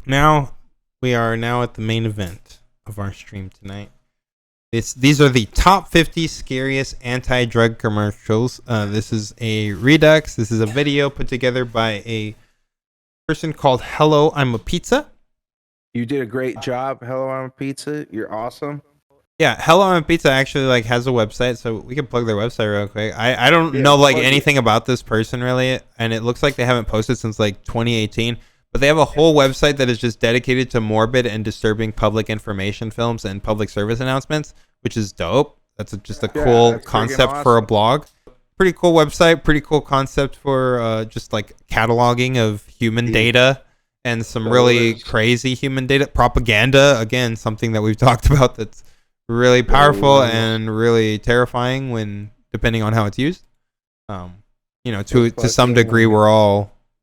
Now we are now at the main event of our stream tonight. These are the top 50 scariest anti-drug commercials. This is a redux. This is a video put together by a person called HelloImAPizza. You did a great job, HelloImAPizza. You're awesome. Yeah, HelloImAPizza actually has a website, so we can plug their website real quick. I don't Yeah, know plug anything about this person really, and it looks like they haven't posted since 2018. But they have a whole website that is just dedicated to morbid and disturbing public information films and public service announcements, which is dope. That's just a cool concept for a blog. Pretty cool website, pretty cool concept for just cataloging of human data and some really crazy human data. Propaganda, again, something that we've talked about that's really powerful and really terrifying when depending on how it's used. To some degree,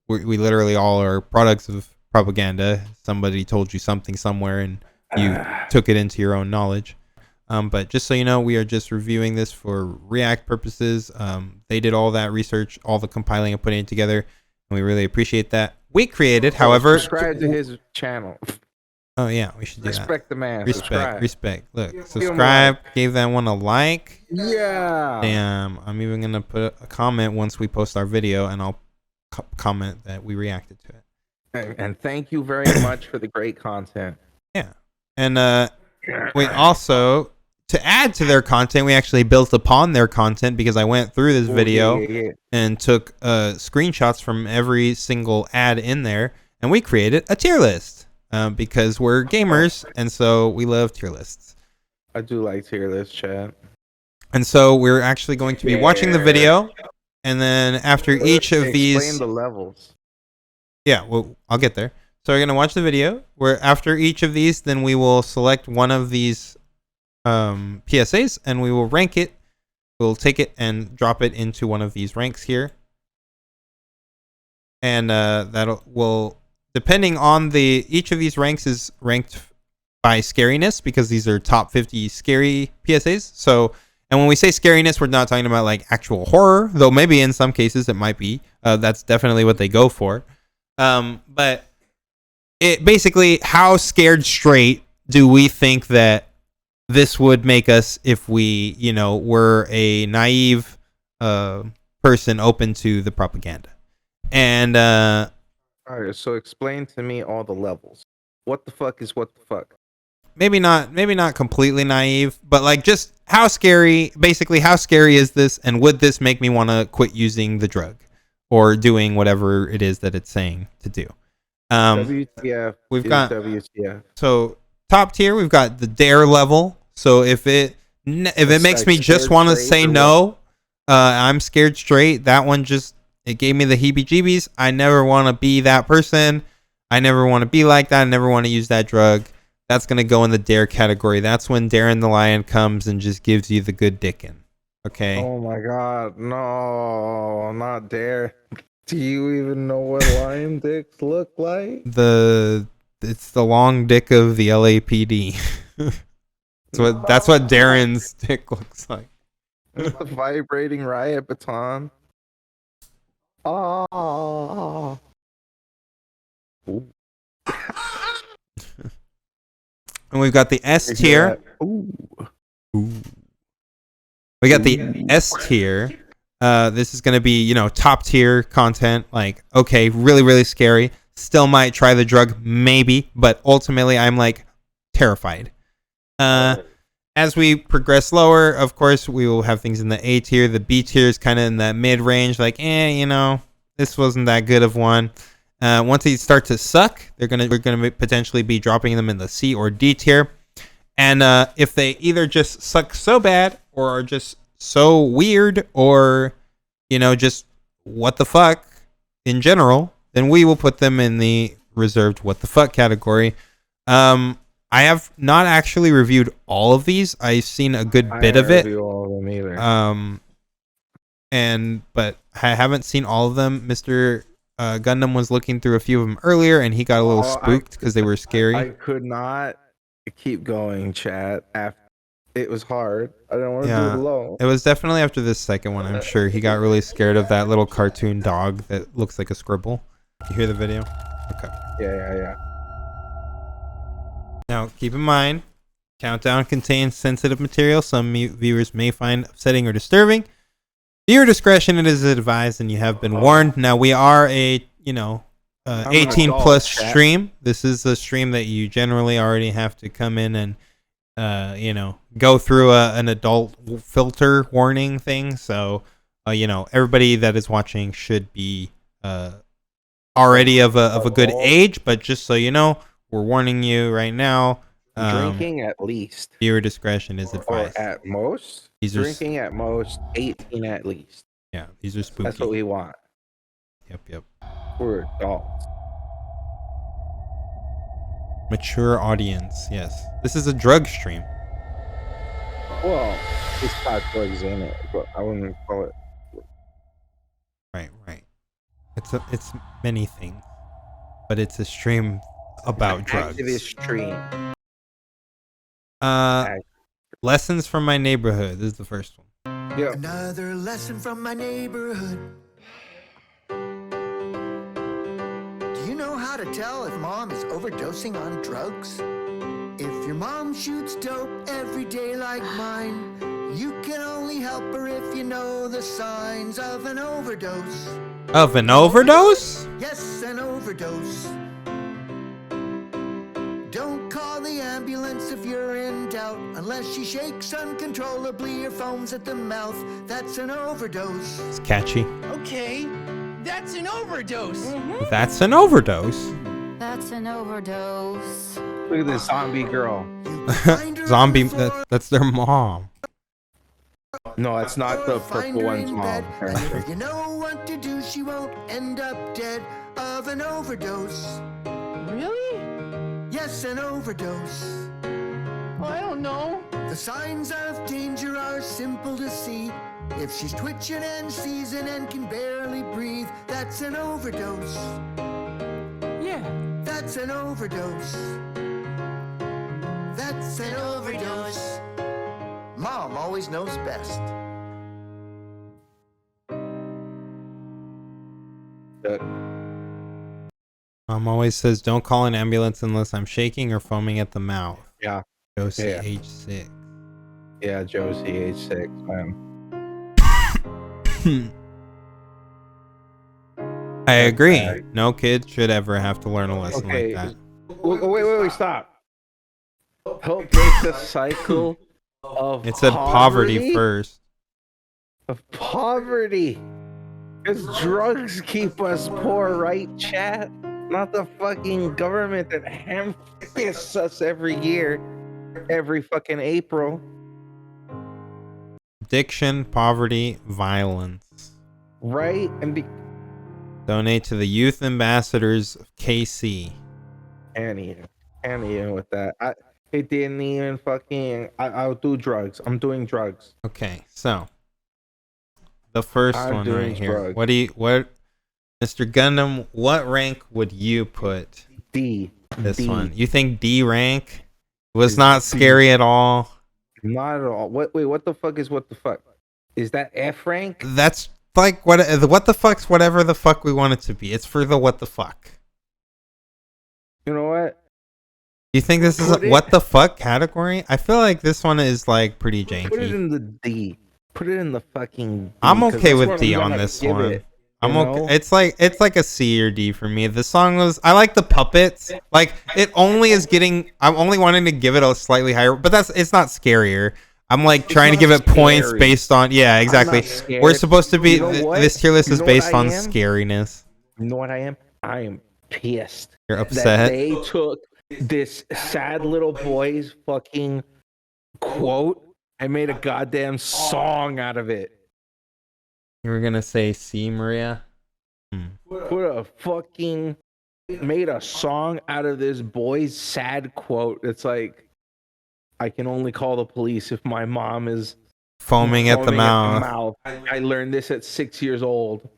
we literally all are products of propaganda. Somebody told you something somewhere and you took it into your own knowledge. But just so you know, we are just reviewing this for React purposes. They did all that research, all the compiling and putting it together, and we really appreciate that. We created, however... Subscribe to his channel. Oh, yeah, we should do that. Respect the man. Respect. Look, subscribe, gave that one a like. Yeah. Damn, I'm even going to put a comment once we post our video, and I'll comment that we reacted to it. And thank you very much for the great content. Yeah. And we also, to add to their content, we actually built upon their content because I went through this video and took screenshots from every single ad in there, and we created a tier list because we're gamers, and so we love tier lists. I do like tier lists, chat. And so we're actually going to be watching the video, and then after each of these... Explain the levels. Yeah, well, I'll get there. So we're going to watch the video, where after each of these, then we will select one of these PSAs, and we will rank it. We'll take it and drop it into one of these ranks here. And will, depending on each of these ranks is ranked by scariness, because these are top 50 scary PSAs. So, and when we say scariness, we're not talking about actual horror, though maybe in some cases it might be. That's definitely what they go for. But it basically, how scared straight do we think that this would make us if we, were a naive person open to the propaganda? And all right, so explain to me all the levels. What the fuck is what the fuck? Maybe not completely naive, but just how scary is this, and would this make me want to quit using the drug or doing whatever it is that it's saying to do? WTF. We've got WTF. So top tier, we've got the dare level. So if it makes me just want to say no, I'm scared straight. That one it gave me the heebie-jeebies. I never want to be that person. I never want to be like that. I never want to use that drug. That's going to go in the dare category. That's when Darren the Lion comes and just gives you the good dickin'. Okay? Oh my god, no, not dare. Do you even know what lion dicks look like? It's the long dick of the LAPD. That's what Darren's dick looks like. The vibrating riot baton. Oh. And we've got the S tier. Ooh. We got the S tier. This is going to be, top tier content. Okay, really, really scary. Still might try the drug, maybe, but ultimately I'm terrified. As we progress lower, of course, we will have things in the A tier. The B tier is kind of in that mid range. This wasn't that good of one. Once these start to suck, we're gonna potentially be dropping them in the C or D tier. And if they either just suck so bad, or are just so weird, or just what the fuck in general, then we will put them in the reserved what the fuck category. I have not actually reviewed all of these. I've seen a good bit of it. All of them either. But I haven't seen all of them. Mr. Gundam was looking through a few of them earlier, and he got a little spooked because they were scary. I could not keep going, chat. It was hard. I didn't want to do it alone. It was definitely after this second one, I'm sure. He got really scared of that little cartoon dog that looks like a scribble. You hear the video? Okay. Yeah. Now, keep in mind, countdown contains sensitive material some viewers may find upsetting or disturbing. Viewer discretion is advised, and you have been warned. Now, we are a 18 plus stream. This is a stream that you generally already have to come in and go through an adult filter warning thing. So everybody that is watching should be already of a good age, but just so you know, we're warning you right now. Drinking at least. Viewer discretion is advised. Or at most. Drinking at most, 18 at least. Yeah, these are spooky. That's what we want. Yep. We're adults. Mature audience, yes. This is a drug stream. Well, it's got drugs in it, but I wouldn't call it. Right. It's many things, but it's a stream about drugs. Activist stream. Lessons from my neighborhood. This is the first one. Yeah. Another lesson from my neighborhood. Do you know how to tell if mom is overdosing on drugs? If your mom shoots dope every day like mine, you can only help her if you know the signs of an overdose. Of an overdose? Yes, an overdose. Don't call the ambulance if you're in doubt, unless she shakes uncontrollably or foams at the mouth. That's an overdose. It's catchy. Okay, that's an overdose. That's an overdose. That's an overdose. Look at this zombie girl. Zombie, that's their mom. No, it's not the purple one's mom. If you know what to do, she won't end up dead of an overdose. Really? Yes, an overdose. Well, I don't know. The signs of danger are simple to see. If she's twitching and seizing and can barely breathe, that's an overdose. Yeah. That's an overdose. That's an overdose. Mom always knows best. Mom always says, don't call an ambulance unless I'm shaking or foaming at the mouth. Yeah. Josie, Yeah. age 6. Yeah, Josie, age 6, man. I agree. No kid should ever have to learn a lesson Okay. like that. Wait, stop. Help break the cycle of It said poverty first. Of poverty. Because drugs keep us poor, right, chat? Not the fucking government that ham-fists us every year, every fucking April. Addiction, poverty, violence. Right? Donate to the Youth Ambassadors of KC. Can't even with that. It didn't even fucking. I'll do drugs. I'm doing drugs. Okay, so the first I'm one doing right here. drugs. What, Mr. Gundam? What rank would you put D. this D. one? You think D rank was not scary at all? Not at all. Wait, what the fuck is what the fuck? Is that F rank? That's like what the fuck's whatever the fuck we want it to be. It's for the what the fuck. You know what? You think this is a what the fuck category? I feel like this one is like pretty janky. Put it in the D. Put it in the fucking D. I'm 'cause okay that's with what D I'm on gonna this give one. it, I'm you okay. know? It's like a C or D for me. The song was I like the puppets. Like it only is getting. I'm only wanting to give it a slightly higher, but it's not scarier. I'm like trying to give it points scary. based on exactly. scared. We're supposed to be You know what? this tier list You is know based what I on am? scariness. You know what I am? I am pissed. You're That upset. they took this sad little boy's fucking quote and made a goddamn song out of it. You were gonna say C, Maria. Made a song out of this boy's sad quote. It's like, I can only call the police if my mom is Foaming at the mouth. I learned this at 6 years old.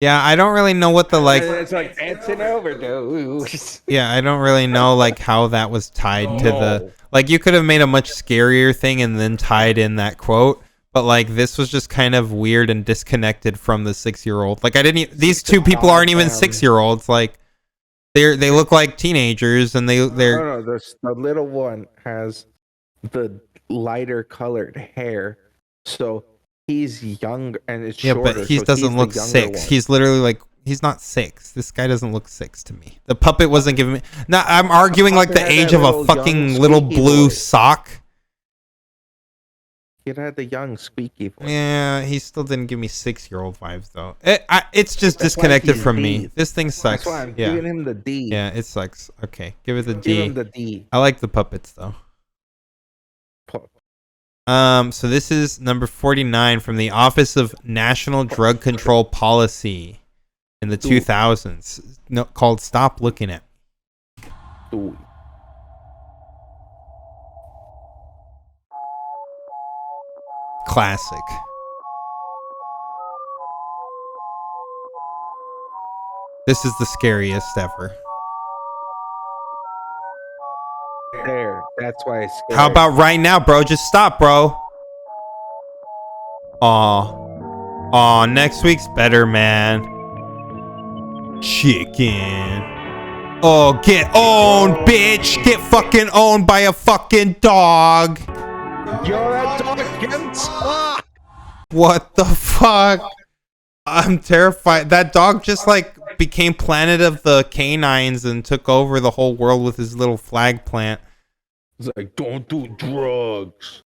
Yeah, I don't really know what the like. And it's like, that's an overdose. Yeah, I don't really know like how that was tied to the No. like you could have made a much scarier thing and then tied in that quote, but like this was just kind of weird and disconnected from the 6-year-old. Like these two people aren't even 6-year-olds. Like they look like teenagers, and they're No, the little one has the lighter colored hair, so he's younger and it's yeah, shorter. but he so doesn't he's look the younger 6. one. He's literally like he's not 6. This guy doesn't look 6 to me. The puppet wasn't giving me. No, I'm arguing like the puppet had age that of a little fucking young little squeaky blue voice. sock. It had the young squeaky voice. Yeah, he still didn't give me 6-year-old vibes though. It's just That's why disconnected he's from me. D. This thing sucks. That's why I'm Yeah, giving him the D. yeah, it sucks. Okay, give it the Give D. him the D. I like the puppets though. Pu- So this is number 49 from the Office of National Drug Control Policy in the 2000s. No, called "Stop Looking at." Ooh. Classic. This is the scariest ever. There. That's why it's scary. How about right now, bro? Just stop, bro. Aw, next week's better, man. Chicken. Oh, get owned, bitch. Get fucking owned by a fucking dog. Yo, that dog can talk. What the fuck? I'm terrified. That dog just like became Planet of the Canines and took over the whole world with his little flag plant. He's like, don't do drugs.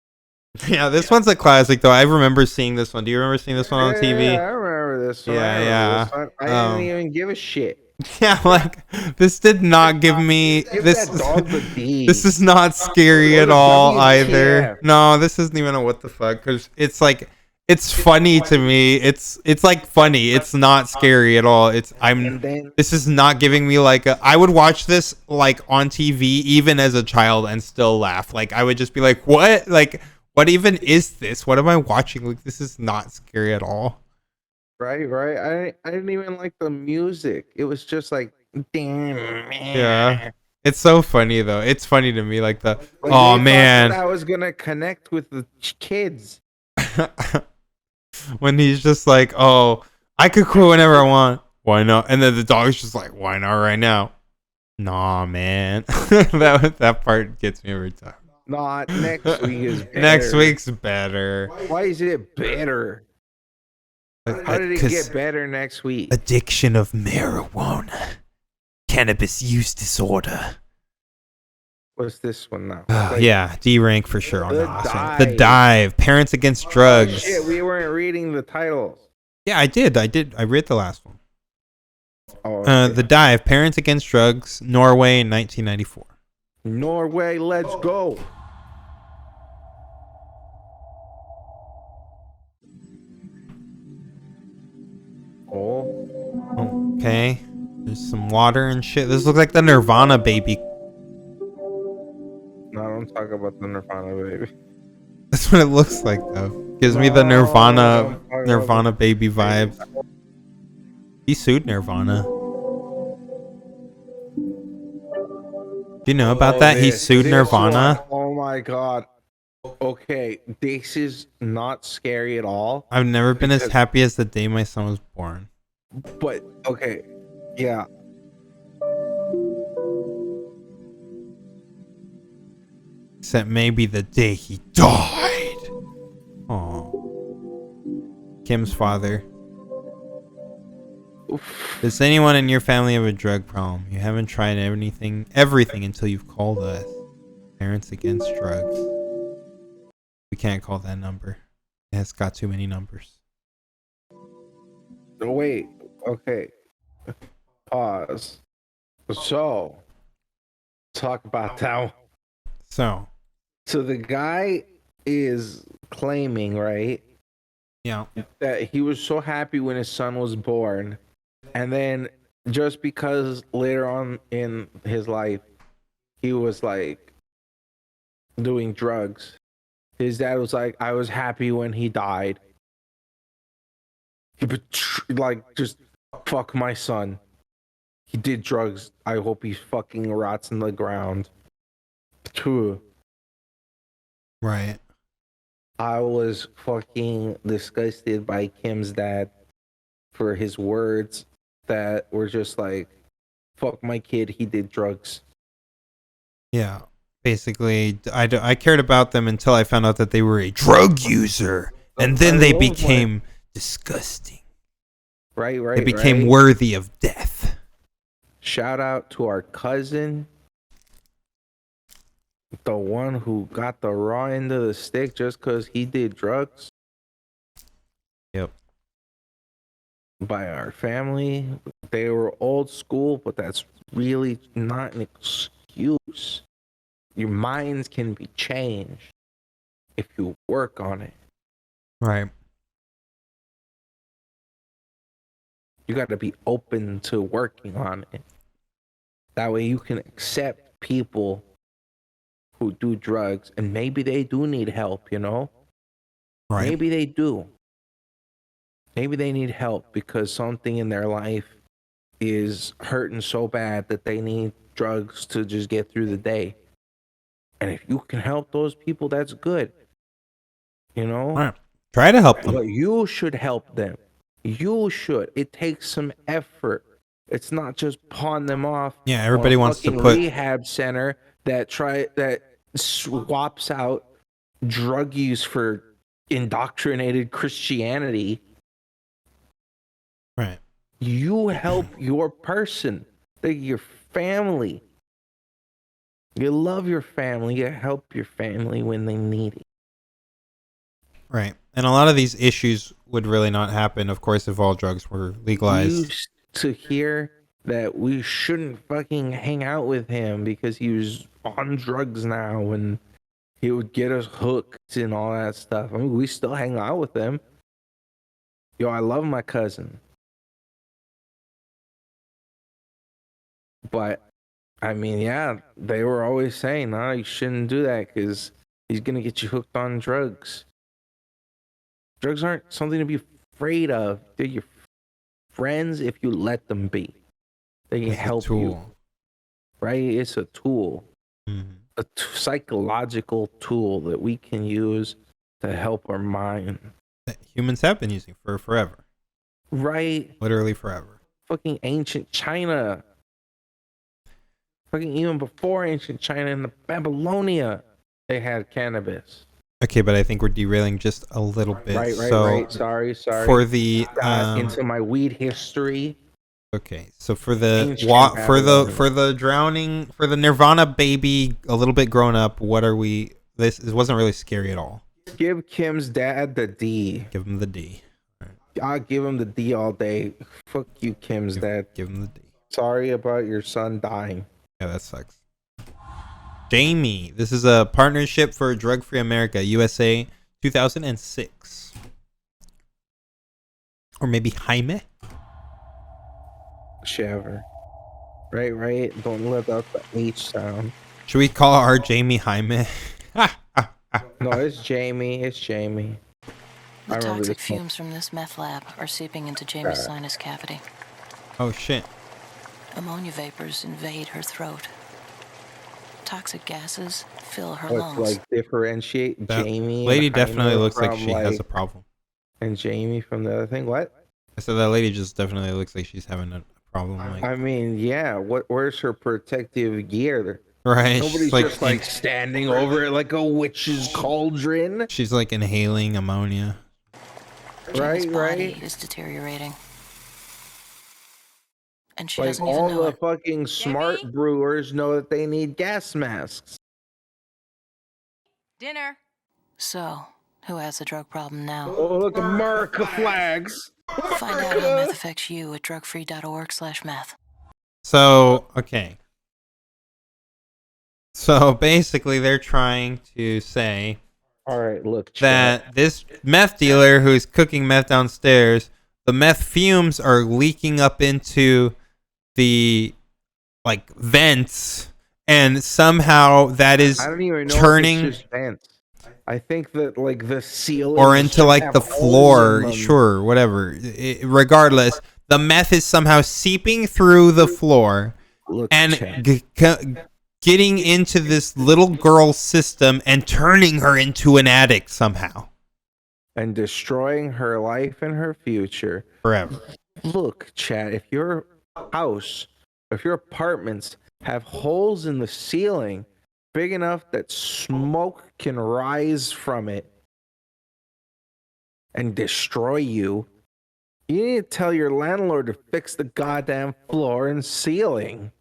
Yeah, this one's a classic though. I remember seeing this one. Do you remember seeing this one on TV? Yeah, I remember this one. Yeah, I remember yeah. this one. I didn't even give a shit. Yeah, like this did not give me Give this. that dog the D. This is not scary Or at the all WTF. either. No, this isn't even a what the fuck because it's like it's funny to me. It's like funny. It's not scary at all. And then This is not giving me like a. I would watch this like on TV even as a child and still laugh. Like I would just be like, what? Like what even is this? What am I watching? Like this is not scary at all. right. I didn't even like the music. It was just like, damn. Yeah. It's so funny though. It's funny to me like the Like, oh they thought man. that I was gonna connect with the kids. When he's just like, oh, I could quit whenever I want. Why not? And then the dog's just like, why not right now? Nah, man. that part gets me every time. Not next week is better. Next week's better. Why is it better? How did it 'Cause get better next week? addiction of marijuana, cannabis use disorder. What's this one now? Yeah, D rank for sure on The the awesome. Dive. The Dive, Parents Against Drugs. Shit, we weren't reading the titles. Yeah, I did. I read the last one. Oh, okay. The Dive, Parents Against Drugs, Norway, 1994. Norway, let's go. Oh, Okay, there's some water and shit. This looks like the Nirvana baby. no, don't talk about the Nirvana, baby. That's what it looks like though. Gives me the Nirvana baby vibes. He sued Nirvana. Do you know about that? He sued This Nirvana. one, oh my god. Okay, this is not scary at all. I've never been as happy as the day my son was born. But okay, yeah. Except maybe the day he died. Oh. Kim's father. Does anyone in your family have a drug problem? You haven't tried everything until you've called us. Parents Against Drugs. We can't call that number. It's got too many numbers. Wait, okay. Pause. So, talk about that one. So, The guy is claiming, right, yeah. that he was so happy when his son was born, and then just because later on in his life he was like doing drugs, his dad was like, I was happy when he died. Like, just fuck my son. He did drugs. I hope he fucking rots in the ground. True. Right. I was fucking disgusted by Kim's dad for his words that were just like, fuck my kid, he did drugs. Yeah. Basically, I cared about them until I found out that they were a drug user. And then they became disgusting. Right. They became worthy of death. Shout out to our cousin, the one who got the raw end of the stick just because he did drugs. Yep. By our family. They were old school, but that's really not an excuse. Your minds can be changed if you work on it. Right. You got to be open to working on it. That way you can accept people who do drugs, and maybe they do need help, you know? Right. Maybe they do. Maybe they need help because something in their life is hurting so bad that they need drugs to just get through the day. And if you can help those people, that's good. You know? Right. Try to help them. But you should help them. You should. It takes some effort. It's not just pawn them off. Yeah, everybody on a wants to fucking put rehab center that swaps out drug use for indoctrinated Christianity. right. You help your person, your family. You love your family. You help your family when they need it. Right. And a lot of these issues would really not happen, of course, if all drugs were We legalized. used to hear that we shouldn't fucking hang out with him because he was on drugs now and he would get us hooked and all that stuff. I mean, we still hang out with him. Yo, I love my cousin. But, I mean, yeah, they were always saying, no, you shouldn't do that because he's going to get you hooked on drugs. Drugs aren't something to be afraid of. They're your friends if you let them be. They can It's a help tool. you. Right? It's a tool. Mhm. A psychological tool that we can use to help our mind. That humans have been using for forever. Right? Literally forever. Fucking ancient China. Fucking even before ancient China in the Babylonia, they had cannabis. Okay, but I think we're derailing just a little bit. Right. So Sorry. for the Got into my weed history. okay, so for the Ancient for the drowning, for the Nirvana baby, a little bit grown up, what are we? This wasn't really scary at all. Give Kim's dad the D. Give him the D. I'll give him the D all day. Fuck you, Kim's dad. Give him the D. Sorry about your son dying. Yeah, that sucks. Jamie, this is a partnership for Drug-Free America, USA, 2006. Or maybe Jaime? Whichever. Right. Don't let out the H sound. Should we call our Jamie Jaime? No, it's Jamie. It's Jamie. The I remember toxic this one. fumes from this meth lab are seeping into Jamie's sinus cavity. Oh, shit. Ammonia vapors invade her throat. Toxic gases fill her Let's lungs. like differentiate That Jamie. lady and definitely Jaime looks like from, she has a problem. And Jamie from the other thing. What? I said that lady just definitely looks like she's having a problem. Like, I mean, yeah. Where's her protective gear? right? Nobody's She's like, just like standing over it like a witch's cauldron. she's like inhaling ammonia. Jamie's Right. body is deteriorating. And she Like doesn't even all know the it. fucking smart brewers know that they need gas masks. Dinner. So, who has the drug problem now? Oh, look, America flags. Find out how meth affects you at drugfree.org/meth. So, okay. So basically, they're trying to say All right, look. Chat. that this meth dealer who's cooking meth downstairs, the meth fumes are leaking up into the like vents, and somehow that is I don't even know turning- if it's just vents. I think that like the ceiling or into like the floor. Sure, whatever. Regardless, the meth is somehow seeping through the floor Look, and chat. getting into this little girl's system and turning her into an addict somehow And destroying her life and her future. forever. Look, chat. If your house if your apartments have holes in the ceiling big enough that smoke can rise from it and destroy you, you need to tell your landlord to fix the goddamn floor and ceiling.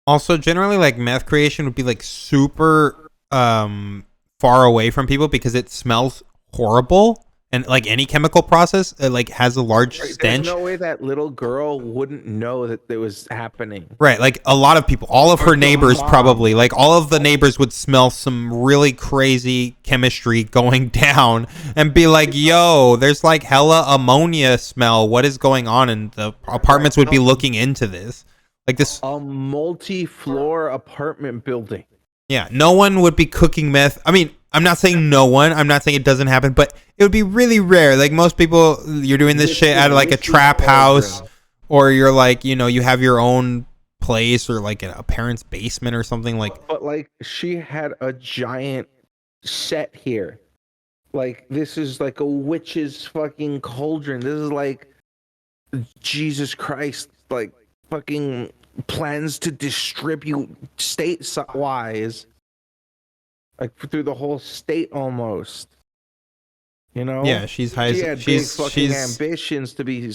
Also, generally, like meth creation would be like super far away from people because it smells horrible, and like any chemical process, it like has a large stench. There's no way that little girl wouldn't know that it was happening. Right, like a lot of people, all of her neighbors probably, like all of the neighbors would smell some really crazy chemistry going down and be like, yo, there's like hella ammonia smell. What is going on? And the apartments would be looking into this. Like this, A multi-floor apartment building. yeah, no one would be cooking meth. I mean, I'm not saying no one. I'm not saying it doesn't happen, but it would be really rare. Like most people, you're doing this shit out of like a trap house, or you're like, you know, you have your own place or like a parent's basement or something like. But like she had a giant set here. Like this is like a witch's fucking cauldron. This is like Jesus Christ, like fucking plans to distribute state-wise, like through the whole state almost. You know? Yeah, she's high. She had big fucking ambitions to be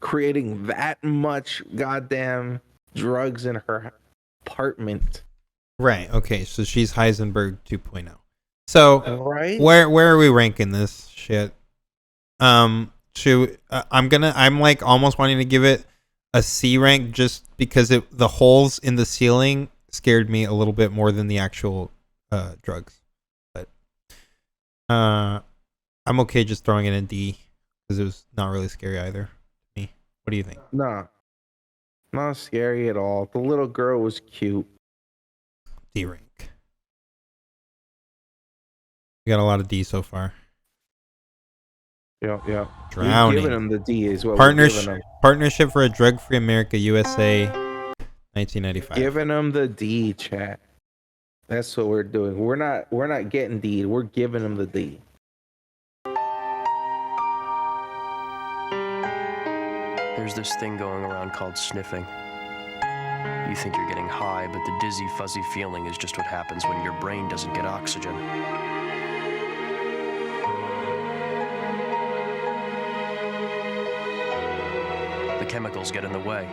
creating that much goddamn drugs in her apartment. Right. Okay. So she's Heisenberg 2.0. So Right? where are we ranking this shit? I'm like almost wanting to give it a C rank just because the holes in the ceiling scared me a little bit more than the actual drugs. But I'm okay just throwing it in D because it was not really scary either to me. What do you think? No. Not scary at all. The little girl was cute. D rank. We got a lot of D so far. Yeah. Drowning. We're giving them the D as well. Partnership for a Drug-Free America, USA, 1995. Giving them the D, chat. That's what we're doing. We're not getting D. We're giving them the D. There's this thing going around called sniffing. You think you're getting high, but the dizzy, fuzzy feeling is just what happens when your brain doesn't get oxygen. The chemicals get in the way.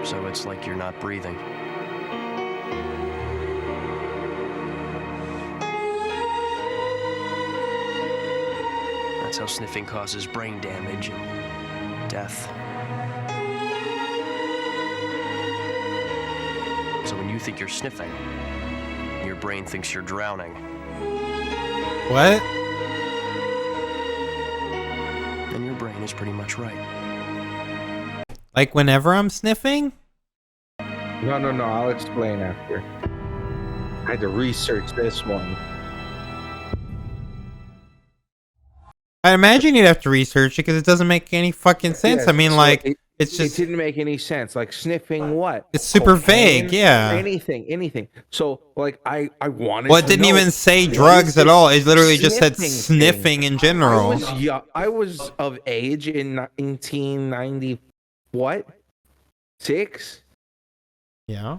So it's like you're not breathing. That's how sniffing causes brain damage and death. So when you think you're sniffing, your brain thinks you're drowning. What? And your brain is pretty much right. Like whenever I'm sniffing? No. I'll explain after. I had to research this one. I imagine you'd have to research it because it doesn't make any fucking sense. Yeah, I mean, so like, it's just... It didn't make any sense. Like sniffing what? It's super Cocaine? vague, yeah. Anything. So like I wanted. Well, it to didn't know, even say what drugs is at this all. It literally just said sniffing sniffing thing? in general. I was of age in 1990. What? 6? Yeah.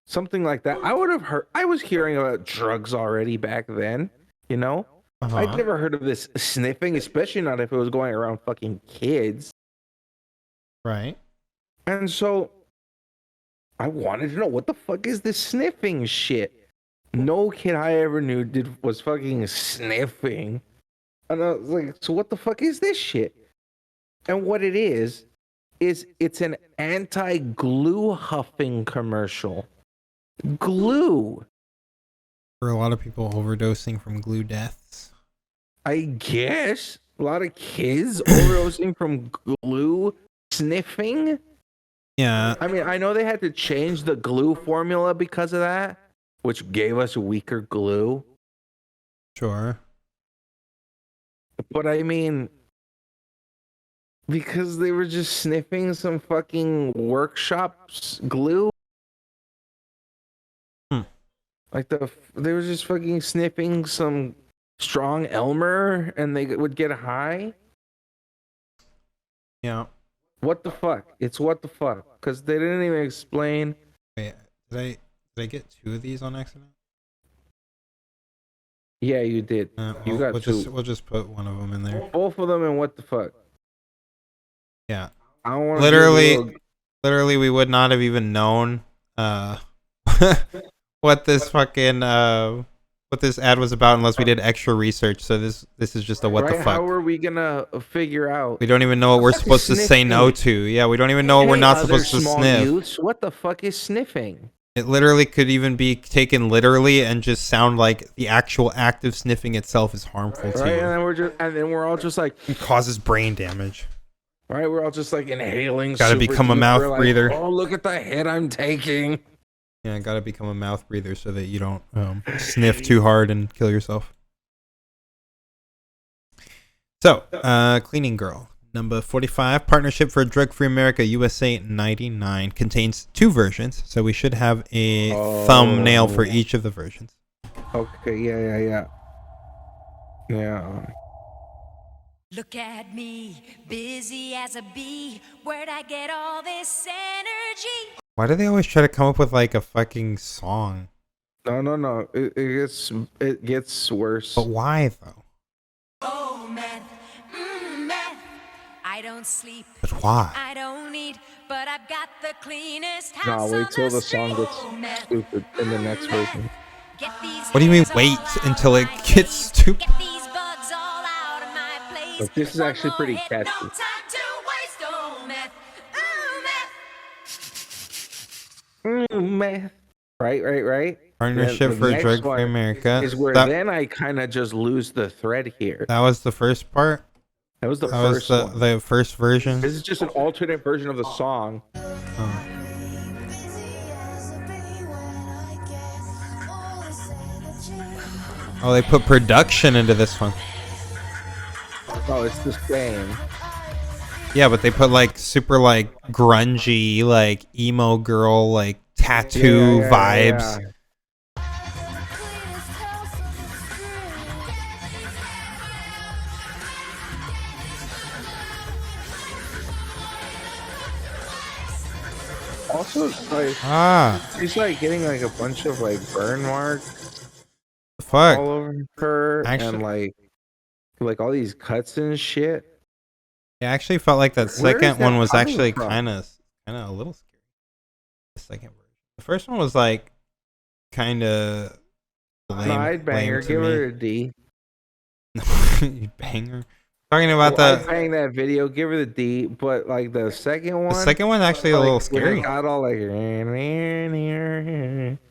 Something like that. I would have heard. I was hearing about drugs already back then. You know. Uh-huh. I'd never heard of this sniffing, especially not if it was going around fucking kids. Right. And so I wanted to know, what the fuck is this sniffing shit? No kid I ever knew was fucking sniffing. And I was like, so what the fuck is this shit? And what it is it's an anti-glue huffing commercial. Glue. For a lot of people overdosing from glue deaths. I guess a lot of kids overdosing from glue sniffing. Yeah. I mean, I know they had to change the glue formula because of that, which gave us weaker glue. Sure. But I mean, because they were just sniffing some fucking workshops glue. Like they were just fucking sniffing some strong Elmer and they would get high. Yeah. What the fuck? It's what the fuck? Because they didn't even explain. Wait, did I get 2 of these on accident? Yeah, you did. You got we'll 2. we'll just put one of them in there. Both of them in what the fuck? Yeah. I don't want Literally, we would not have even known what this fucking what this ad was about unless we did extra research. So this is just a what the fuck. How are we gonna figure out? We don't even know what we're supposed to say no to. Yeah, we don't even know what we're not supposed to sniff. Youths, what the fuck is sniffing? It literally could even be taken literally and just sound like the actual act of sniffing itself is harmful to you. And then we're all just like, It causes brain damage. right? We're all just like inhaling. Gotta become a mouth breather. Oh, look at the hit I'm taking. Yeah, gotta become a mouth breather so that you don't sniff too hard and kill yourself. So, Cleaning Girl. Number 45, Partnership for Drug-Free America, USA 99, contains 2 versions, so we should have a thumbnail for each of the versions. Okay, yeah. Look at me, busy as a bee. Where'd I get all this energy? Why do they always try to come up with like a fucking song? No. It gets worse. But why though? Oh, meth, meth. I don't sleep. But why? I don't eat, but I've got the cleanest house. Nah, wait on till the street. song gets stupid in the next version. Get these What do you mean hairs wait all out until of it my gets face. stupid? Get these bugs all out of my place. But this is One actually more pretty hit, catchy. No time to waste. Oh, meth. Meth. Right. Partnership The for next Drug-Free one America. is where then I kind of just lose the thread here. That was the first part? That was the That was first one. the first version? This is just an alternate version of the song. Oh, they put production into this one. Oh, it's the same. Yeah, but they put like super like grungy, like emo girl, like tattoo vibes. Yeah. Also, like, she's like getting like a bunch of like burn marks Fuck. all over her, Actually- and like all these cuts and shit. Yeah, I actually felt like that Where is second that one was coming actually from? kind of a little scary. The second version. The first one was like kind of lame. No, I'd bang her. to Give me. her a D. You'd bang her. Talking about I'd the bang that video. Give her the D. But like the second one. second one actually a little when scary. it got all like. Yeah,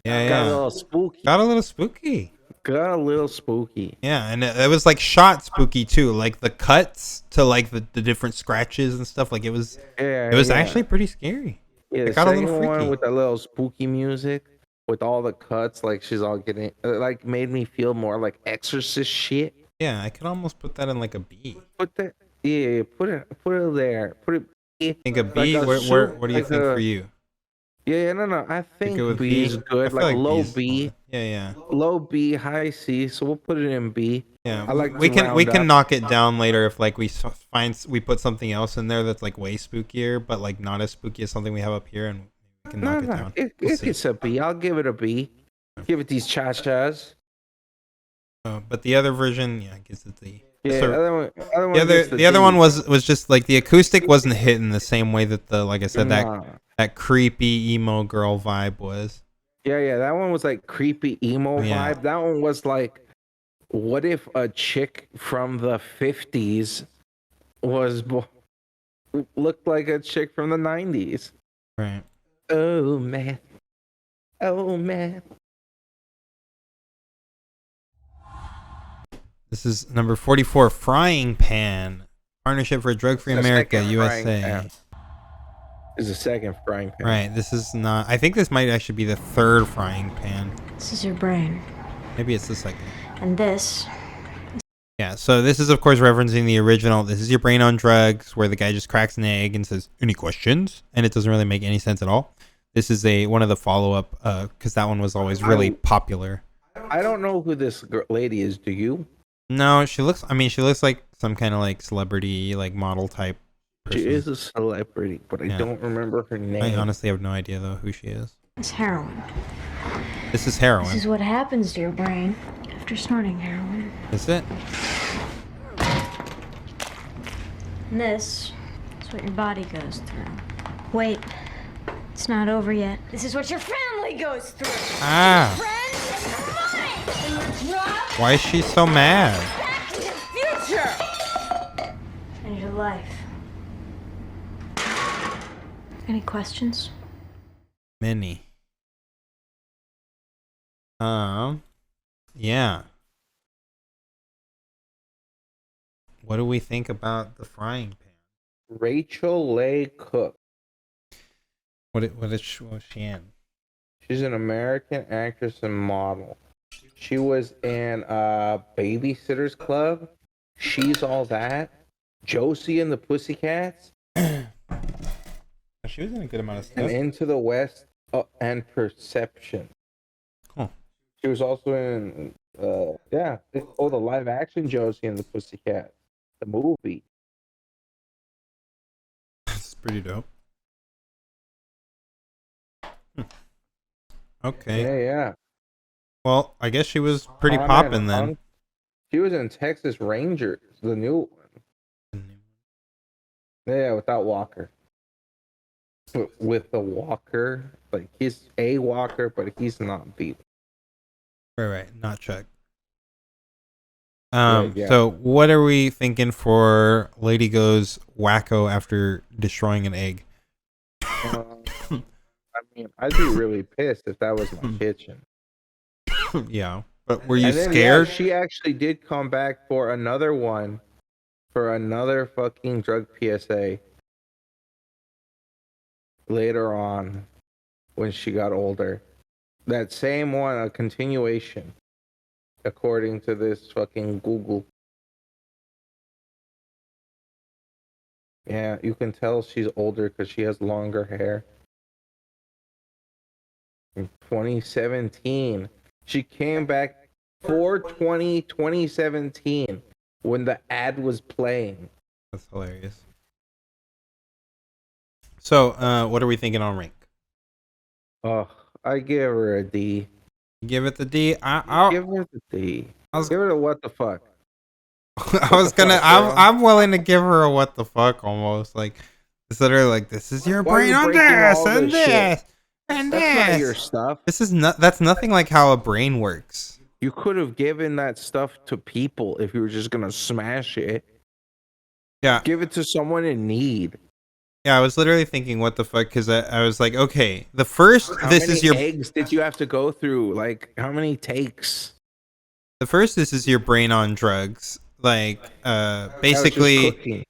Got a yeah. little spooky. Got a little spooky. Got a little spooky. Yeah, and it was like shot spooky too. Like the cuts to like the different scratches and stuff. Like it was actually pretty scary. Yeah, It the got a second little one freaky. with that little spooky music, with all the cuts, like she's all getting, like made me feel more like Exorcist shit. Yeah, I could almost put that in like a B. Put that, yeah, put it there. Put it. I think a Like B. a Where super- what do you like think a- for you? Yeah, no. I You think go with B B? is I good. feel Like low B's B, fine. Yeah. low B, high C. So we'll put it in B. Yeah, I like we to can round up. knock it down later if like we put something else in there that's like way spookier, but like not as spooky as something we have up here, and we can knock it down. We'll It see. gets a B. I'll give it a B. Give it these cha-chas. But the other version, yeah, gives it the. Yeah, so- the other one was just like the acoustic wasn't hitting the same way that the like I said that creepy emo girl vibe was. Yeah, that one was like creepy emo Yeah. vibe. That one was like, what if a chick from the 50s looked like a chick from the 90s? Right. Oh man. This is number 44, Frying Pan. Partnership for Drug-Free The America, second Frying USA. Pan. Is the second frying pan. Right, this is not. I think this might actually be the third Frying Pan. This is your brain. Maybe it's the second. And this. Yeah, so this is, of course, referencing the original. This is your brain on drugs, where the guy just cracks an egg and says, "Any questions?" And it doesn't really make any sense at all. This is one of the follow-up, because that one was always really popular. I don't know who this lady is. Do you? No, she looks like some kind of like celebrity, like model type She person. is a celebrity, but I Yeah. don't remember her name. I honestly have no idea though who she is. It's heroin. This is heroin. This is what happens to your brain after snorting heroin. Is it? And this is what your body goes through. Wait, it's not over yet. This is what your family goes through. Ah. Friends and mine! Why is she so mad? Back to the future! And your life. Any questions? Many. Yeah. What do we think about the frying pan? Rachel Leigh Cook. What was she in? She's an American actress and model. She was in Babysitter's Club. She's All That. Josie and the Pussycats. She was in a good amount of And stuff. Into the West and Perception. Huh. She was also in the live action Josie and the Pussycats. The movie. That's pretty dope. Okay. Yeah. Well, I guess she was pretty Tom poppin' and then. Hunk. She was in Texas Rangers, the new one. Yeah, without Walker. With the Walker, like he's a Walker, but he's not beat. Right. Not Chuck. Yeah. So what are we thinking for Lady Goes wacko after destroying an egg? I mean, I'd be really pissed if that was my kitchen. Yeah. But were you And then, scared? Yeah, she actually did come back for another one, for another fucking drug PSA later on when she got older. That same one, a continuation, according to this fucking Google. Yeah, you can tell she's older because she has longer hair. In 2017, she came back 2017 when the ad was playing. That's hilarious. So, what are we thinking on rank? Oh, I give her a D. Give it the D. Give her the D. Give her a what the fuck. I was gonna. I'm willing to give her a what the fuck almost like. Instead of like, this is your Why are brain you on breaking this all and this this shit? and That's not this. your stuff. This is not. That's nothing like how a brain works. You could have given that stuff to people if you were just gonna smash it. Yeah. Give it to someone in need. Yeah, I was literally thinking, what the fuck? Because I was like, okay, the first, How this many is your eggs did you have to go through? Like, how many takes? the first. This is your brain on drugs. Like, That was basically, just cooking.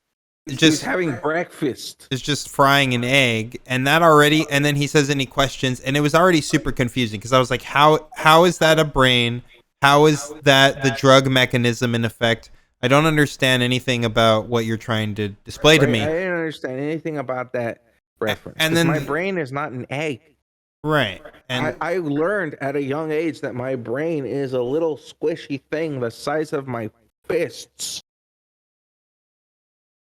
just He's having breakfast. is just frying an egg, and that already. And then he says any questions, and it was already super confusing because I was like, how is that a brain? How is that the drug mechanism in effect? I don't understand anything about what you're trying to display to Right? me. I didn't understand anything about that reference. And 'Cause then- my brain is not an egg. Right. And I learned at a young age that my brain is a little squishy thing the size of my fists.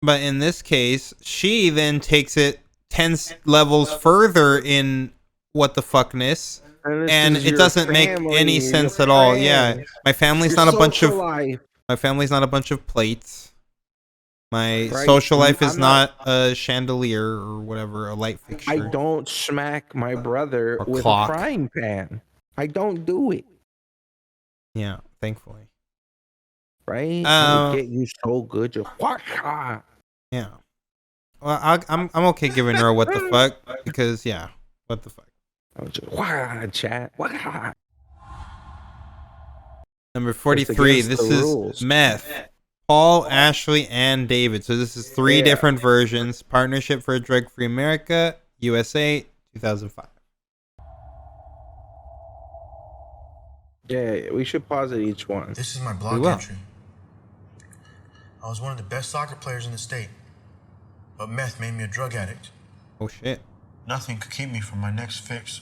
but in this case, she then takes it 10 levels further in what the fuckness, this and is it your doesn't make family, any your sense at all. Yeah, friends, my family's your not a bunch of social life. my family's not a bunch of plates. My Right. social life is I'm not- not a chandelier or whatever, a light fixture. I don't smack my brother Or with clock. a frying pan. I don't do it. Yeah, thankfully. Right? Uh, It'll get you so good. You Yeah. Well, I'm okay giving her a what the fuck because yeah, what the fuck. I was just chat. Number 43. against This the is rules. Meth. Paul, Ashley, and David. So this is three Yeah. different versions. Partnership for a Drug-Free America, USA, 2005. Yeah, we should pause at each one. This is my We block will. entry. I was one of the best soccer players in the state, but meth made me a drug addict. Oh shit. Nothing could keep me from my next fix.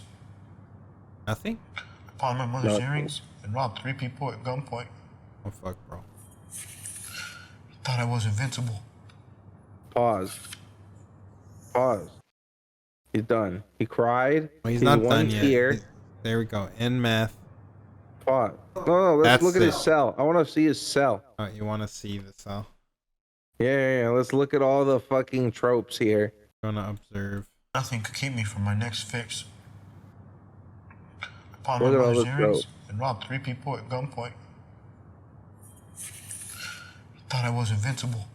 Nothing? I pawned my mother's Nothing. earrings and robbed 3 people at gunpoint. Oh fuck, bro. Thought I was invincible. Pause. Pause. He's done. He cried. Well, he's not one done yet. tear. There we go. In meth. Pause. No, let's That's look at his it. cell. I want to see his cell. Oh, you want to see the cell? Yeah. Let's look at all the fucking tropes here. You want to observe. Nothing could keep me from my next fix. Upon Look my at all mother's the errands tropes. and robbed 3 people at gunpoint. Thought I was invincible.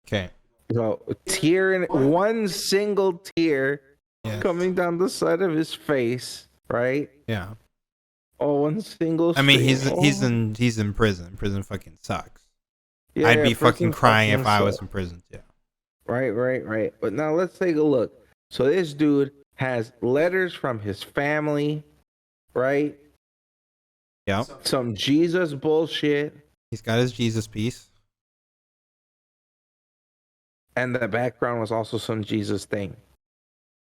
Okay. So a tear in one single tear Yes. coming down the side of his face, right? Yeah. Oh, one single. I mean, stream. he's in prison. Prison fucking sucks. Yeah, I'd be prison fucking crying if I was sucks. in prison too. Right. But now let's take a look. So this dude has letters from his family, right? Yep. Some Jesus bullshit, He's got his Jesus piece. and the background was also some Jesus thing.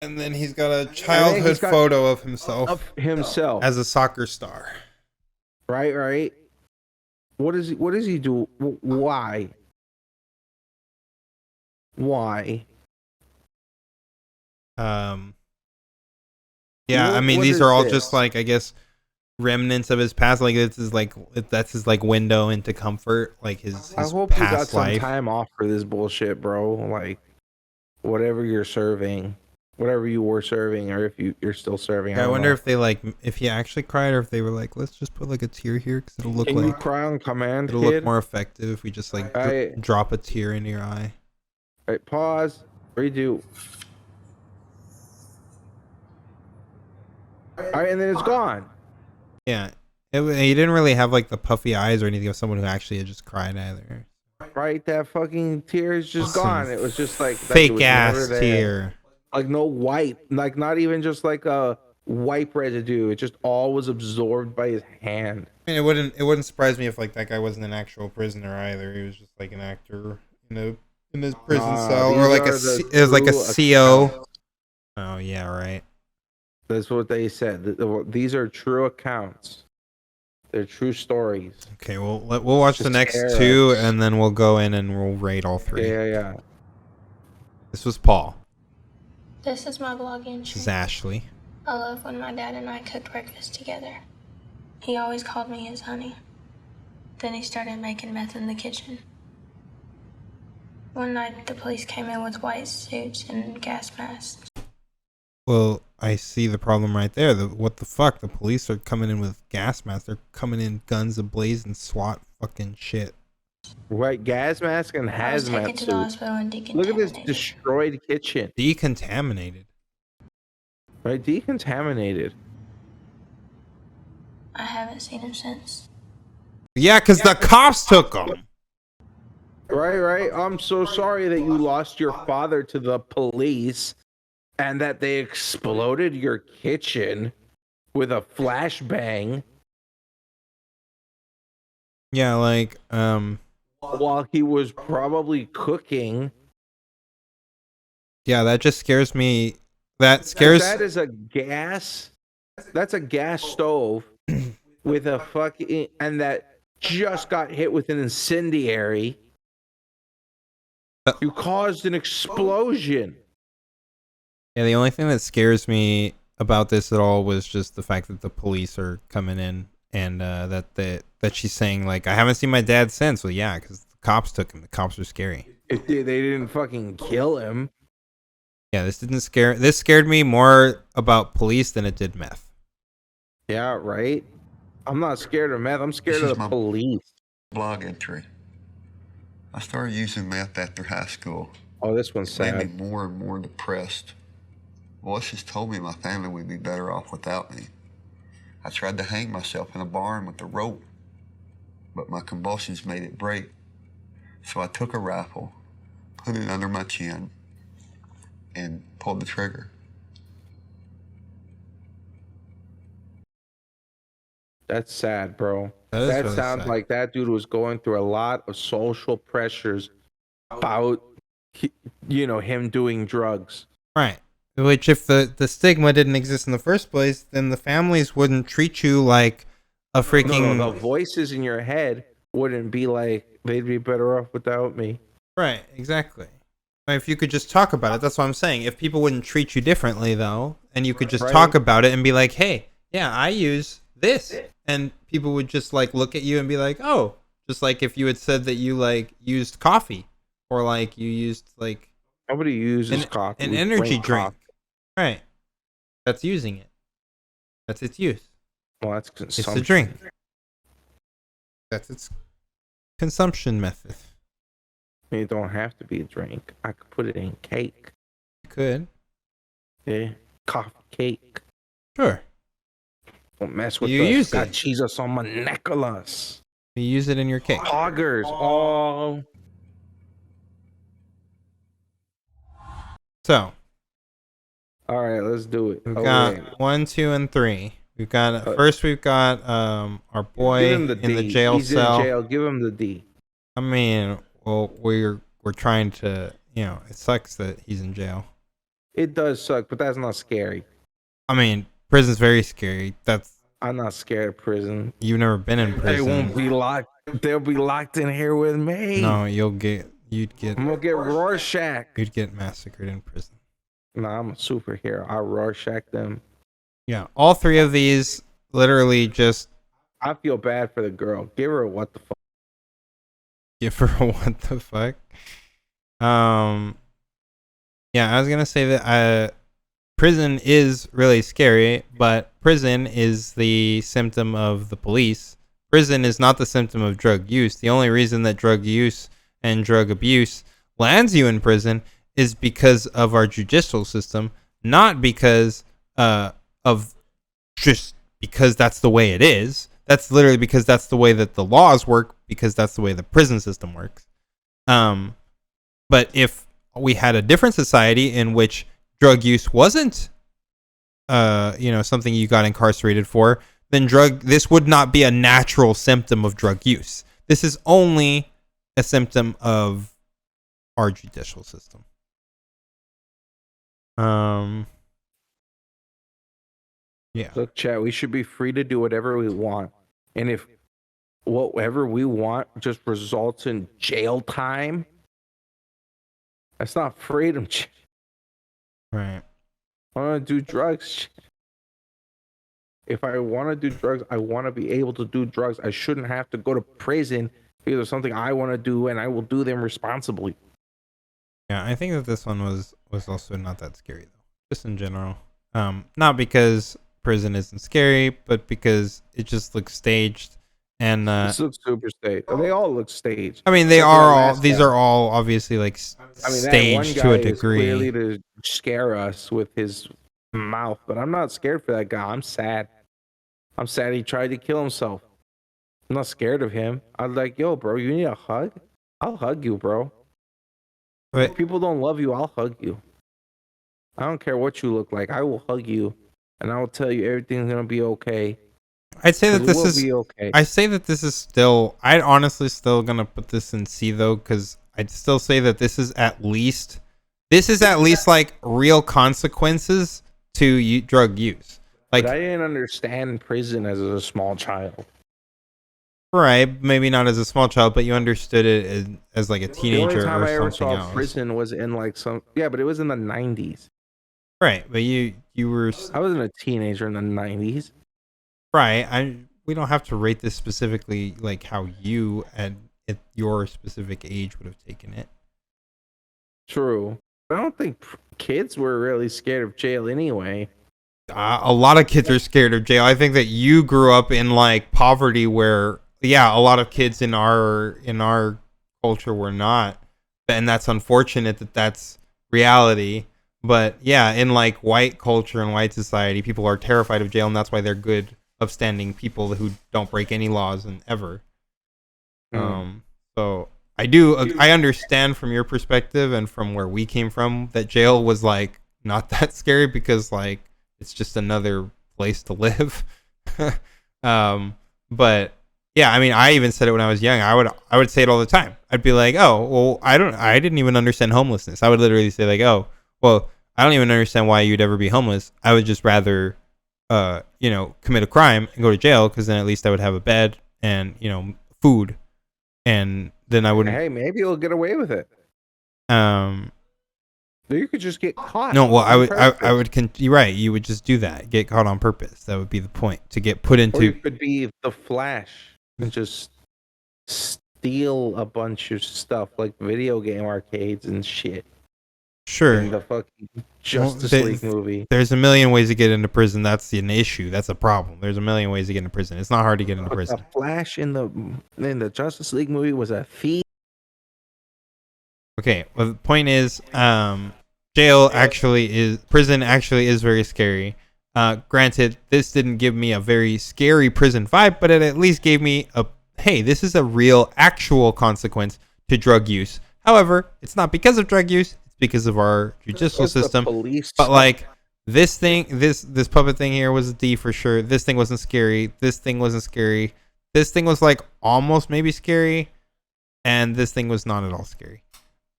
And then he's got a childhood got- photo of himself Of himself, as a soccer star. right. What does he do? Why? Yeah, I mean, What these is are all this? just like, I guess, remnants of his past. Like that's his like window into comfort, like his I hope you got past some life. time off for this bullshit, bro. Like, whatever you're serving, whatever you were serving, or if you're still serving. Yeah, I don't wonder know. if they like, if he actually cried, or if they were like, let's just put like a tear here because it'll look Can you like cry on command, it'll kid? look more effective if we just like drop a tear into your eye. All right, pause. Redo. All right, and then it's gone. Yeah, he didn't really have like the puffy eyes or anything of someone who actually had just cried either. Right, that fucking tear is just Some gone. It was just like that fake was ass never there. tear. Like no wipe, like not even just like a wipe residue. It just all was absorbed by his hand. I mean, it wouldn't surprise me if like that guy wasn't an actual prisoner either. He was just like an actor in his prison cell, or like it was like a CO. Oh yeah, right. That's what they said. These are true accounts. They're true stories. Okay, we'll watch the next Scariest. 2, and then we'll go in and we'll rate all 3. Yeah. This was Paul. This is my blog This entry. is Ashley. I love when my dad and I cooked breakfast together. He always called me his honey. Then he started making meth in the kitchen. One night, the police came in with white suits and gas masks. Well, I see the problem right there. What the fuck? The police are coming in with gas masks. They're coming in guns ablaze and SWAT fucking shit. White gas mask and I was taken hazmat to the suit. hospital and Look at this decontaminated. destroyed kitchen. Decontaminated. Right, decontaminated. I haven't seen him since. Yeah, because the cops took him. Right. I'm so sorry that you lost your father to the police and that they exploded your kitchen with a flashbang Yeah, like, while he was probably cooking. yeah, that just scares me. That scares. That is a gas. That's a gas stove with a fucking, and that just got hit with an incendiary. You caused an explosion. Yeah, the only thing that scares me about this at all was just the fact that the police are coming in, and that she's saying like, I haven't seen my dad since. Well, yeah, because the cops took him. The cops are scary. They didn't fucking kill him. Yeah, this scared me more about police than it did meth. Yeah, right. I'm not scared of meth. I'm scared of the police. Blog entry. I started using meth after high school. Oh, this one's It made sad. me more and more depressed. Voices told me my family would be better off without me. I tried to hang myself in a barn with a rope, but my convulsions made it break. So I took a rifle, put it under my chin, and pulled the trigger. That's sad, bro. That is That really sounds sad. like that dude was going through a lot of social pressures about, him doing drugs. Right. Which, if the stigma didn't exist in the first place, then the families wouldn't treat you like a freaking. No, the voices in your head wouldn't be like, they'd be better off without me. Right. Exactly. If you could just talk about it, that's what I'm saying. If people wouldn't treat you differently, though, and you could just Right. talk about it and be like, hey, yeah, I use this. And people would just like look at you and be like, oh, just like if you had said that you like used coffee or like you used like Nobody uses coffee. an We energy drink. coffee. Right. That's using it. That's its use. Well, that's It's consumption. a drink. That's its consumption method. It don't have to be a drink. I could put it in cake. You could. Yeah. Coffee cake. Sure. Don't mess with You the use got it. Jesus on my necklace. You use it in your cake. Poggers. Oh. So All right, let's do it. we've Oh, got wait. 1, 2, and 3. We've got first. We've got our boy Give him the in the D. jail He's cell. in jail. Give him the D. I mean, well, we're trying to, it sucks that he's in jail. It does suck, but that's not scary. I mean, prison's very scary. I'm not scared of prison. You've never been in They prison. won't be locked. They'll be locked in here with me. No, you'd get I'm gonna get Rorschach. you'd get massacred in prison. Nah, I'm a superhero. I Rorschach them. Yeah, all 3 of these literally just I feel bad for the girl. Give her a what the fuck. give her a what the fuck. Yeah, I was gonna say that prison is really scary, but prison is the symptom of the police. Prison is not the symptom of drug use. The only reason that drug use and drug abuse lands you in prison is because of our judicial system, not because of just because that's the way it is. That's literally because that's the way that the laws work, because that's the way the prison system works. But if we had a different society in which drug use wasn't something you got incarcerated for, then this would not be a natural symptom of drug use. This is only a symptom of our judicial system. Yeah. Look, chat, we should be free to do whatever we want. And if whatever we want just results in jail time, that's not freedom. Right. I want to do drugs. If I want to do drugs, I want to be able to do drugs. I shouldn't have to go to prison because of something I want to do, and I will do them responsibly. Yeah, I think that this one was also not that scary though. Just in general. Not because prison isn't scary, but because it just looks staged and This looks super staged. They all look staged. I mean, these are all obviously like staged to a degree. Clearly to scare us with his mouth, but I'm not scared for that guy. I'm sad. I'm sad he tried to kill himself. I'm not scared of him. I'm like, yo, bro, you need a hug? I'll hug you, bro. If people don't love you, I'll hug you. I don't care what you look like. I will hug you, and I will tell you everything's gonna be okay. I'd say that It this will is be okay. I say that this is still. I'd honestly still gonna put this in C though, because I'd still say that this is at least like real consequences to drug use. Like, but I didn't understand prison as a small child. Right, maybe not as a small child, but you understood it as like a The teenager only time or I ever something saw else. prison was in like but it was in the 90s. Right, but you were I wasn't a teenager in the 90s. right. We don't have to rate this specifically like how you at your specific age would have taken it. True. I don't think kids were really scared of jail anyway. A lot of kids are scared of jail. I think that you grew up in like poverty where, yeah, a lot of kids in our culture were not, and that's unfortunate that that's reality. But yeah, in like white culture and white society, people are terrified of jail, and that's why they're good, upstanding people who don't break any laws and ever. So I understand from your perspective and from where we came from that jail was like not that scary because like it's just another place to live. But yeah, I mean, I even said it when I was young. I would say it all the time. I'd be like, oh, well, I didn't even understand homelessness. I would literally say like, oh, well, I don't even understand why you'd ever be homeless. I would just rather, commit a crime and go to jail because then at least I would have a bed and, food, and then I wouldn't. Hey, maybe you'll get away with it. You could just get caught. No, well, I on would, purpose. you're right. You would just do that. Get caught on purpose. That would be the point. To get put Or you into. could be the Flash and just steal a bunch of stuff like video game arcades and shit. Sure. In the fucking Justice Well, League movie. There's a million ways to get into prison. That's an issue. That's a problem. There's a million ways to get into prison. It's not hard to get into prison. The Flash in the Justice League movie was a thief. Okay. Well, the point is, prison actually is very scary. Granted, this didn't give me a very scary prison vibe, but it at least gave me hey, this is a real, actual consequence to drug use. However, it's not because of drug use. It's because of our judicial system. But like this puppet thing here was a D for sure. This thing wasn't scary. This thing wasn't scary. This thing was like almost maybe scary, and this thing was not at all scary.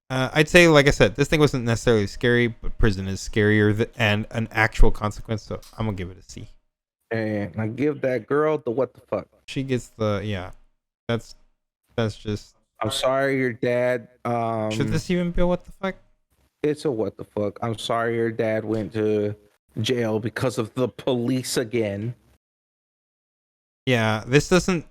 I'd say, like I said, this thing wasn't necessarily scary, but prison is scarier and an actual consequence. So I'm gonna give it a C. And I give that girl the what the fuck. She gets the That's just. I'm sorry, your dad. Should this even be a what the fuck? It's a what the fuck. I'm sorry, your dad went to jail because of the police again. Yeah, this doesn't.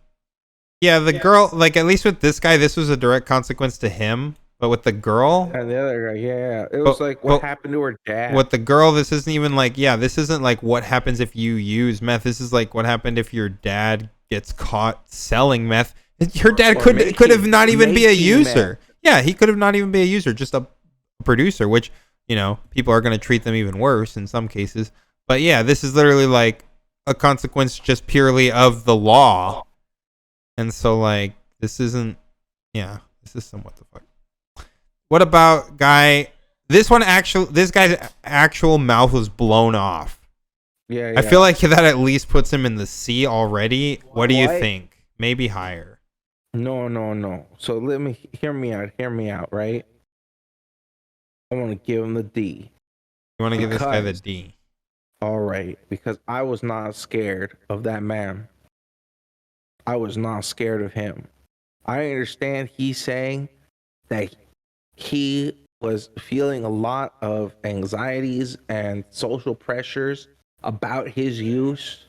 Yeah, the girl, like at least with this guy, this was a direct consequence to him. But with the girl and the other guy, it was like what happened to her dad. With the girl, this isn't even like this isn't like what happens if you use meth. This is like what happened if your dad gets caught selling meth. Your dad could have not even be a user. Meth. Yeah, he could have not even be a user, just a producer, which people are going to treat them even worse in some cases. But yeah, this is literally like a consequence just purely of the law. And so like this isn't this is somewhat the fuck. What about guy? This guy's actual mouth was blown off. Yeah. I feel like that at least puts him in the C already. What do you think? Maybe higher. No. So hear me out, right? I want to give him the D. You want to give this guy the D? All right, because I was not scared of that man. I was not scared of him. I understand he's saying that he was feeling a lot of anxieties and social pressures about his use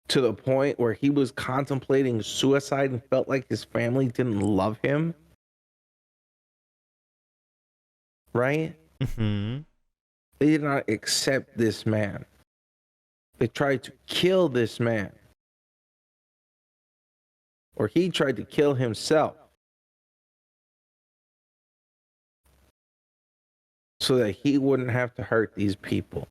to the point where he was contemplating suicide and felt like his family didn't love him. Right? Mm-hmm. They did not accept this man. They tried to kill this man. Or he tried to kill himself. So that he wouldn't have to hurt these people.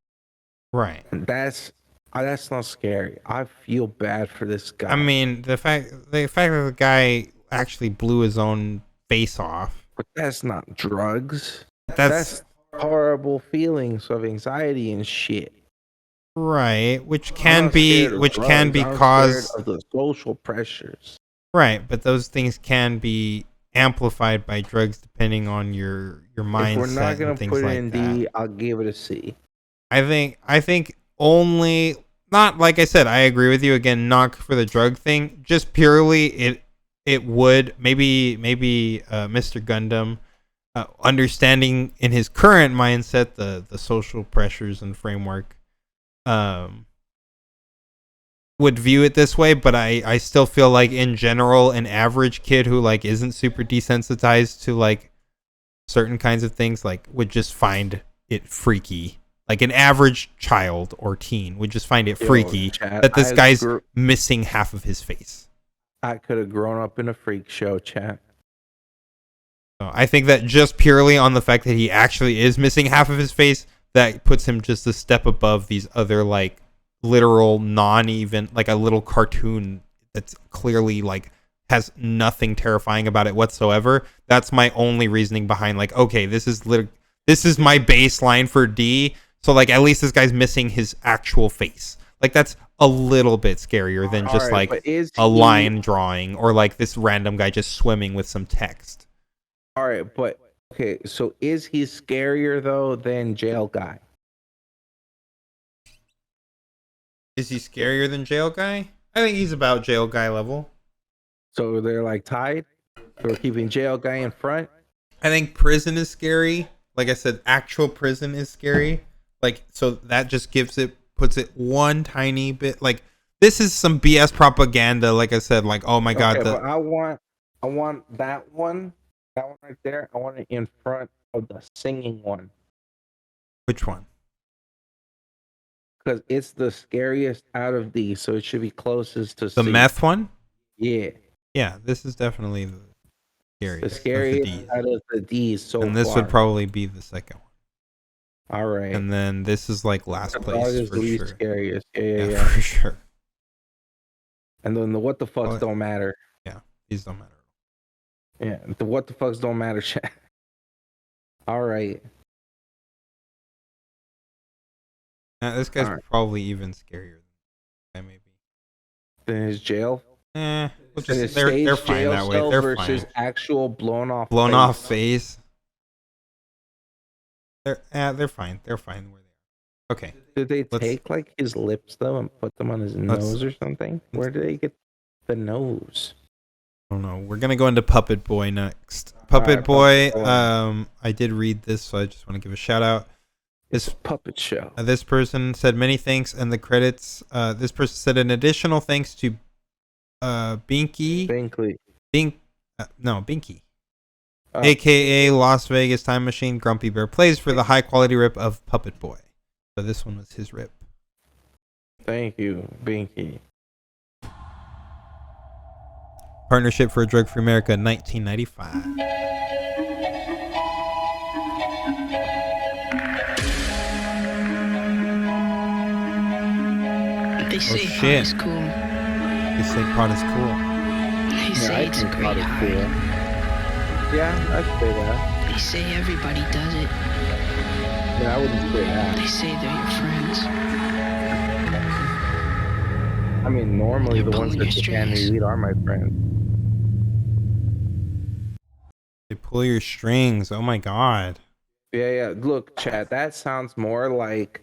Right. And that's not scary. I feel bad for this guy. I mean, the fact that the guy actually blew his own face off. But that's not drugs. That's horrible feelings of anxiety and shit. Right, which can be caused of the social pressures. Right, but those things can be amplified by drugs depending on your mindset. If we're not gonna put it in D, I'll give it a C. I think only, not like I said, I agree with you again, not for the drug thing, just purely it would maybe Mr. Gundam understanding in his current mindset the social pressures and framework would view it this way, but I still feel like in general an average kid who like isn't super desensitized to like certain kinds of things like would just find it freaky. Like an average child or teen would just find it freaky that this guy's missing half of his face. I could have grown up in a freak show, chat. So I think that just purely on the fact that he actually is missing half of his face, that puts him just a step above these other like literal non-even like a little cartoon that's clearly like has nothing terrifying about it whatsoever. That's my only reasoning behind like, okay, this is my baseline for D. So like at least this guy's missing his actual face. Like that's a little bit scarier than just like a line drawing or like this random guy just swimming with some text. All right, but okay, so is he scarier though than Jail Guy? Is he scarier than Jail Guy? I think he's about Jail Guy level. So they're like tied? We're keeping Jail Guy in front? I think prison is scary. like I said, actual prison is scary. Like, so that just puts it one tiny bit. Like, this is some BS propaganda. Like I said, like, oh my God. But I want that one right there. I want it in front of the singing one. Which one? Because it's the scariest out of these, so it should be closest to the meth one. Yeah. Yeah, this is definitely the scariest. The scariest out of the D's so far. And this would probably be the second one. All right. And then this is like last place for least sure. Scariest. Yeah. For sure. And then the what the fucks don't matter. Yeah, these don't matter. Yeah, the what the fucks don't matter. All right. This guy's probably even scarier than maybe. Than his jail. They're fine that way. They're versus fine. Actual blown off face. They're fine. They're fine where they are. Okay. Did they take like his lips though and put them on his nose or something? Where did they get the nose? I don't know. We're gonna go into Puppet Boy next. Puppet Boy. I did read this, so I just want to give a shout out. This puppet show. This person said many thanks, and the credits. This person said an additional thanks to Binky. Binky. AKA Las Vegas Time Machine Grumpy Bear plays for the high quality rip of Puppet Boy. So this one was his rip. Thank you, Binky. Partnership for a Drug Free America, 1995. They say pot shit. is cool. They say pot is cool. They say it's a great high. Yeah, I'd say that. They say everybody does it. Yeah, I wouldn't say that. They say they're your friends. I mean, normally the ones that can lead are my friends. They pull your strings. Oh my God. Yeah. Look, chat, that sounds more like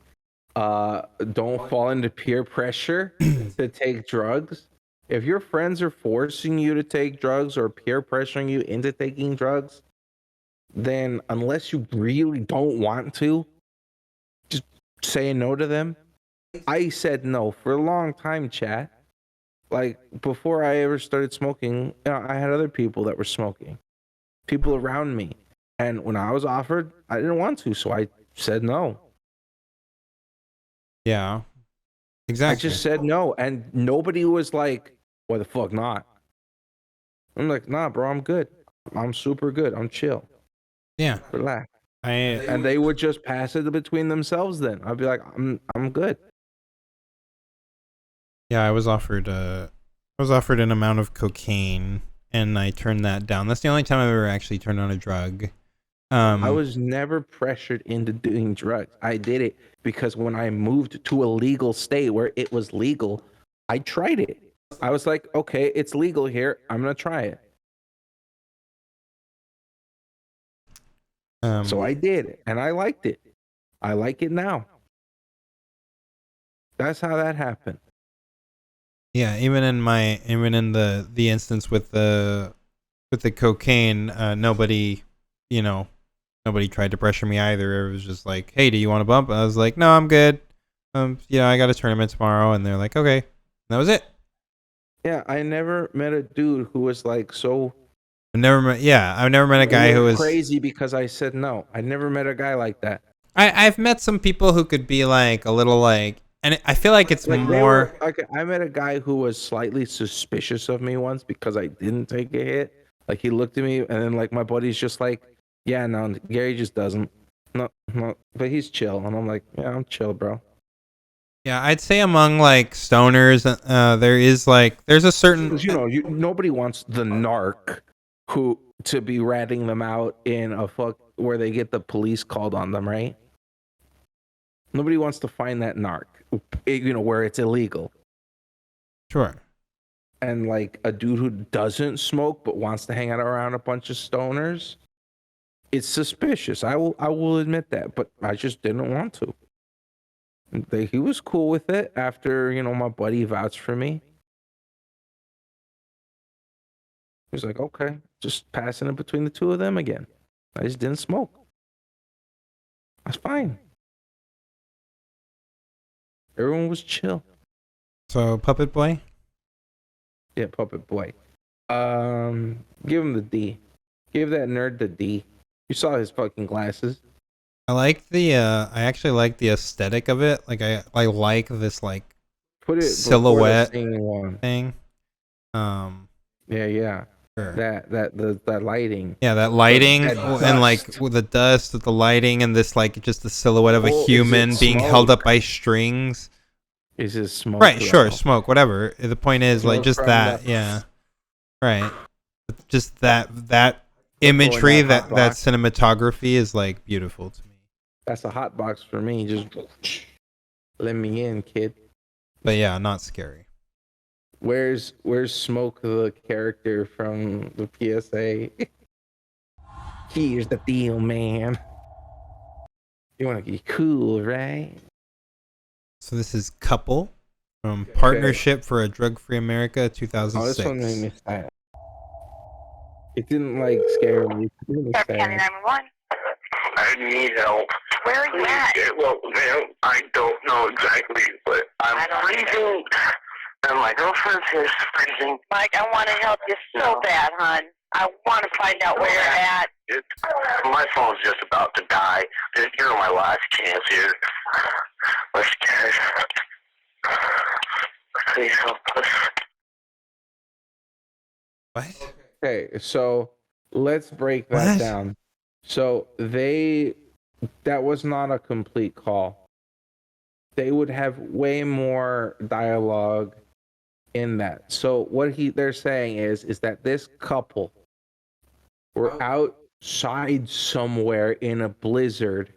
don't fall into peer pressure to take drugs. If your friends are forcing you to take drugs or peer pressuring you into taking drugs, then unless you really don't want to, just say no to them. I said no for a long time, chat. Like before I ever started smoking, I had other people that were smoking, people around me. And when I was offered, I didn't want to, so I said no. Yeah, exactly. I just said no, and nobody was like, why the fuck not? I'm like, nah, bro, I'm good. I'm super good. I'm chill. Yeah. Relax. And they would just pass it between themselves then. I'd be like, I'm good. Yeah, I was offered an amount of cocaine and I turned that down. That's the only time I've ever actually turned on a drug. I was never pressured into doing drugs. I did it because when I moved to a legal state where it was legal, I tried it. I was like, okay, it's legal here. I'm going to try it. So I did, and I liked it. I like it now. That's how that happened. Yeah, even in the instance with the cocaine, nobody tried to pressure me either. It was just like, hey, do you want a bump? I was like, no, I'm good. I got a tournament tomorrow, and they're like, okay. And that was it. Yeah, I never met a dude who was like so. I've never met a guy who was crazy because I said no. I never met a guy like that. I've met some people who could be like a little like, and I feel like it's more. I met a guy who was slightly suspicious of me once because I didn't take a hit. Like he looked at me, and then like my buddy's just like, yeah, no, Gary just doesn't. No, but he's chill, and I'm like, yeah, I'm chill, bro. Yeah, I'd say among like stoners, there's a certain. Nobody wants the narc who to be ratting them out in a where they get the police called on them, right? Nobody wants to find that narc, where it's illegal. Sure. And like a dude who doesn't smoke but wants to hang out around a bunch of stoners, it's suspicious. I will admit that, but I just didn't want to. He was cool with it after, my buddy vouched for me. He was like, okay, just passing it between the two of them again. I just didn't smoke. That's fine. Everyone was chill. So Puppet Boy. Yeah, Puppet Boy. Give him the D. Give that nerd the D. You saw his fucking glasses. I like the I actually like the aesthetic of it. Like I like this like Put it silhouette one. thing. Yeah. Sure. That lighting. Yeah, that lighting That and like dust. with the dust, with the lighting, and this like just the silhouette of a Oh, is human it being held up smoke? by strings. Is it smoke? Right, sure, though? smoke, whatever. The point is like Smoke just from that, the- yeah. Right. Just that imagery, that hot that box. cinematography is like beautiful to me. That's a hot box for me. Just let me in, kid. But yeah, not scary. Where's Smoke, the character from the PSA? Here's the deal, man. You want to be cool, right? So this is Couple from Partnership for a Drug-Free America, 2006. Oh, this one made me sad. It didn't like scare me. It made me sad. I need help. Where are you at? Well, ma'am, I don't know exactly, but I'm freezing, and my girlfriend's here is freezing. Mike, I want to help you so bad, hon. I want to find out where you're at. My phone's just about to die. You're my last chance here. We're scared. Please help us. What? Okay, so let's break that What? down. So that was not a complete call. They would have way more dialogue in that. So what they're saying is that this couple were outside somewhere in a blizzard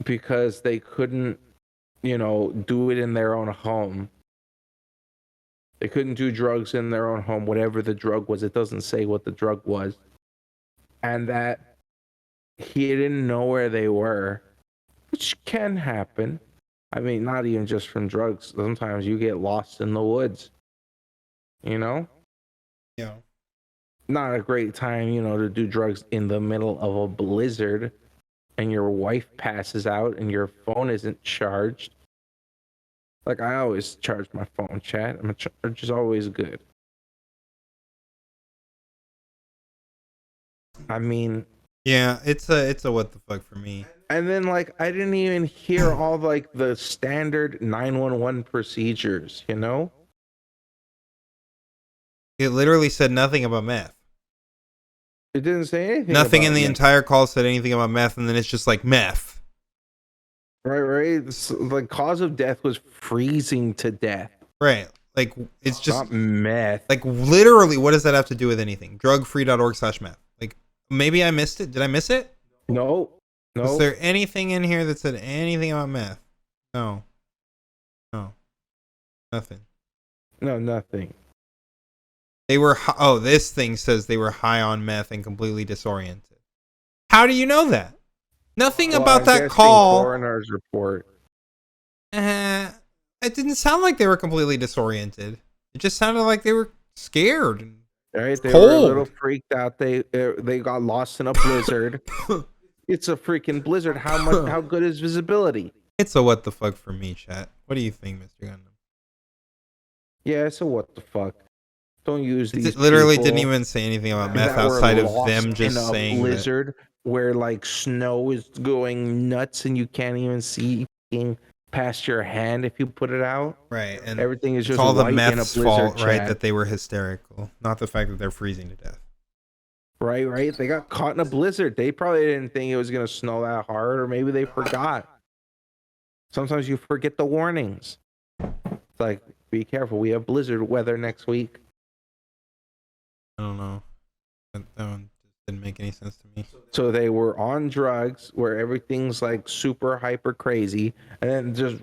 because they couldn't, do it in their own home. They couldn't do drugs in their own home, whatever the drug was. It doesn't say what the drug was. And that he didn't know where they were, which can happen. I mean, not even just from drugs. Sometimes you get lost in the woods, Yeah. Not a great time, to do drugs in the middle of a blizzard and your wife passes out and your phone isn't charged. Like, I always charge my phone, chat. I'm charge is always good. I mean, Yeah, it's a what the fuck for me. and then like I didn't even hear all like the standard 911 procedures, It literally said nothing about meth. It didn't say anything. Nothing about in the it. entire call said anything about meth, and then it's just like meth. Right. The cause of death was freezing to death. Right. Like it's just not meth. Like literally, what does that have to do with anything? Drugfree.org/meth. Like maybe I missed it. Did I miss it? No. Was there anything in here that said anything about meth? No. Nothing. No, nothing. They were this thing says they were high on meth and completely disoriented. How do you know that? Nothing about that call. Coroner's report. It didn't sound like they were completely disoriented. It just sounded like they were scared. Right, they cold. were a little freaked out. They got lost in a blizzard. It's a freaking blizzard. How good is visibility? It's a what the fuck for me, chat. What do you think, Mr. Gundam? Yeah, it's a what the fuck. Don't use these. It literally people didn't even say anything about meth that were outside of lost them just in a saying that. blizzard where like snow is going nuts and you can't even see past your hand if you put it out. Right, and everything is it's just all the white in a meth's blizzard, fault, right? chat. That they were hysterical, not the fact that they're freezing to death. Right. They got caught in a blizzard. They probably didn't think it was gonna snow that hard, or maybe they forgot. Sometimes you forget the warnings. It's like, be careful. We have blizzard weather next week. I don't know. That one just didn't make any sense to me. So they were on drugs where everything's like super hyper crazy, and then just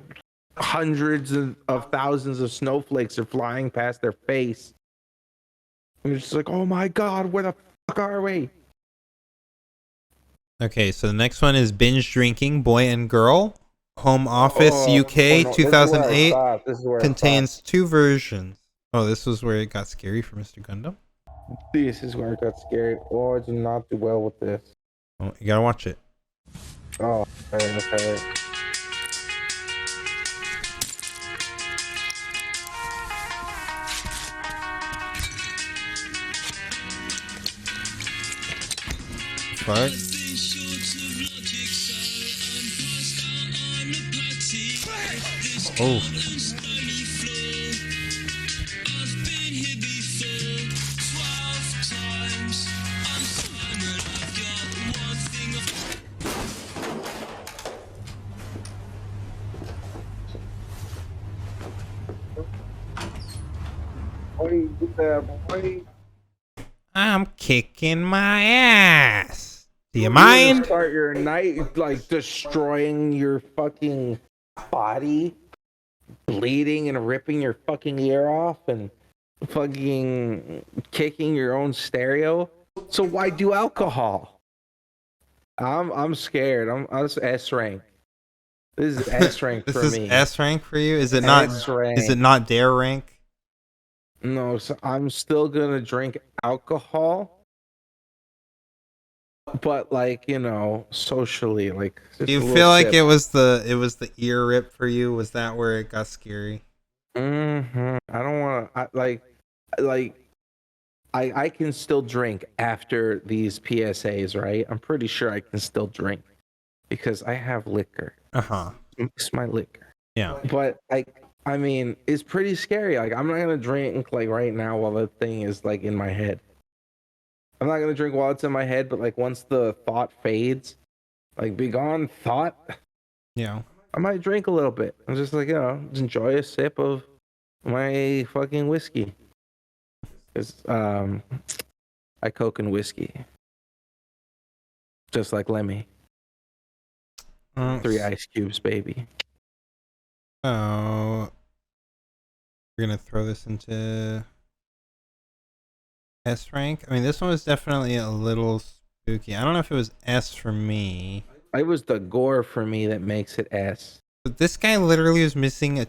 hundreds of thousands of snowflakes are flying past their face. And it's just like, oh my god, where the fuck are we? Okay, so the next one is Binge Drinking, Boy and Girl. Home Office UK 2008 contains two versions. Oh, this was where it got scary for Mr. Gundam. This is where it got scary. Oh, I did not do well with this. Oh, you gotta watch it. Oh, okay. Fuck. Oh. Boy, do that, boy. I'm kicking my ass. Do you You're gonna mind? start your night like destroying your fucking body, bleeding and ripping your fucking ear off, and fucking kicking your own stereo. So why do alcohol? I'm scared. I'm S rank. This is S rank This for is me. S rank for you? Is it not? S rank. Is it not dare rank? No, so I'm still gonna drink alcohol, but like, you know, socially, like. Do you feel like it was the ear rip for you? Was that where it got scary? I don't want to. I can still drink after these PSAs, right? I'm pretty sure I can still drink because I have liquor. It's my liquor. Yeah. But I mean, it's pretty scary. Like, I'm not gonna drink like right now while the thing is like in my head. I'm not gonna drink while it's in my head, but like once the thought fades, like be gone thought. Yeah. I might drink a little bit. I'm just like, you know, just enjoy a sip of my fucking whiskey. It's I coke and whiskey. Just like Lemmy. 3 ice cubes, baby. Oh, we're gonna throw this into S rank. I mean, this one was definitely a little spooky. I don't know if it was S for me. It was the gore for me that makes it S. But this guy literally was missing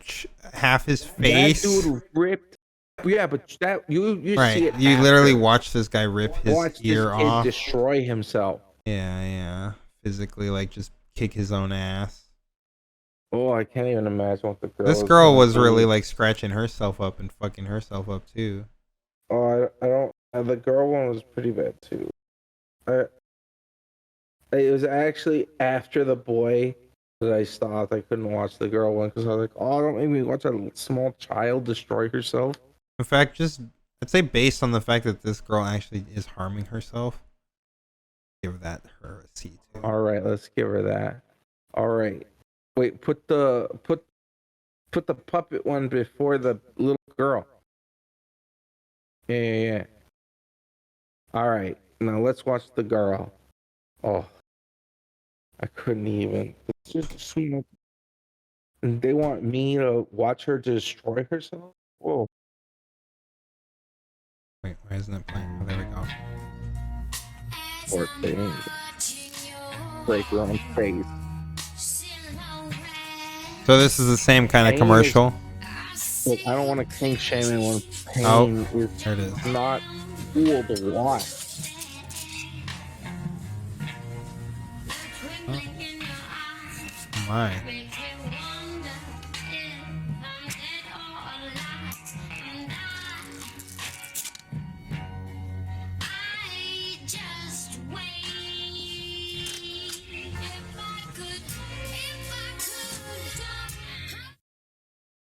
half his face. That dude ripped. Yeah, but that you right. see it. You after. literally watched this guy rip his Watch ear this kid off. destroy himself. Yeah. Physically, like just kick his own ass. Oh, I can't even imagine what the girl. This girl was really like scratching herself up and fucking herself up too. Oh, I don't. The girl one was pretty bad too. It was actually after the boy that I stopped. I couldn't watch the girl one because I was like, oh, don't make me watch a small child destroy herself. In fact, I'd say based on the fact that this girl actually is harming herself, give her a C too. All right, let's give her that. All right, wait, put the puppet one before the little girl. Yeah. All right, now let's watch the girl. Oh, I couldn't even. It's just sweet. And they want me to watch her destroy herself? Whoa. Wait, why isn't it playing? Oh, there we go. Poor thing. Break her own face. So this is the same kind of commercial? Look, I don't want to kink shame anyone. Pain is there it is. not cool to watch. Oh my.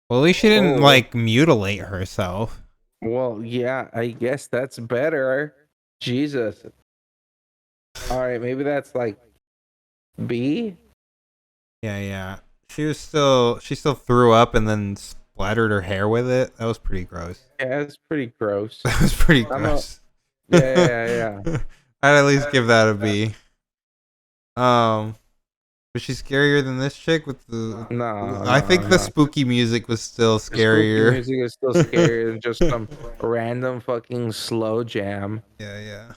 Well, at least she didn't like mutilate herself. Well, yeah, I guess that's better. Jesus. All right, maybe that's like B. Yeah. She still threw up and then splattered her hair with it. That was pretty gross. Yeah, it's pretty gross. That was pretty gross. Yeah. I'd at least give that a B. Was she scarier than this chick with the? No. I think the spooky music was still scarier. The spooky music is still scarier than just some random fucking slow jam. Yeah.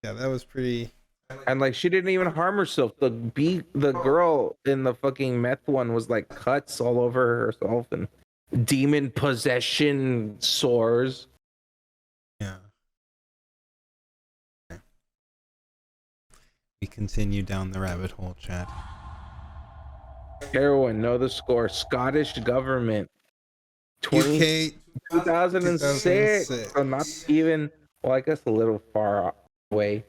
Yeah, that was pretty. And like, she didn't even harm herself. The girl in the fucking meth one was like cuts all over herself and demon possession sores. Yeah. We continue down the rabbit hole, chat. Heroin, know the score. Scottish government. UK 2006. So not even, well, I guess a little far away.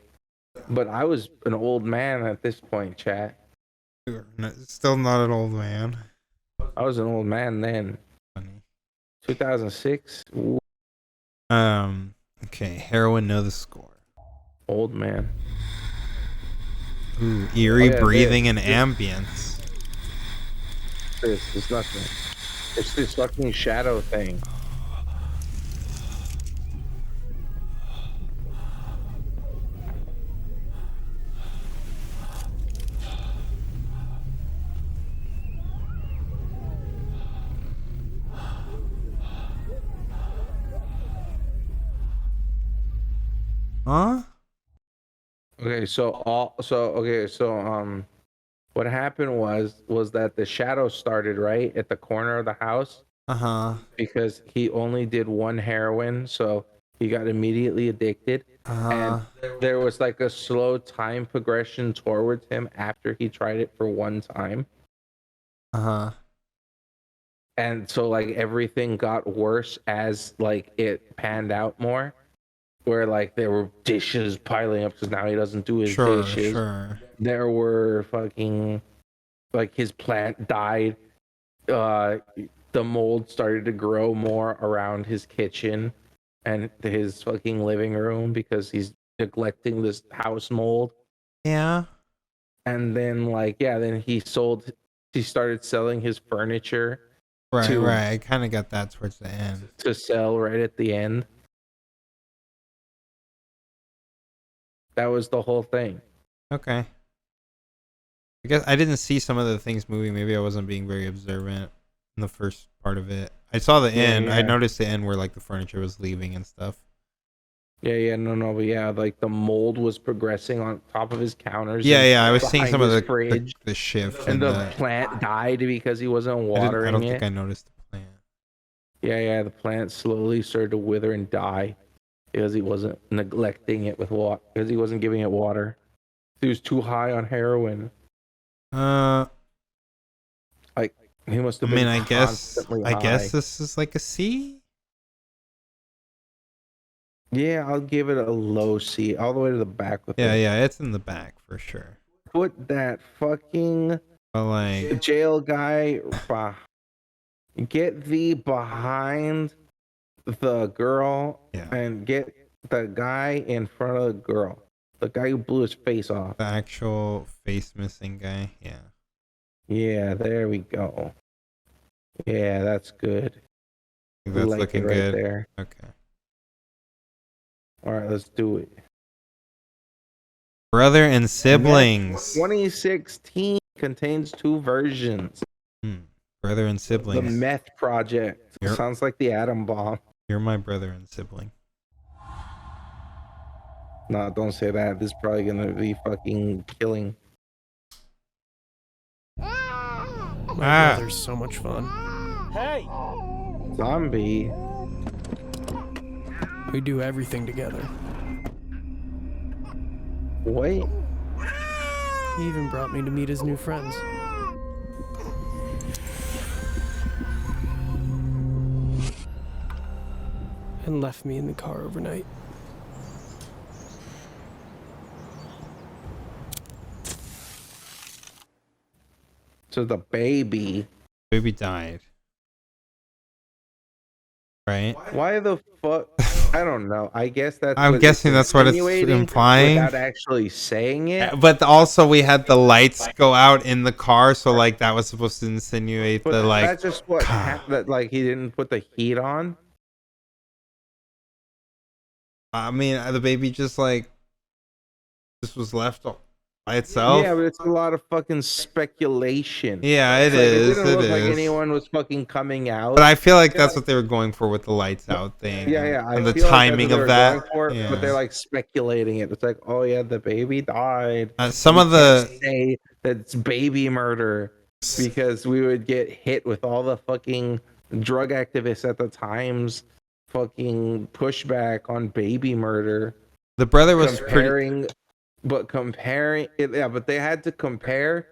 But I was an old man at this point, chat. Still not an old man. I was an old man then. Funny. 2006. Ooh. Okay, heroin, know the score. Old man. Ooh, eerie yeah, breathing and ambience. It's nothing. It's this fucking shadow thing. Huh? Okay, so what happened was that the shadow started right at the corner of the house. Because he only did one heroin, so he got immediately addicted. And there was like a slow time progression towards him after he tried it for one time. And so like everything got worse as like it panned out more. Where like there were dishes piling up because now he doesn't do his dishes. Sure. There were fucking like his plant died. The mold started to grow more around his kitchen and his fucking living room because he's neglecting this house mold. Yeah. And then then he started selling his furniture. Right. I kind of got that towards the end. To sell right at the end. That was the whole thing. Okay. I guess I didn't see some of the things moving. Maybe I wasn't being very observant in the first part of it. I saw the end. I noticed the end where like the furniture was leaving and stuff. But like the mold was progressing on top of his counters. I was seeing some of the fridge. The shift and the plant died because he wasn't watering it. I don't think I noticed the plant. The plant slowly started to wither and die because he wasn't neglecting it with water. Because he wasn't giving it water. He was too high on heroin. He must have been. I guess this is like a C. Yeah, I'll give it a low C, all the way to the back with it. Yeah, it's in the back for sure. Put that fucking jail guy. Get thee behind the girl and get the guy in front of the girl. The guy who blew his face off. The actual face missing guy. Yeah. Yeah, there we go. Yeah, that's good. That's looking good. There. Okay. All right, let's do it. Brother and siblings. 2016 contains 2 versions. Brother and siblings. The Meth Project. Sounds like the atom bomb. You're my brother and sibling. No, don't say that. This is probably gonna be fucking killing. My brother's so much fun. Hey! Zombie. We do everything together. Wait. He even brought me to meet his new friends. And left me in the car overnight. So the baby died. Right? Why the fuck? I don't know. I guess that's. I'm guessing that's what it's implying. Without actually saying it. But also, we had the lights go out in the car, so like that was supposed to insinuate But the like. that's just what happened. Like he didn't put the heat on. I mean, the baby just was left by itself. Yeah, but it's a lot of fucking speculation. Yeah, it is. It didn't look like is. anyone was fucking coming out. But I feel like that's what they were going for with the lights out thing. Yeah. And the feel like timing that's what of they were that. going for, Yeah. But they're like speculating it. It's like, oh yeah, the baby died. Some We of the can't say that's baby murder because we would get hit with all the fucking drug activists at the time's fucking pushback on baby murder. The brother was comparing but comparing it, yeah, but they had to compare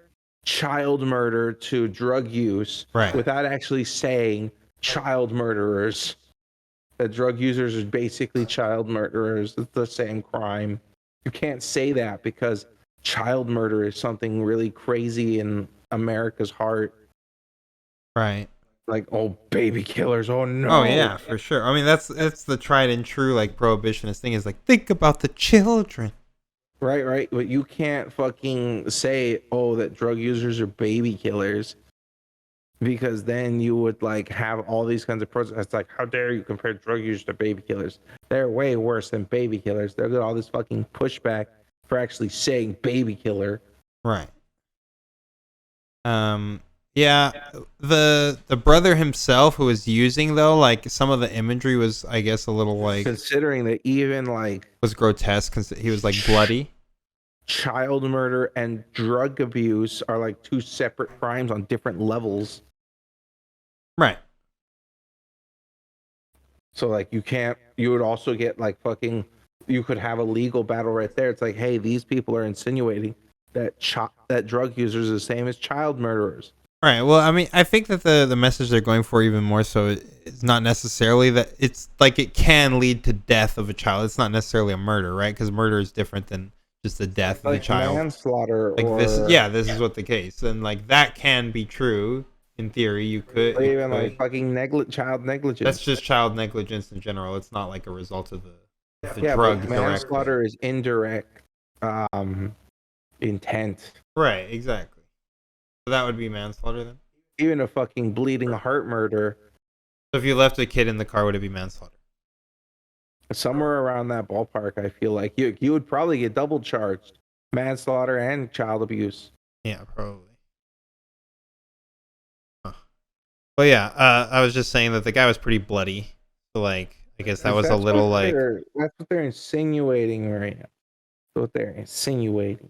child murder to drug use, Right. without actually saying child murderers. That drug users are basically child murderers. It's the same crime. You can't say that because child murder is something really crazy in America's heart. Right. Like, oh, baby killers. Oh no. Oh yeah, for sure. I mean, that's the tried and true like prohibitionist thing is like think about the children. Right. But you can't fucking say, oh, that drug users are baby killers, because then you would like have all these kinds of protests. Like, how dare you compare drug users to baby killers? They're way worse than baby killers. They'll get all this fucking pushback for actually saying baby killer. Right. Yeah, the brother himself who was using though, like some of the imagery was, I guess, a little like Considering that even like was grotesque. He was like bloody. child murder and drug abuse are like two separate crimes on different levels. Right. So like you would also get like fucking, you could have a legal battle right there. It's like, hey, these people are insinuating that that drug users are the same as child murderers. Right. Well, I mean, I think that the message they're going for even more so is not necessarily that it's like it can lead to death of a child. It's not necessarily a murder, right? Because murder is different than just the death of the child. Manslaughter, like or this is what the case, and like that can be true in theory. You could even like fucking child negligence. That's just child negligence in general. It's not like a result of the yeah, drug. But manslaughter is indirect intent. Right. Exactly. So that would be manslaughter then. Even a fucking bleeding heart murder. So if you left a kid in the car, would it be manslaughter? Somewhere around that ballpark, I feel like you would probably get double charged, manslaughter and child abuse. Yeah, probably. Huh. Well, yeah. I was just saying that the guy was pretty bloody. So like, I guess that was a little like. That's what they're insinuating right now. That's what they're insinuating.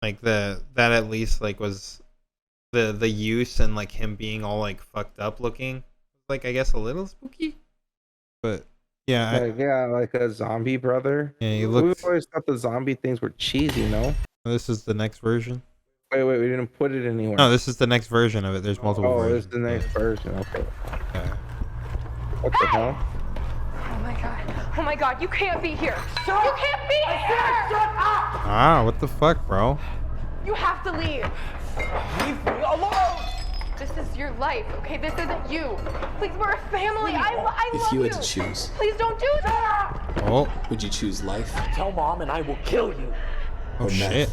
Like that at least like was the use and like him being all like fucked up looking, like I guess a little spooky, but yeah, like a zombie brother. Yeah, he looks. We always thought the zombie things were cheesy, no? This is the next version. Wait, we didn't put it anywhere. No, this is the next version of it. There's multiple versions. Oh, this is the next version. Okay. Yeah. What the hell? Oh my god, you can't be here. Stop. You can't be here. Shut up. Ah, what the fuck, bro? You have to leave. Leave me alone. This is your life, okay? This isn't you. Please, we're a family. I love you. If you had to choose, please don't do that. Oh. Would you choose life? Tell Mom and I will kill you. Oh shit.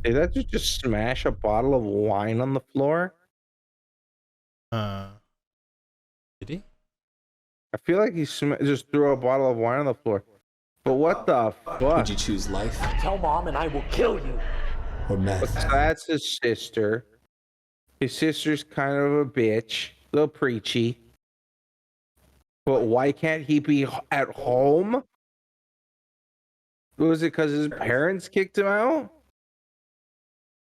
Did that just smash a bottle of wine on the floor? Did he? I feel like he just threw a bottle of wine on the floor. But what the fuck? Would you choose life? Tell Mom and I will kill you. Or meth? So that's his sister. His sister's kind of a bitch, a little preachy. But why can't he be at home? Was it because his parents kicked him out?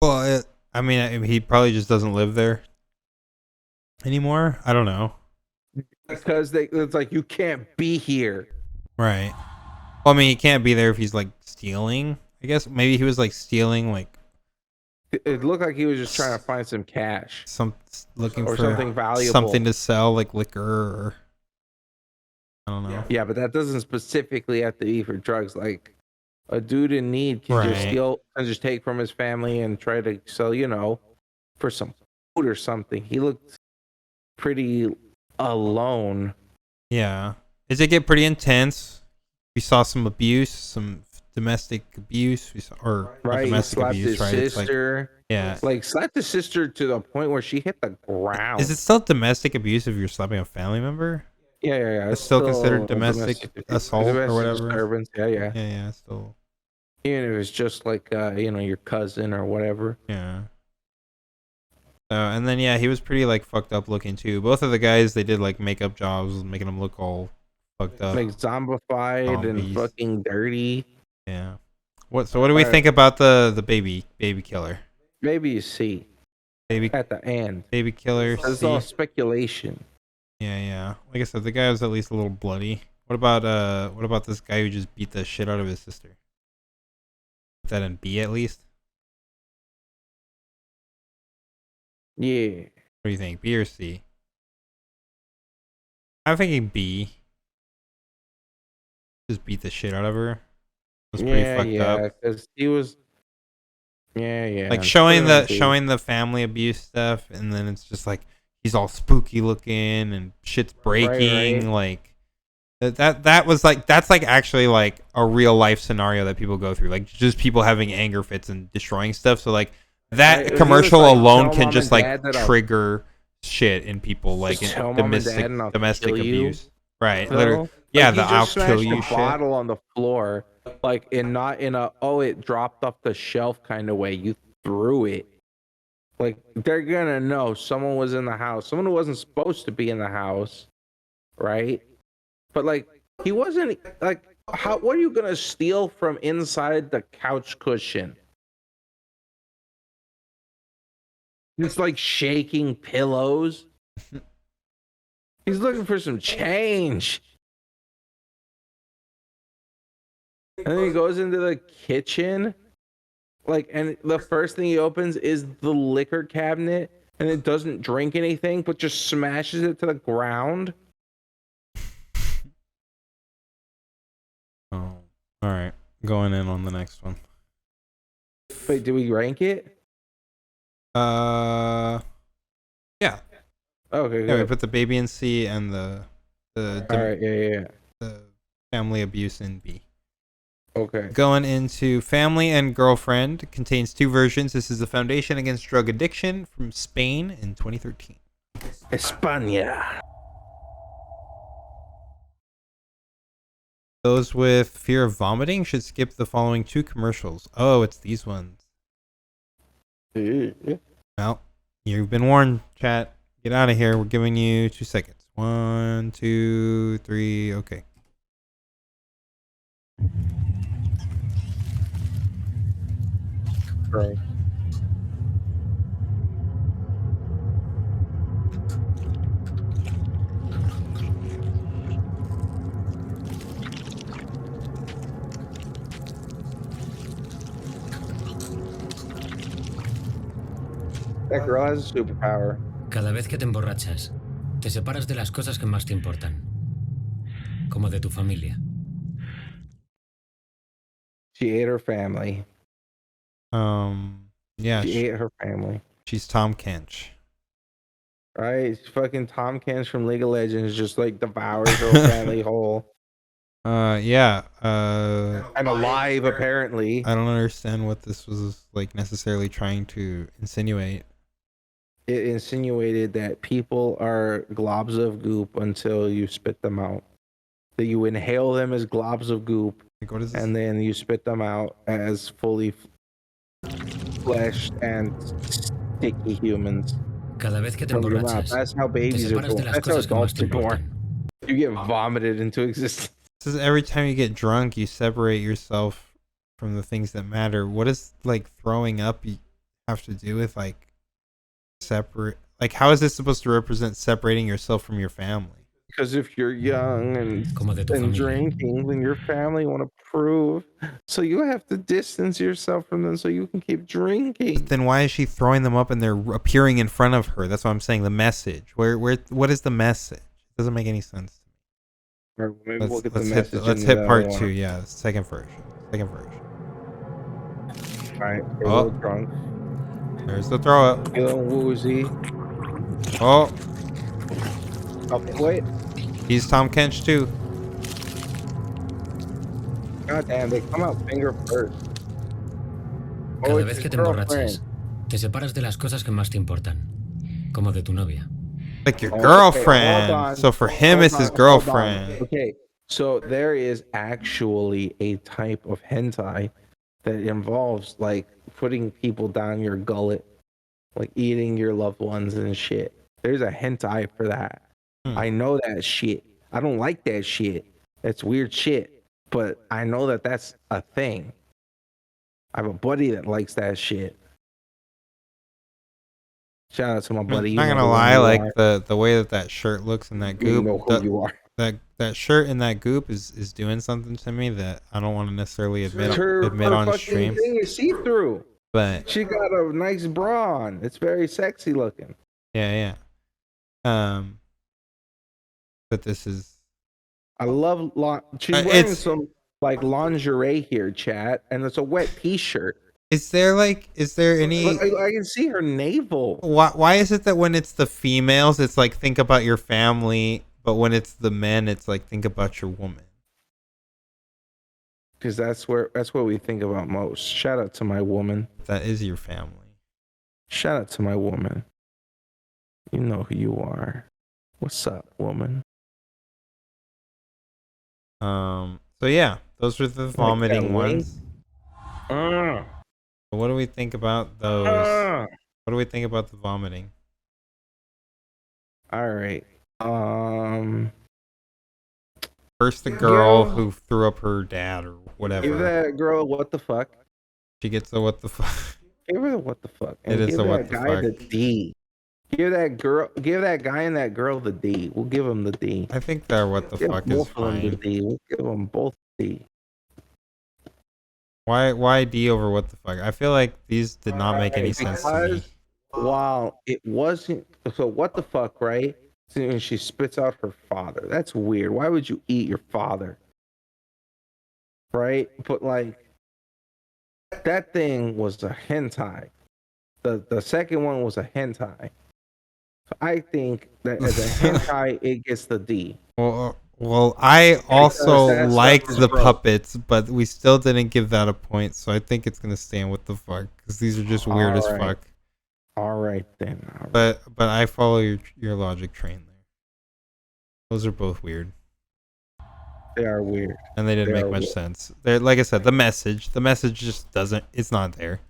Well, I mean, he probably just doesn't live there anymore. I don't know. Because it's like, you can't be here. Right. Well, I mean, he can't be there if he's like stealing. I guess maybe he was like stealing, like. It looked like he was just trying to find some cash. Looking or for something valuable. Something to sell, like liquor or. I don't know. Yeah, but that doesn't specifically have to be for drugs. Like, a dude in need can just steal and just take from his family and try to sell, for some food or something. He looked pretty alone. Yeah. Does it get pretty intense? We saw some abuse, some domestic abuse. We saw, or right, domestic he slapped abuse, his right? sister. Like slapped his sister to the point where she hit the ground. Is it still domestic abuse if you're slapping a family member? Yeah. It's still considered domestic assault or whatever. Disturbance. Yeah. Still. Even if it's just like your cousin or whatever. Yeah. And then he was pretty like fucked up looking too. Both of the guys, they did like makeup jobs, making them look all fucked up, like zombified and fucking dirty. Yeah. What do we think about the baby killer? Maybe C. Baby at the end. Baby killer. It's all speculation. Yeah. Like I said, the guy was at least a little bloody. What about this guy who just beat the shit out of his sister? Is that in B at least? Yeah. What do you think, B or C? I'm thinking B. Just beat the shit out of her. It was pretty fucked up. Because he was. Yeah. Like showing the family abuse stuff, and then it's just like he's all spooky looking and shit's breaking. Right. Like that was like that's like actually like a real life scenario that people go through. Like just people having anger fits and destroying stuff. So like that commercial alone can just like trigger shit in people, like in domestic abuse. Right. Literally. Yeah, like, I'll kill you shit. Bottle on the floor, like not in a it dropped off the shelf kind of way. You threw it. Like they're gonna know someone was in the house, someone who wasn't supposed to be in the house, right? But like he wasn't. Like, what are you gonna steal from inside the couch cushion? It's like shaking pillows. He's looking for some change. And then he goes into the kitchen, like, and the first thing he opens is the liquor cabinet, and it doesn't drink anything, but just smashes it to the ground. Oh, all right. Going in on the next one. Wait, do we rank it? Yeah. Okay. Yeah, we put the baby in C and the all right, yeah. The family abuse in B. Okay. Going into Family and Girlfriend, contains 2 versions. This is the Foundation Against Drug Addiction from Spain in 2013. España. Those with fear of vomiting should skip the following 2 commercials. Oh, it's these ones. Well, you've been warned, chat. Get out of here. We're giving you 2 seconds. 1, 2, 3. Okay. Right. That girl has a superpower. Cada vez que te emborrachas, te separas de las cosas que más te importan, como de tu familia. She ate her family. Yeah. She ate her family. She's Tom Kench. Right? Fucking Tom Kench from League of Legends just like devours her family whole. Yeah. And alive, apparently. I don't understand what this was like necessarily trying to insinuate. It insinuated that people are globs of goop until you spit them out. That you inhale them as globs of goop, and then you spit them out as fully fleshed and sticky humans. Cada vez que te emborrachas, that's how babies are born. That's how adults are born. You get vomited into existence. This is every time you get drunk, you separate yourself from the things that matter. What does like throwing up have to do with like separate? Like, how is this supposed to represent separating yourself from your family? Because if you're young and drinking, then your family want to prove. So you have to distance yourself from them so you can keep drinking. But then why is she throwing them up and they're appearing in front of her? That's what I'm saying. The message. What is the message? It doesn't make any sense to me. Or maybe we'll get the message. Let's hit part 2. Yeah, the second version. All right. Get a little drunk. There's the throw up. Feeling woozy. Oh. Wait. He's Tom Kench too. God damn, they come out finger first. Cada vez que te emborrachas, te separas de las cosas que más te importan, como de tu novia. Like your girlfriend. Okay, so for him, it's his girlfriend. Okay, so there is actually a type of hentai that involves like putting people down your gullet, like eating your loved ones and shit. There's a hentai for that. I know that shit. I don't like that shit. That's weird shit. But I know that that's a thing. I have a buddy that likes that shit. Shout out to my buddy. I'm not gonna lie, like the way that shirt looks and that goop. You know who you are. That that shirt and that goop is doing something to me that I don't want to necessarily admit her on fucking stream. thing is see through. But she got a nice bra on. It's very sexy looking. Yeah. But this is. I love. She's wearing some like lingerie here, chat, and it's a wet T-shirt. Is there any? Look, I can see her navel. Why is it that when it's the females, it's like think about your family, but when it's the men, it's like think about your woman? Because that's what we think about most. Shout out to my woman. That is your family. Shout out to my woman. You know who you are. What's up, woman? So yeah, those were the vomiting ones. So what do we think about those? What do we think about the vomiting? All right. First, the girl who threw up her dad or whatever. Give that girl what the fuck. She gets a what the fuck. Give her the what the fuck. And it is a what the guy fuck. The D. Give that guy and that girl the D. We'll give them the D. I think that what the fuck is fine. The D. We'll give them both D. Why D over what the fuck? I feel like these did not make any sense to me. While it wasn't, so what the fuck, right? And she spits out her father. That's weird. Why would you eat your father? Right? But like, that thing was a hentai. The second one was a hentai. So I think that as a hentai, it gets the D. Well, I also liked the puppets, but we still didn't give that a point, so I think it's gonna stand with the fuck because these are just weird as fuck. All right then. But I follow your logic train there. Those are both weird. They are weird, and they didn't make much sense. They're, like I said, the message just doesn't. It's not there.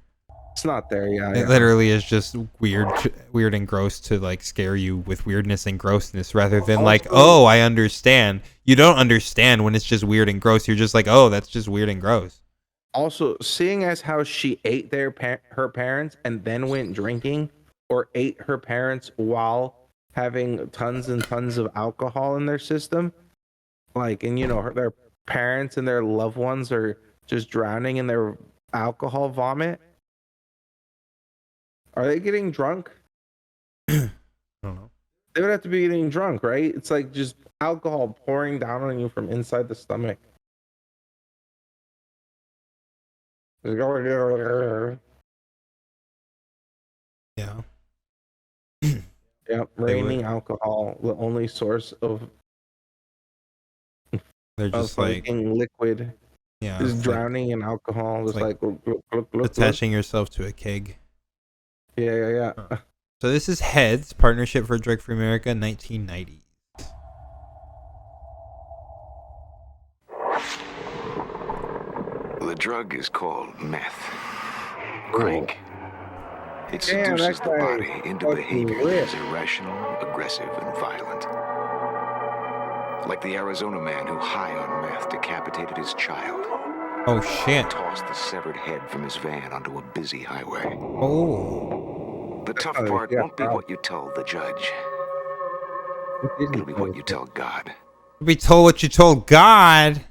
It's not there. Yeah. It literally is just weird and gross to like scare you with weirdness and grossness rather than like, oh, I understand. You don't understand when it's just weird and gross. You're just like, oh, that's just weird and gross. Also, seeing as how she ate her parents and then went drinking, or ate her parents while having tons and tons of alcohol in their system, like, and you know, their parents and their loved ones are just drowning in their alcohol vomit. Are they getting drunk? I don't know. They would have to be getting drunk, right? It's like just alcohol pouring down on you from inside the stomach. Yeah. Yep, raining alcohol, the only source of they're just like liquid. Yeah, just drowning in alcohol. Just like attaching yourself to a keg. Yeah. So this is Heads, Partnership for Drug-Free America, 1990. The drug is called meth. Crank. It Damn, seduces that the guy body into fucking behavior that lit. is irrational, aggressive, and violent. Like the Arizona man who, high on meth, decapitated his child. Oh shit. Tossed the severed head from his van onto a busy highway. Oh. The tough part won't be what you tell the judge. It'll be what you tell God. Be told what you told God.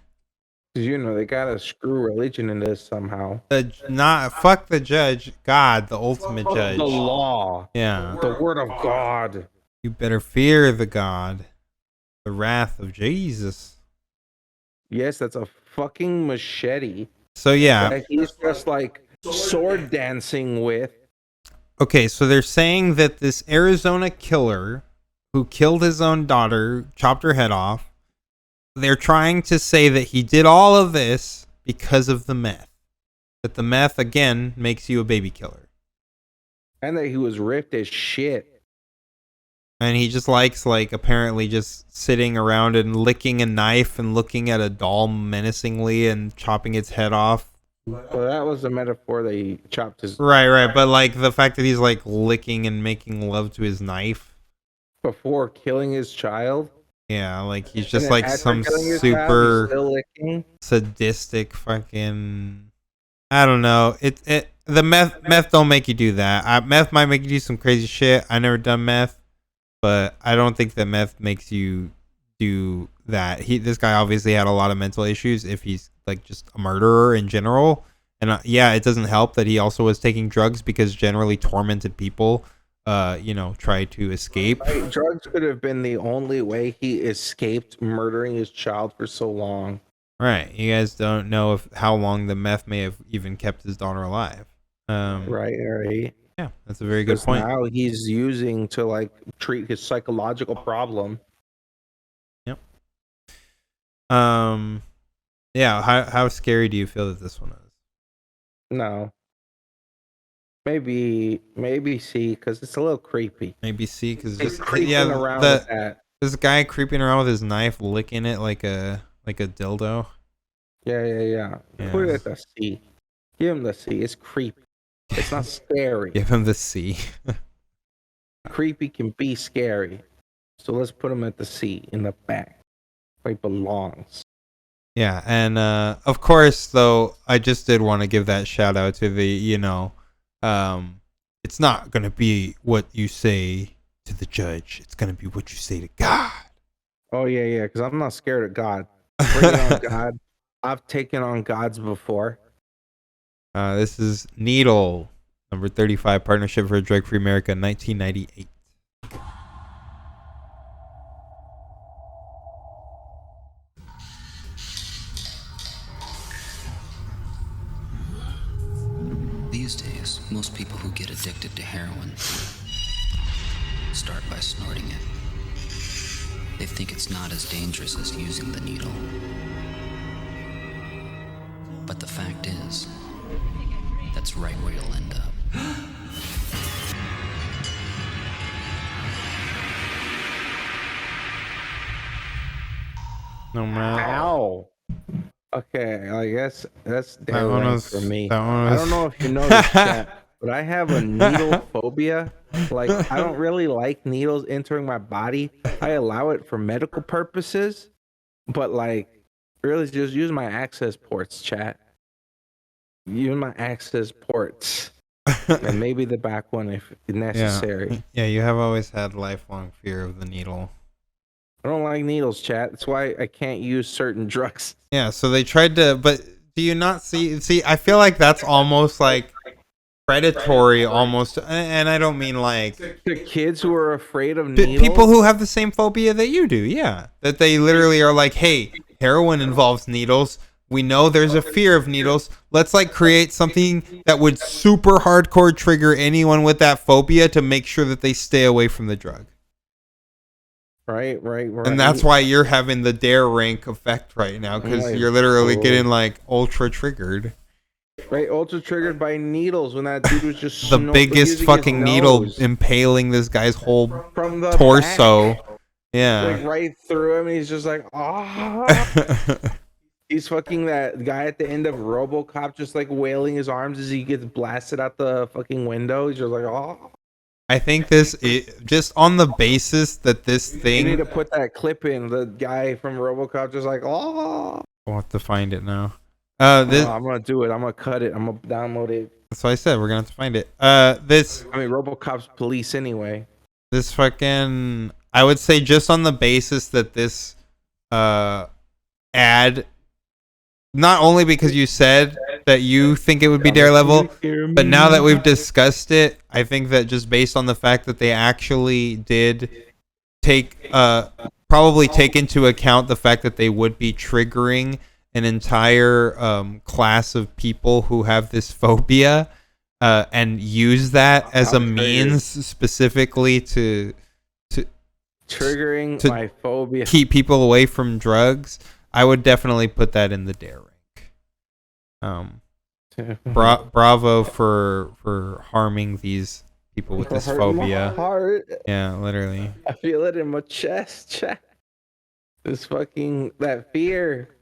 Because you know they gotta screw religion in this somehow. Fuck the judge. God, the ultimate judge. The law. Yeah. The word of God. You better fear the God. The wrath of Jesus. Yes, that's a fucking machete. So yeah. That he's just like sword dancing with. Okay, so they're saying that this Arizona killer who killed his own daughter, chopped her head off, they're trying to say that he did all of this because of the meth. That the meth, again, makes you a baby killer. And that he was ripped as shit. And he just likes, like, apparently just sitting around and licking a knife and looking at a doll menacingly and chopping its head off. Well, that was a metaphor that he chopped his... Right. But, like, the fact that he's, like, licking and making love to his knife. Before killing his child? Yeah, like, he's just, like, some super sadistic fucking... I don't know. The meth don't make you do that. Meth might make you do some crazy shit. I never done meth. But I don't think that meth makes you do that this guy obviously had a lot of mental issues if he's like just a murderer in general. And yeah, it doesn't help that he also was taking drugs because generally tormented people, try to escape. Right, drugs could have been the only way he escaped murdering his child for so long. Right. You guys don't know how long the meth may have even kept his daughter alive. Right. Yeah, that's a very good point. Now he's using to like treat his psychological problem. Yep. Yeah. How scary do you feel that this one is? No. Maybe C, because it's a little creepy. Maybe C, because just creeping around with that. This guy creeping around with his knife, licking it like a dildo. Yeah. Put it at the C. Give him the C. It's creepy. It's not scary. Give him the C. Creepy can be scary. So let's put him at the C in the back where he belongs. Yeah, and of course, though, I just did want to give that shout out to the, it's not going to be what you say to the judge. It's going to be what you say to God. Oh, yeah, because I'm not scared of God. Bring it on, God. I've taken on gods before. This is Needle, number 35, Partnership for a Drug-Free America, 1998. These days, most people who get addicted to heroin start by snorting it. They think it's not as dangerous as using the needle. But the fact is, that's right where you'll end up. No man. Ow. Okay, I guess that's That one was for me. that I don't know if you noticed that, but I have a needle phobia. Like, I don't really like needles entering my body. I allow it for medical purposes, but like, really just use my access ports, chat. Use my access ports. And maybe the back one if necessary. Yeah, you have always had lifelong fear of the needle. I don't like needles, chat. That's why I can't use certain drugs. Yeah, so they tried to, but do you not see, I feel like that's almost like predatory almost, and I don't mean like the kids who are afraid of needles. People who have the same phobia that you do, yeah. That they literally are like, hey, heroin involves needles. We know there's a fear of needles. Let's like create something that would super hardcore trigger anyone with that phobia to make sure that they stay away from the drug. Right. And that's why you're having the dare rank effect right now, because you're literally getting like ultra triggered. Right, ultra triggered by needles when that dude was just the biggest fucking needle impaling this guy's whole from the torso. Back, yeah. Like right through him, and he's just like, ah. He's fucking that guy at the end of RoboCop, just like wailing his arms as he gets blasted out the fucking window. He's just like, oh. I think just on the basis that this thing. You need to put that clip in. The guy from RoboCop just like, oh. I'll have to find it now. I'm gonna do it. I'm gonna cut it. I'm gonna download it. That's what I said. We're gonna have to find it. RoboCop's police anyway. This fucking. I would say just on the basis that this ad. Not only because you said that you think it would be dare level, but now that we've discussed it, I think that just based on the fact that they actually did probably take into account the fact that they would be triggering an entire class of people who have this phobia and use that as a means specifically to triggering my phobia, keep people away from drugs. I would definitely put that in the dare rank. Bravo for harming these people with this phobia. My heart. Yeah, literally. I feel it in my chest. This fucking that fear.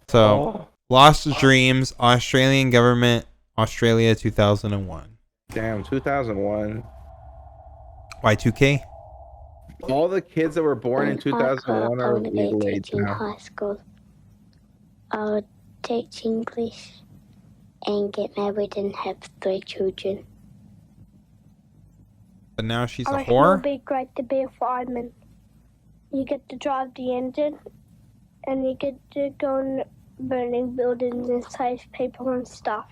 So, Lost Dreams, Australian government, Australia, 2001. Damn, 2001. Y2K. All the kids that were born in 2001 are legal age now. High school. I'll teach English and get married and have 3 children. But now she's I a reckon whore? It would be great to be a fireman. You get to drive the engine and you get to go on burning buildings and slice paper and stuff.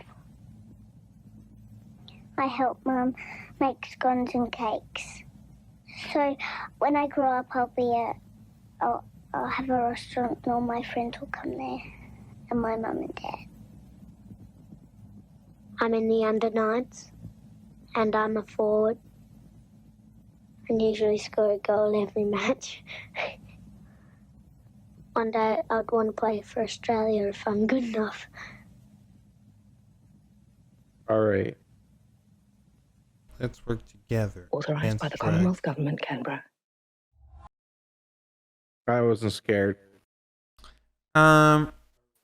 I help Mum make scones and cakes. So when I grow up, I'll have a restaurant and all my friends will come there, and my mum and dad. I'm in the under-9s, and I'm a forward. And usually score a goal every match. One day I'd want to play for Australia if I'm good enough. All right. Let's work together. Authorized by the Commonwealth Government, Canberra. I wasn't scared. I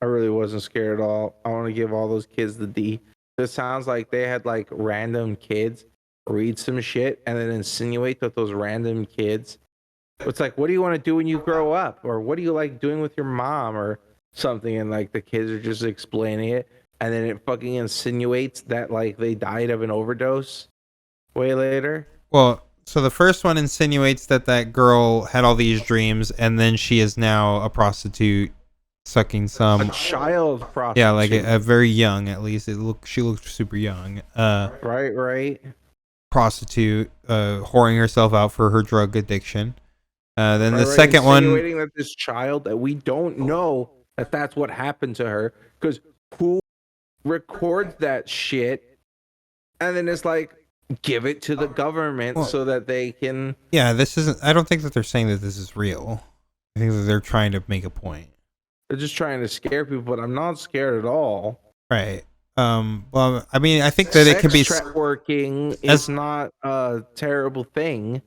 really wasn't scared at all. I want to give all those kids the D. It sounds like they had like random kids read some shit and then insinuate that those random kids. It's like, what do you want to do when you grow up? Or what do you like doing with your mom or something? And like the kids are just explaining it. And then it fucking insinuates that like they died of an overdose way later. Well, so the first one insinuates that girl had all these dreams and then she is now a prostitute sucking some a child prostitute. Yeah, like a very young, at least. She looked super young. Right. Prostitute, whoring herself out for her drug addiction. Then the Right, second one, insinuating that this child that we don't know that that's what happened to her, because who records that shit and then it's like give it to the government so that they can. Yeah, this isn't. I don't think that they're saying that this is real. I think that they're trying to make a point. They're just trying to scare people, but I'm not scared at all. Right. Well, I mean, I think that it could be working is not a terrible thing.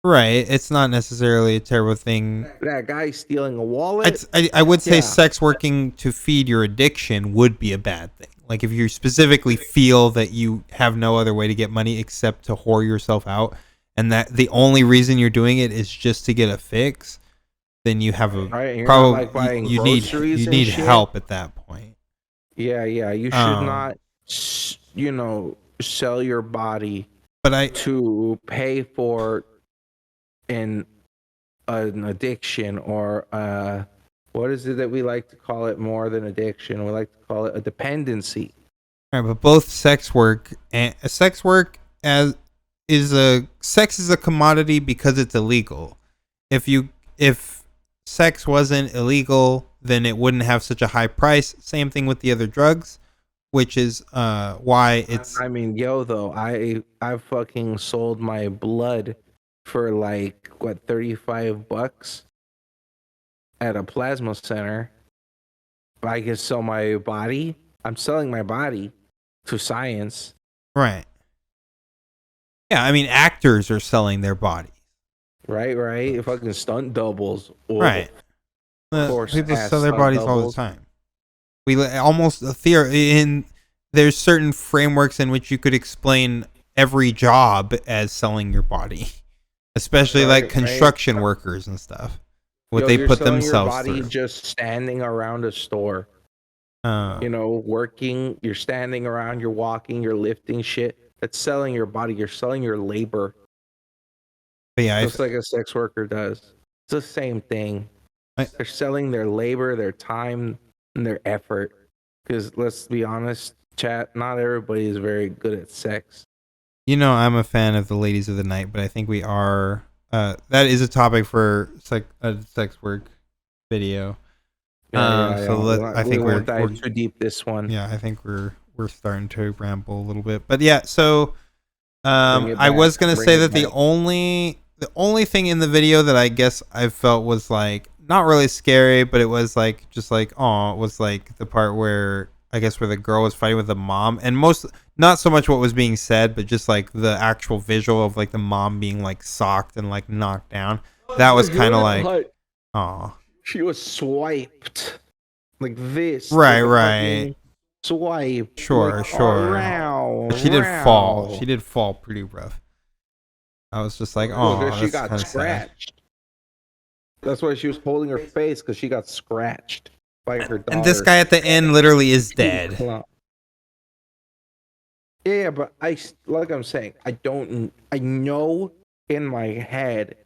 Right. It's not necessarily a terrible thing. That guy stealing a wallet. I would say sex working to feed your addiction would be a bad thing. Like if you specifically feel that you have no other way to get money except to whore yourself out, and that the only reason you're doing it is just to get a fix, then you have a probably like you need help at that point. Yeah. You should not, sell your body, to pay for an addiction or what is it that we like to call it more than addiction? We like to call it a dependency. All right, but both sex work sex is a commodity because it's illegal. If sex wasn't illegal, then it wouldn't have such a high price. Same thing with the other drugs, which is why it's. I mean, though, I fucking sold my blood for like what $35 at a plasma center. If I can sell my body, I'm selling my body to science. Right. Yeah, I mean, actors are selling their bodies. Right. Fucking stunt doubles. Right. People sell their bodies all the time. We almost there's certain frameworks in which you could explain every job as selling your body, especially like construction workers and stuff. What they put themselves your body through. Just standing around a store. Working. You're standing around. You're walking. You're lifting shit. That's selling your body. You're selling your labor. But yeah, just like a sex worker does. It's the same thing. They're selling their labor, their time, and their effort. Because let's be honest, chat, not everybody is very good at sex. I'm a fan of the ladies of the night, but I think we are. That is a topic for a sex work video. I think we're dive too deep this one. Yeah, I think we're starting to ramble a little bit, but yeah. So, I was gonna say that the only thing in the video that I guess I felt was like not really scary, but it was like just like was like the part where I guess where the girl was fighting with the mom, and not so much what was being said, but just like the actual visual of like the mom being like socked and like knocked down. That was kind of like, she was swiped like this. Right. Swipe. Sure. But she did fall. She did fall pretty rough. I was just like, she got scratched. Sad. That's why she was holding her face, because she got scratched by her daughter. And this guy at the end literally is dead. Yeah, but I'm saying, I know in my head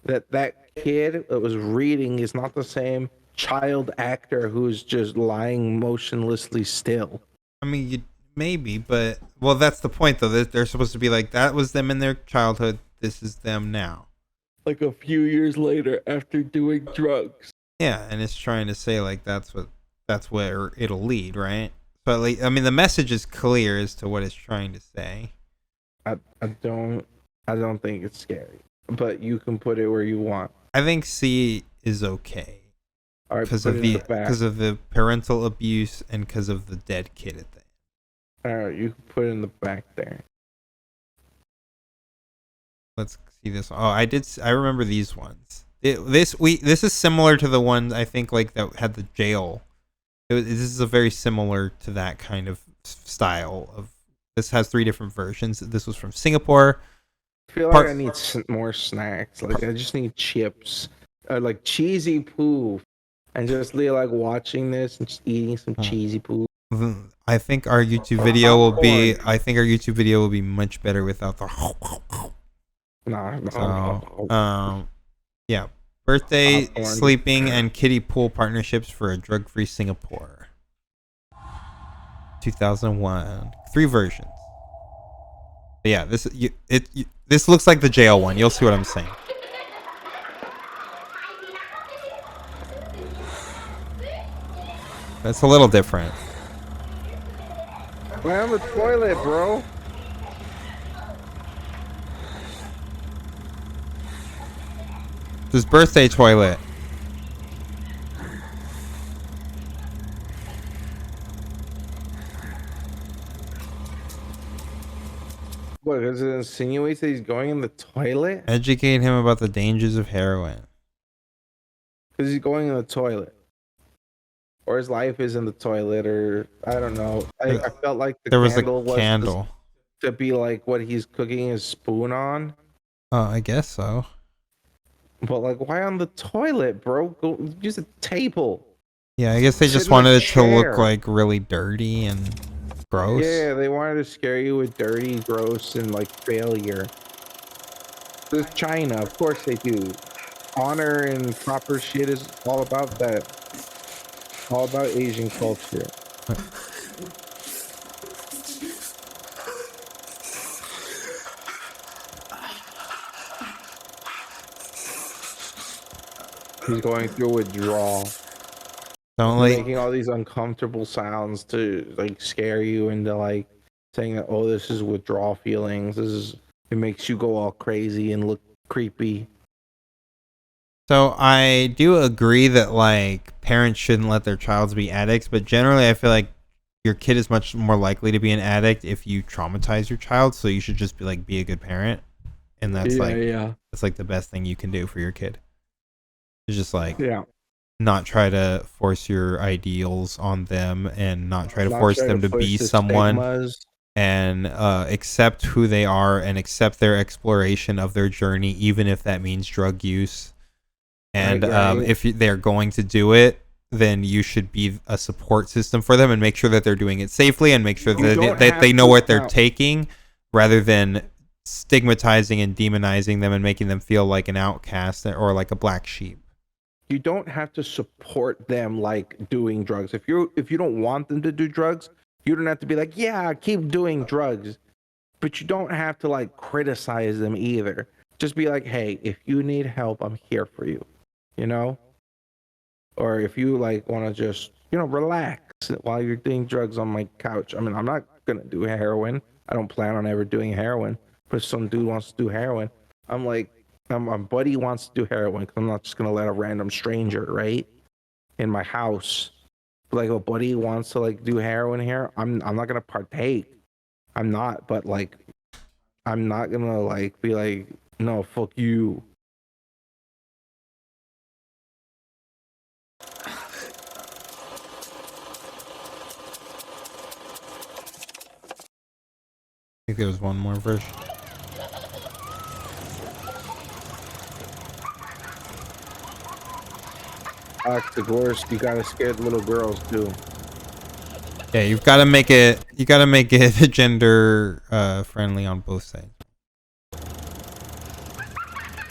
that kid that was reading is not the same child actor who's just lying motionlessly still. I mean, maybe, but well, that's the point though. They're supposed to be like that was them in their childhood. This is them now. Like a few years later after doing drugs. Yeah, and it's trying to say like that's where it'll lead, right? But like, I mean, the message is clear as to what it's trying to say. I don't think it's scary, but you can put it where you want. I think C is okay. All right, because of the parental abuse and because of the dead kid at the end. All right, you can put it in the back there. Let's see this. Oh, I remember these ones. This is similar to the one I think like that had the jail. This is a very similar to that kind of style of. This has 3 different versions. This was from Singapore. I feel like I need more snacks. Like I just need chips, like cheesy poo, and just like watching this and just eating some cheesy poo. I think our YouTube video will be. I think our YouTube video will be much better without the. Yeah. Birthday, sleeping, and kiddie pool partnerships for a drug-free Singapore. 2001. 3 versions. But yeah, this looks like the jail one. You'll see what I'm saying. That's a little different. We're on the toilet, bro. This birthday toilet. What, does it insinuate that he's going in the toilet? Educate him about the dangers of heroin. Because he's going in the toilet. Or his life is in the toilet, or I don't know. I felt like there was a candle to be like what he's cooking his spoon on. I guess so. But like, why on the toilet, bro? Go use a table. Yeah, I guess they just wanted it to look like really dirty and gross. Yeah, they wanted to scare you with dirty, gross, and like failure. This is China, of course they do. Honor and proper shit is all about that. All about Asian culture. He's going through withdrawal. Making all these uncomfortable sounds to like scare you into like saying that, oh, this is withdrawal feelings. It makes you go all crazy and look creepy. So I do agree that like parents shouldn't let their child be addicts, but generally I feel like your kid is much more likely to be an addict if you traumatize your child. So you should just be a good parent, and that's that's like the best thing you can do for your kid. It's just like not try to force your ideals on them and not try to force them to be someone stigmas. And accept who they are and accept their exploration of their journey, even if that means drug use. And if they're going to do it, then you should be a support system for them and make sure that they're doing it safely and make sure that they know what they're taking, rather than stigmatizing and demonizing them and making them feel like an outcast or like a black sheep. You don't have to support them like doing drugs. If you don't want them to do drugs, you don't have to be like, yeah, keep doing drugs. But you don't have to like criticize them either. Just be like, hey, if you need help, I'm here for you. You know? Or if you like want to just, relax while you're doing drugs on my couch. I mean, I'm not going to do heroin. I don't plan on ever doing heroin. But if some dude wants to do heroin, I'm like, my buddy wants to do heroin, because I'm not just going to let a random stranger, right, in my house. But like a buddy wants to like do heroin here, I'm not going to partake. I'm not, but like, I'm not going to like be like, no, fuck you. I think there was one more version. The worst, you gotta scare the little girls too. Yeah, you gotta make it gender friendly on both sides.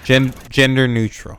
Gender neutral.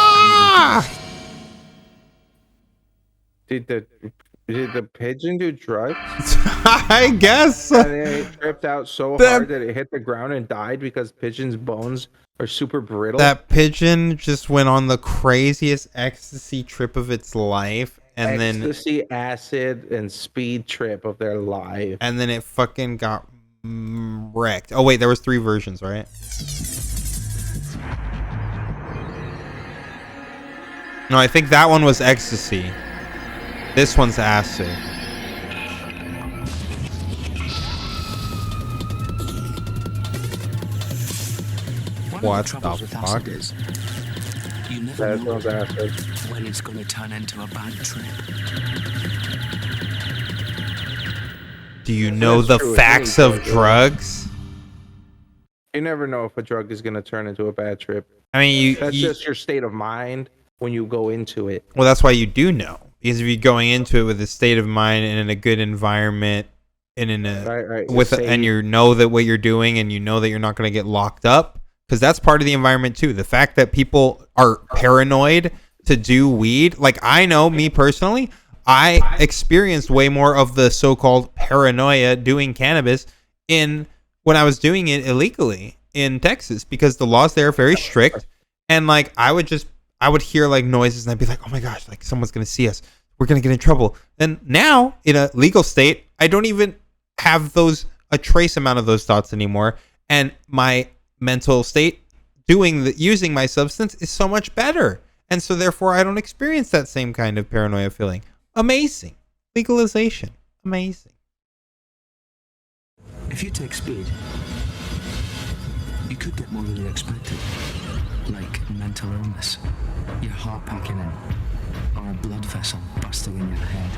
Did the pigeon do drugs? I guess. And then it tripped out so hard that it hit the ground and died because pigeons' bones are super brittle. That pigeon just went on the craziest ecstasy trip of its life, and ecstasy, acid, and speed trip of their life. And then it fucking got wrecked. Oh wait, there was 3 versions, right? No, I think that one was ecstasy. This one's acid. What the fuck? Is you never know when it's going to turn into a bad trip. Do you know the facts of drugs? You never know if a drug is going to turn into a bad trip. I mean, that's just your state of mind when you go into it. Well, that's why you do know. Because if you're going into it with a state of mind and in a good environment and in a and you know that what you're doing and you know that you're not going to get locked up, because that's part of the environment too. The fact that people are paranoid to do weed, like I know me personally, I experienced way more of the so-called paranoia doing cannabis when I was doing it illegally in Texas, because the laws there are very strict, and like I would hear like noises and I'd be like, oh my gosh, like someone's gonna see us, we're gonna get in trouble. And now in a legal state, I don't even have a trace amount of those thoughts anymore, and my mental state using my substance is so much better, and so therefore I don't experience that same kind of paranoia feeling. Amazing. Legalization. Amazing. If you take speed, you could get more than you expected. Like mental illness, your heart packing in, or a blood vessel busting in your head.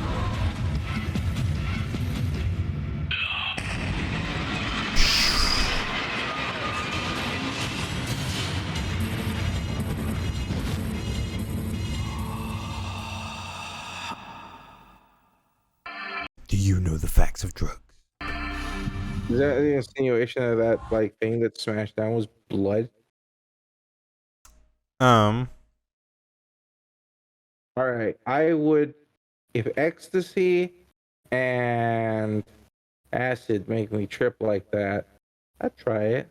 Do you know the facts of drugs? Is that the insinuation of that like thing that smashed down was blood? All right, I would, if ecstasy and acid make me trip like that, I'd try it.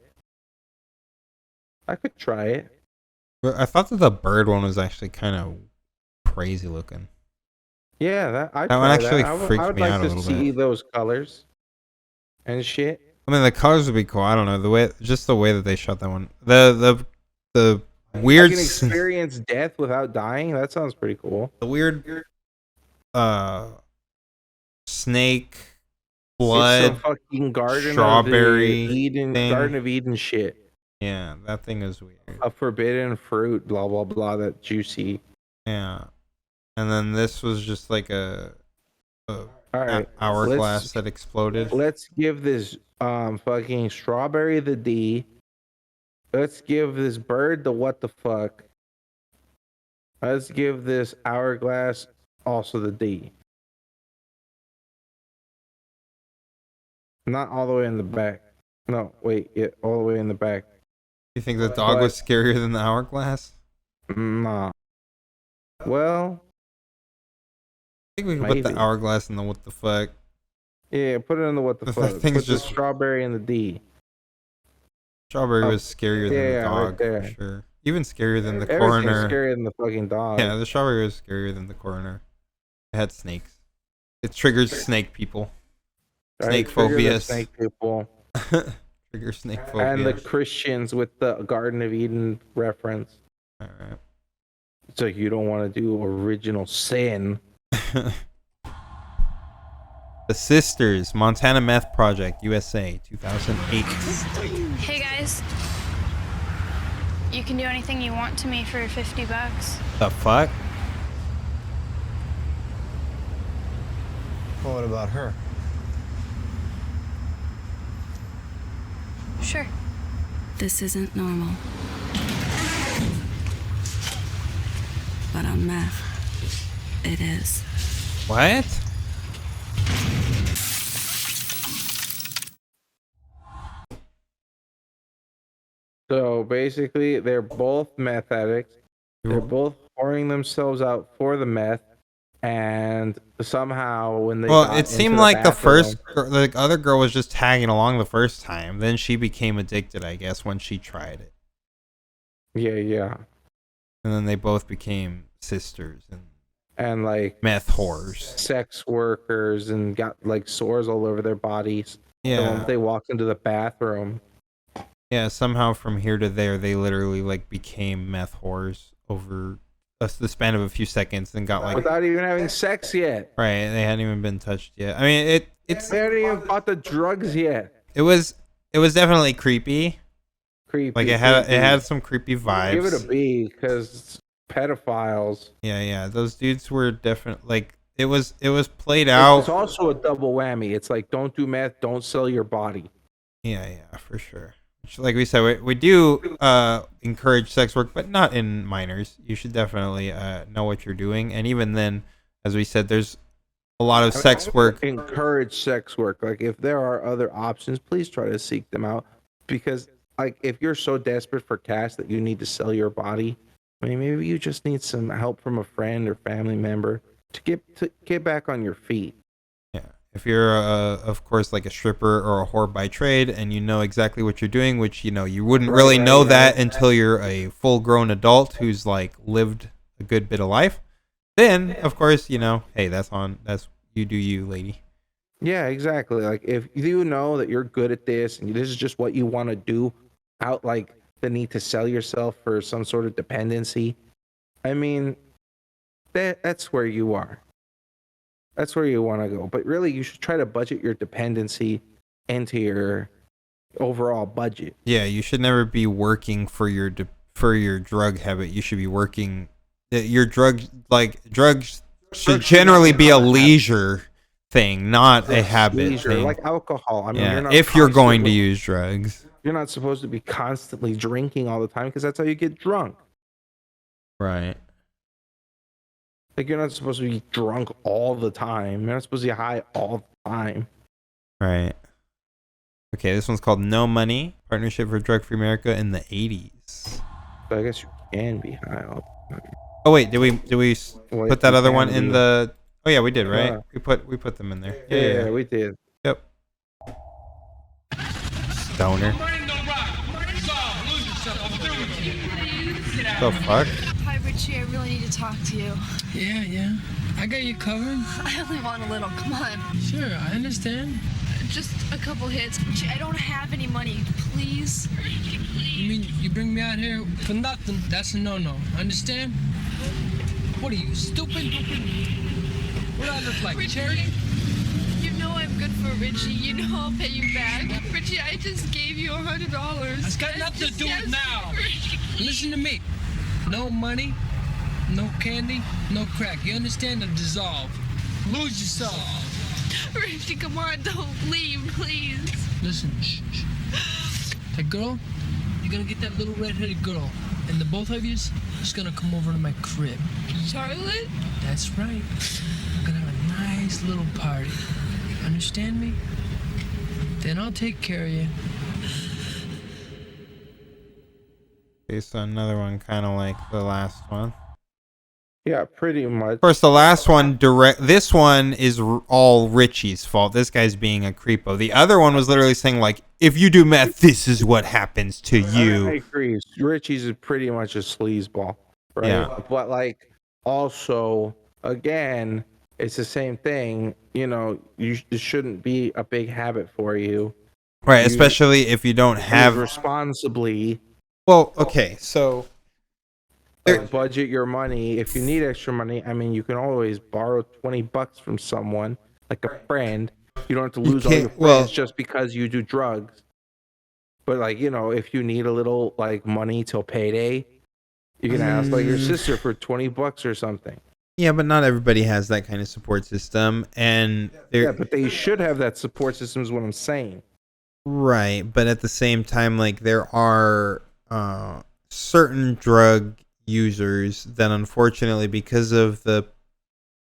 I could try it. I thought that the bird one was actually kind of crazy looking. Yeah, that one actually freaked me out a little bit. I would like to see those colors and shit. I mean, the colors would be cool. I don't know, the way that they shot that one. The weird. I can experience death without dying. That sounds pretty cool. The weird, snake, blood, it's a fucking strawberry, Garden of Eden shit. Yeah, that thing is weird. A forbidden fruit, blah blah blah. That juicy. Yeah, and then this was just like a right, hourglass that exploded. Let's give this fucking strawberry the D. Let's give this bird the what the fuck. Let's give this hourglass also the D. Not all the way in the back. No, wait, yeah, all the way in the back. You think the dog was scarier than the hourglass? Nah. Well, I think we can put the hourglass in the what the fuck. Yeah, put it in the what the fuck. That thing's put just the strawberry in the D. Strawberry was scarier than the dog, right for sure. Even scarier than the Everything's coroner. Scarier than the fucking dog. Yeah, the strawberry was scarier than the coroner. It had snakes. It triggers snake people. Snake phobias. Snake people. Trigger snake phobia. And the Christians with the Garden of Eden reference. All right. So you don't want to do original sin. The Sisters, Montana Meth Project, USA, 2008. Hey guys. You can do anything you want to me for $50. The fuck? Well, what about her? Sure. This isn't normal. But on meth, it is. What? So basically, they're both meth addicts. They're both pouring themselves out for the meth, and somehow when they Well, got it seemed into the like the bathroom- the other girl was just tagging along the first time. Then she became addicted, I guess, when she tried it. Yeah. And then they both became sisters and like meth whores. sex workers, and got like sores all over their bodies. Yeah. The moment they walked into the bathroom. Yeah, somehow from here to there, they literally like became meth whores over the span of a few seconds, and got like Without even having sex yet. right. They hadn't even been touched yet. I mean, it's they hadn't even bought the drugs yet. it was definitely creepy. Creepy. Like it had some creepy vibes. Give it a B, because pedophiles. Yeah. Those dudes were definitely like it was played It's out. also a double whammy. It's like, don't do meth, don't sell your body. Yeah, for sure. Like we said, we do encourage sex work, but not in minors. You should definitely know what you're doing. And even then, as we said, there's a lot of sex work. Encourage sex work. Like, if there are other options, please try to seek them out. Because, like, if you're so desperate for cash that you need to sell your body, I mean, maybe you just need some help from a friend or family member to get back on your feet. If you're, of course, like a stripper or a whore by trade, and you know exactly what you're doing, which, you wouldn't really know that until you're a full-grown adult who's, like, lived a good bit of life, then, of course, hey, that's you do you, lady. Yeah, exactly. Like, if you know that you're good at this, and this is just what you want to do, out, like, the need to sell yourself for some sort of dependency, I mean, that's where you are. That's where you want to go. But really, you should try to budget your dependency into your overall budget. Yeah, you should never be working for your drug habit. You should be working. Your drugs should generally be a leisure thing, not a habit thing. Like alcohol. I mean, yeah, if you're going to use drugs. You're not supposed to be constantly drinking all the time, because that's how you get drunk. Right. Like, you're not supposed to be drunk all the time. You're not supposed to be high all the time. Right. Okay, this one's called No Money, Partnership for Drug-Free America in the 80s. So I guess you can be high all the time. Oh wait, did we put that other one in the? Oh yeah, we did, right? We put them in there. Yeah, we did. Yep. Stoner. The fuck? Hi, Richie. I really need to talk to you. Yeah. I got you covered. I only want a little. Come on. Sure, I understand. Just a couple hits. Richie, I don't have any money. Please. You mean you bring me out here for nothing? That's a no-no. Understand? What are you, stupid? What do I look like, Richie, charity? You know I'm good for Richie. You know I'll pay you back. Richie, I just gave you $100. It's got nothing to do with now. Listen to me. No money, no candy, no crack. You understand? And dissolve. Lose yourself. Richie, come on, don't leave, please. Listen, shh. That girl, you're gonna get that little red-headed girl, and the both of yous just gonna come over to my crib. Charlotte? That's right. We're gonna have a nice little party. Understand me? Then I'll take care of you. Based on another one, kind of like the last one. Yeah, pretty much. Of course, the last one this one is all Richie's fault. This guy's being a creepo. The other one was literally saying, like, if you do meth, this is what happens to you. I agree. Richie's is pretty much a sleazeball, right? Yeah. But, like, also, again, it's the same thing. It shouldn't be a big habit for you. Right, especially if you don't have responsibly. Well, okay, so budget your money. If you need extra money, I mean, you can always borrow $20 from someone, like a friend. You don't have to lose all your friends just because you do drugs. But, like, if you need a little, like, money till payday, you can ask, like, your sister for $20 or something. Yeah, but not everybody has that kind of support system, and but they should have that support system. Is what I'm saying. Right, but at the same time, like, there are certain drug users that, unfortunately, because of the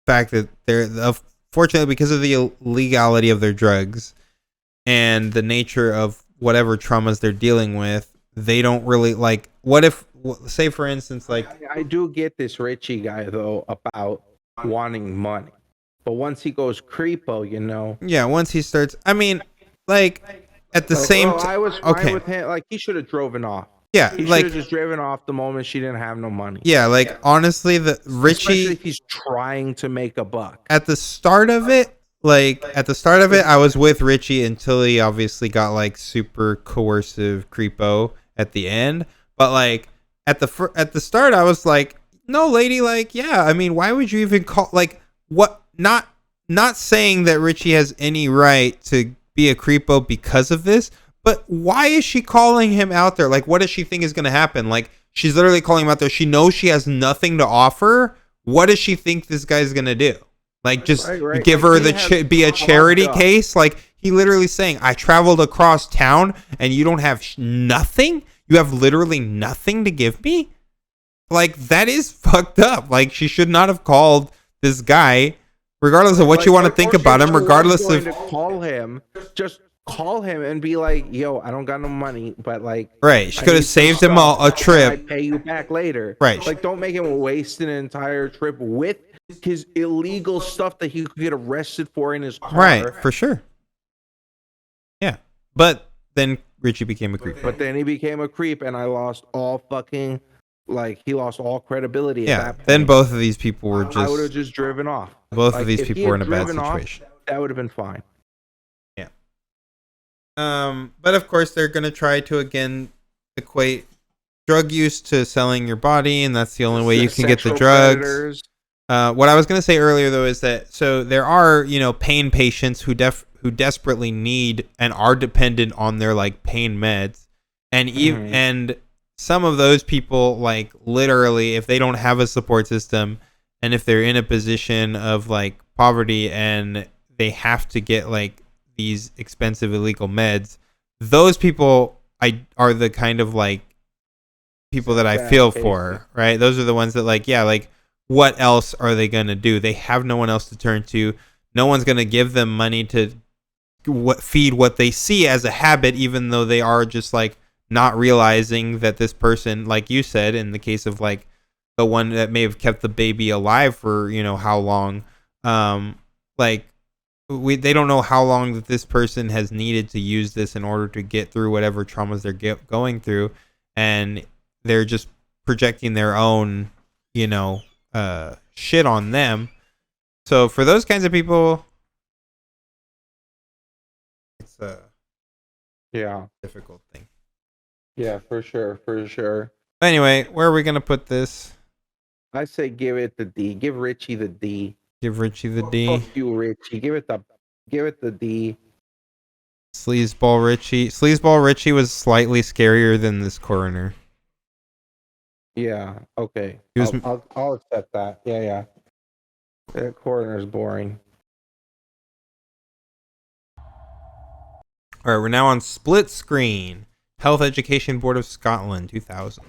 fact that because of the illegality of their drugs and the nature of whatever traumas they're dealing with, they don't really like. What say for instance, like I do get this Richie guy though about wanting money, but once he goes creepo, you know. yeah, once he starts, I mean, like at the same time, I was fine with him. Like he should have driven off. Yeah, he like should have just driven off the moment she didn't have no money. yeah, like honestly, the Richie, especially if he's trying to make a buck. At the start of it, I was with Richie until he obviously got like super coercive creepo at the end. But like at the start, I was like, no, lady, like yeah, I mean, why would you even call like what? Not saying that Richie has any right to be a creepo because of this. But why is she calling him out there? Like, what does she think is going to happen? Like, she's literally calling him out there. She knows she has nothing to offer. What does she think this guy's going to do? Like, just give her be a charity case? Like, he literally saying, I traveled across town and you don't have nothing? You have literally nothing to give me? Like, that is fucked up. Like, she should not have called this guy, regardless of what you want to think about him, regardless of... Call him and be like, yo, I don't got no money, but like, right, she could have saved him a trip. I pay you back later. Right, like don't make him waste an entire trip with his illegal stuff that he could get arrested for in his car. Right, for sure. Yeah, but then Richie became a creep. But then he became a creep, and I lost all fucking he lost all credibility. Yeah, at that point. Then both of these people were just. I would have just driven off. Both of these people were in a bad situation. That would have been fine. But of course they're gonna try to again equate drug use to selling your body, and that's the only way you can get the drugs. What I was gonna say earlier though is that so there are pain patients who desperately need and are dependent on their like pain meds, and and some of those people like literally if they don't have a support system and if they're in a position of like poverty and they have to get like these expensive illegal meds, those people are the kind of like people that I feel for, right? Those are the ones that like, yeah, like what else are they going to do? They have no one else to turn to. No one's going to give them money to feed what they see as a habit, even though they are just like not realizing that this person, like you said, in the case of like the one that may have kept the baby alive for, how long, they don't know how long that this person has needed to use this in order to get through whatever traumas they're going through, and they're just projecting their own, shit on them. So for those kinds of people, it's a difficult thing. Yeah, for sure. Anyway, where are we gonna put this? I say give it the D. Give Richie the D. Give Richie the D. Fuck you, Richie. Give it the D. Sleazeball Richie. Sleazeball Richie was slightly scarier than this coroner. Yeah. Okay. I'll accept that. Yeah. That coroner's boring. All right, we're now on split screen. Health Education Board of Scotland, 2000.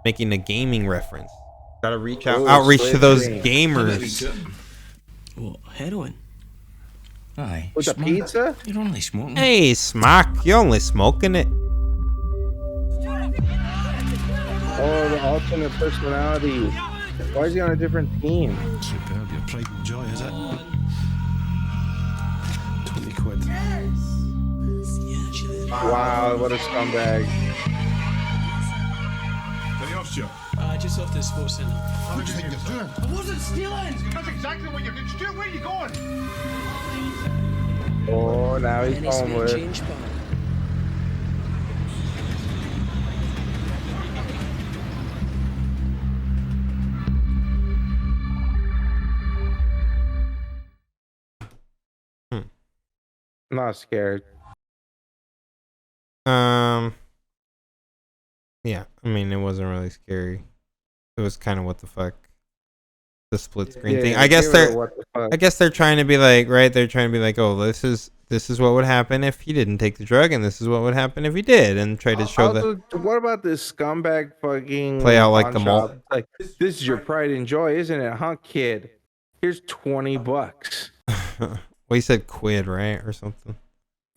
Making a gaming reference. Gotta outreach to those gamers. What, heroin? Aye. With a pizza? You're only smoking. Hey, Smack, you're only smoking it. Oh, the alternate personality. Why is he on a different team? Superb, your pride and joy, is it? 20 quid. Wow, what a scumbag. Just off the sports centre. What do you think you're doing? I wasn't stealing! That's exactly what you're doing. Stuart, where are you going? Oh, now he's home with it. Not scared. Yeah, I mean, it wasn't really scary. It was kind of what the fuck. The split screen thing. I guess they're trying to be like, right? They're trying to be like, oh, this is what would happen if he didn't take the drug, and this is what would happen if he did, and try to show that. What about this scumbag fucking play out like the mall? Like, this is your pride and joy, isn't it, huh, kid? Here's $20. Well, he said quid, right, or something.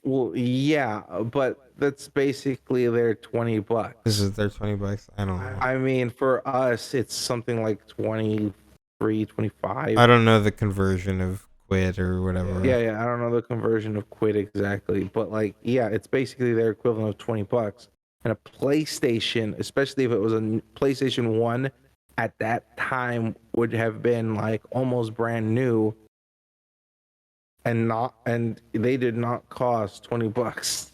Well, yeah, but that's basically their $20. This is their $20. I don't know. I mean, for us, it's something like 23, 25. I don't know the conversion of quid or whatever. Yeah, I don't know the conversion of quid exactly, but like, yeah, it's basically their equivalent of $20. And a PlayStation, especially if it was a PlayStation 1 at that time, would have been like almost brand new. And they did not cost $20.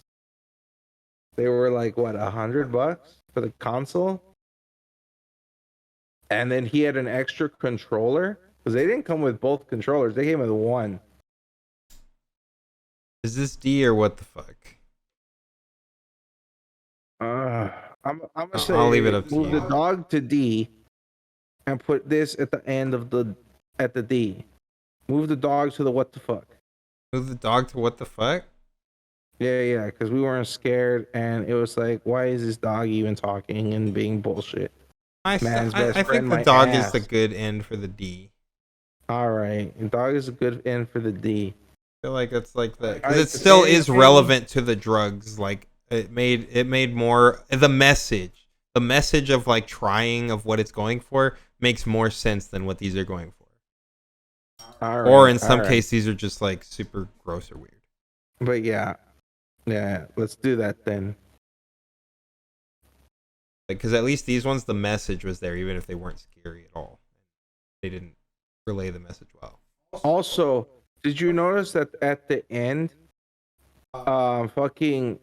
They were like what, $100 for the console? And then he had an extra controller because they didn't come with both controllers; they came with one. Is this D or what the fuck? I'm gonna say I'll leave it up to move you. the dog to D, and put this at the end of the D. Move the dog to the what the fuck. Move the dog to what the fuck? Yeah, because we weren't scared, and it was like, why is this dog even talking and being bullshit? I Man's think best friend, the my dog ass. is the good end for the D. All right, the dog is a good end for the D. I feel like it's like that because I- it still same is thing. relevant to the drugs. Like it made more the message of like trying of what it's going for makes more sense than what these are going for. All Or right, in some all right. cases, these are just like super gross or weird. But yeah, let's do that then. Because at least these ones, the message was there, even if they weren't scary at all. They didn't relay the message well. Also, did you notice that at the end, fucking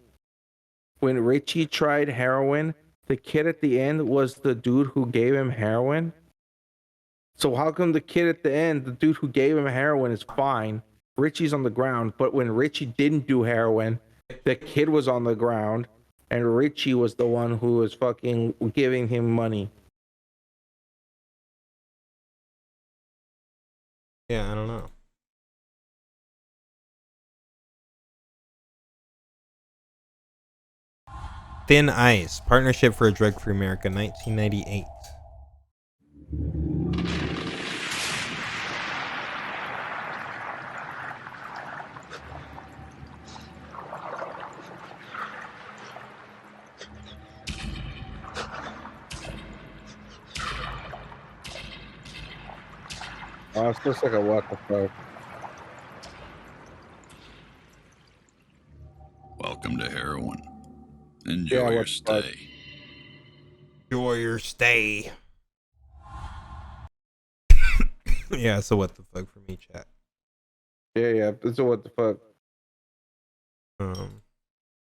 when Richie tried heroin, the kid at the end was the dude who gave him heroin? So how come the kid at the end, the dude who gave him heroin, is fine? Richie's on the ground, but when Richie didn't do heroin, the kid was on the ground, and Richie was the one who was fucking giving him money. Yeah, I don't know. Thin Ice, Partnership for a Drug-Free America, 1998. Oh, it's just like a what the fuck. Welcome to heroin. Enjoy Yeah, your what the fuck? stay. Enjoy your stay. Yeah, so what the fuck for me, chat? Yeah, it's a what the fuck.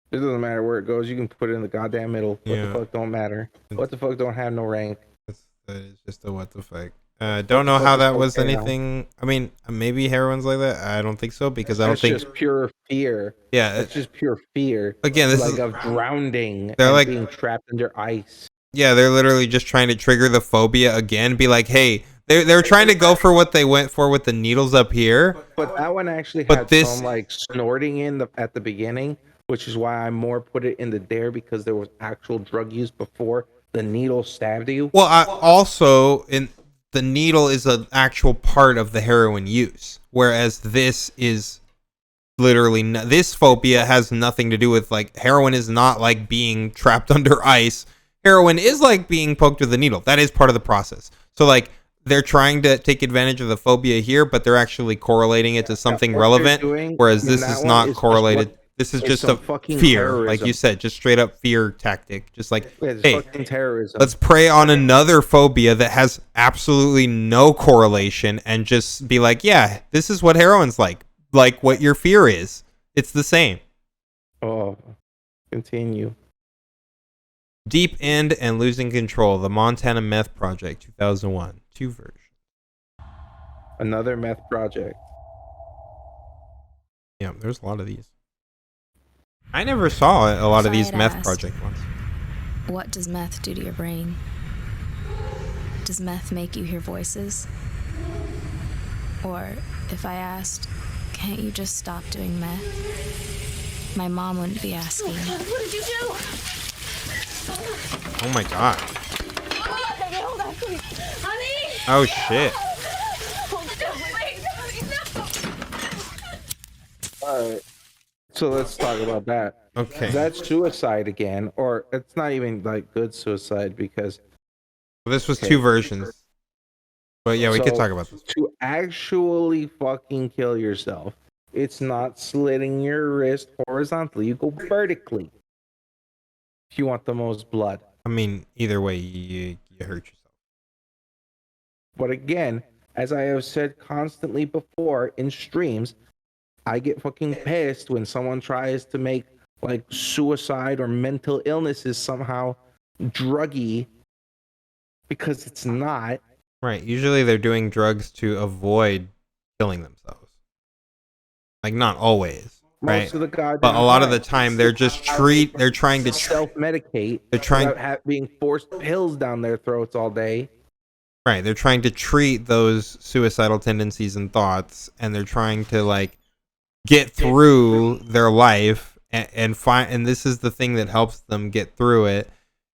It doesn't matter where it goes. You can put it in the goddamn middle. What Yeah. the fuck don't matter. What the fuck don't have no rank. That is just a what the fuck. Don't know how that was Okay, now. anything. I mean, maybe heroin's like that. I don't think so because I don't That's think. just pure fear. Yeah, it's just pure fear. Again, this like is- of drowning. They're and like- being trapped under ice. Yeah, they're literally just trying to trigger the phobia again. Be like, hey, they're trying to go for what they went for with the needles up here. But that one actually But had this- some like snorting at the beginning, which is why I more put it in the dare because there was actual drug use before the needle stabbed you. Well, also in the needle is an actual part of the heroin use, whereas this is literally this phobia has nothing to do with like heroin is not like being trapped under ice. Heroin is like being poked with a needle. That is part of the process. So like they're trying to take advantage of the phobia here, but they're actually correlating it to something what they're relevant. doing Whereas in this that is one not is just correlated. what- This is it's just some a fucking fear, like terrorism. you said, just straight up fear tactic. Just like, It's hey, fucking terrorism. let's prey on another phobia that has absolutely no correlation and just be like, yeah, this is what heroin's like what your fear is. It's the same. Oh, continue. Deep End and Losing Control, the Montana Meth Project, 2001. 2 versions. Another meth project. Yeah, there's a lot of these. I never saw a lot of If I these had meth asked- project ones. What does meth do to your brain? Does meth make you hear voices? Or if I asked, can't you just stop doing meth? My mom wouldn't be asking. What did you do? Oh my god. Baby, hold on, please. Honey! Oh shit. Hold on, wait, honey, no. All right. So let's talk about that. Okay. That's suicide again, or it's not even like good suicide because Well, this was two versions. But yeah, we could So, talk about this. To actually fucking kill yourself, it's not slitting your wrist horizontally. You go vertically. If you want the most blood. I mean, either way, you hurt yourself. But again, as I have said constantly before in streams, I get fucking pissed when someone tries to make like suicide or mental illnesses somehow druggy because it's not. Right. Usually they're doing drugs to avoid killing themselves. Like, not always. Right. Most of the goddamn but a lot of the time, time they're trying to self-medicate. They're trying without being forced pills down their throats all day. Right. They're trying to treat those suicidal tendencies and thoughts, and they're trying to like get through their life and find. And this is the thing that helps them get through it.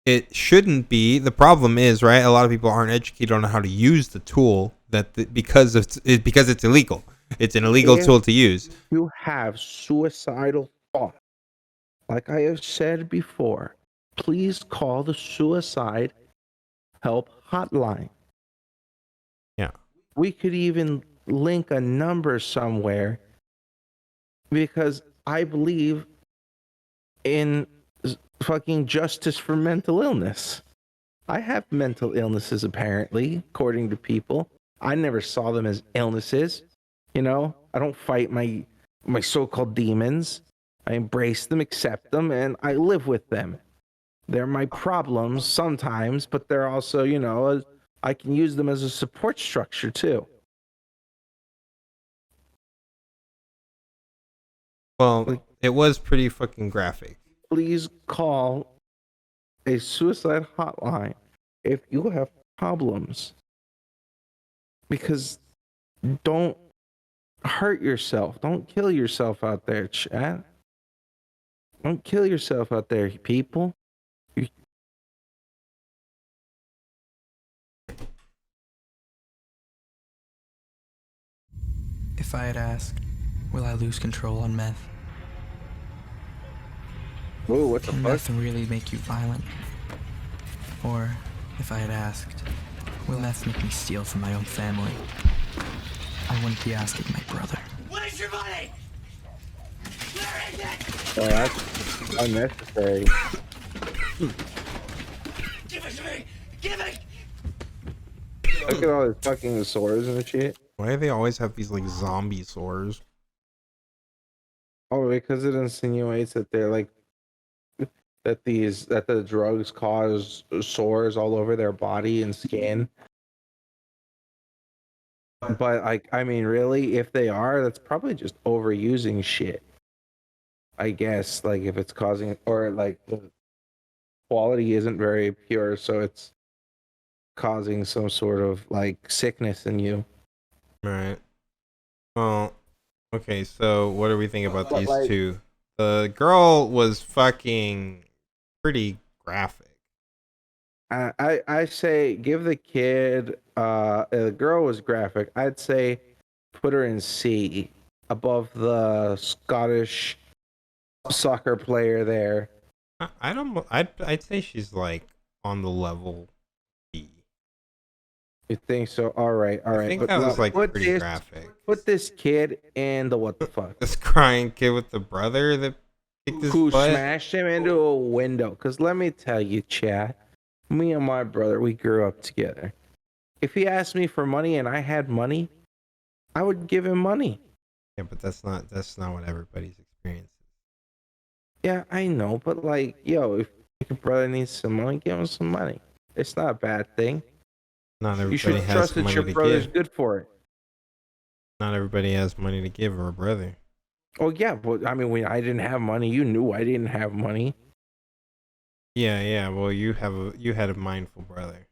It shouldn't be. The problem is, right, a lot of people aren't educated on how to use the tool because it's illegal. It's an illegal tool to use. You have suicidal thoughts. Like I have said before, please call the suicide help hotline. Yeah. We could even link a number somewhere because I believe in fucking justice for mental illness. I have mental illnesses apparently, according to people. I never saw them as illnesses. You know, I don't fight my so-called demons. I embrace them, accept them, and I live with them. They're my problems sometimes, but they're also, you know, I can use them as a support structure too. Well, it was pretty fucking graphic. Please call a suicide hotline if you have problems. Because don't hurt yourself. Don't kill yourself out there, chat. Don't kill yourself out there, people. If I had asked, will I lose control on meth? Whoa, what the Can fuck? meth really make you violent? Or if I had asked, will meth make me steal from my own family? I wouldn't be asking my brother. Where's your money? Where is it? Oh, that's unnecessary. Give it to me! Give it! Look at all his fucking sores and shit. Why do they always have these like zombie sores? Oh, because it insinuates that they're like that the drugs cause sores all over their body and skin. But like, I mean, really, if they are, that's probably just overusing shit. I guess, like if it's causing, or like the quality isn't very pure, so it's causing some sort of like sickness in you. Right. Well, okay, so what do we think about these two? The girl was fucking pretty graphic. I say give the kid the girl was graphic. I'd say put her in C above the Scottish soccer player there. I'd say she's like on the level B. You think so? All right. I think that was like pretty graphic. Put this kid in the what the fuck? This crying kid with the brother that kicked his who butt. smashed him into a window. Because let me tell you, chat, me and my brother, we grew up together. If he asked me for money and I had money, I would give him money. Yeah, but that's not what everybody's experience is. Yeah, I know, but like, yo, if your brother needs some money, give him some money. It's not a bad thing. Not everybody you should has trust that money your to brother's give. good for it. Not everybody has money to give, or a brother. Oh yeah, but I mean, when I didn't have money, you knew I didn't have money. Yeah. Well, you had a mindful brother.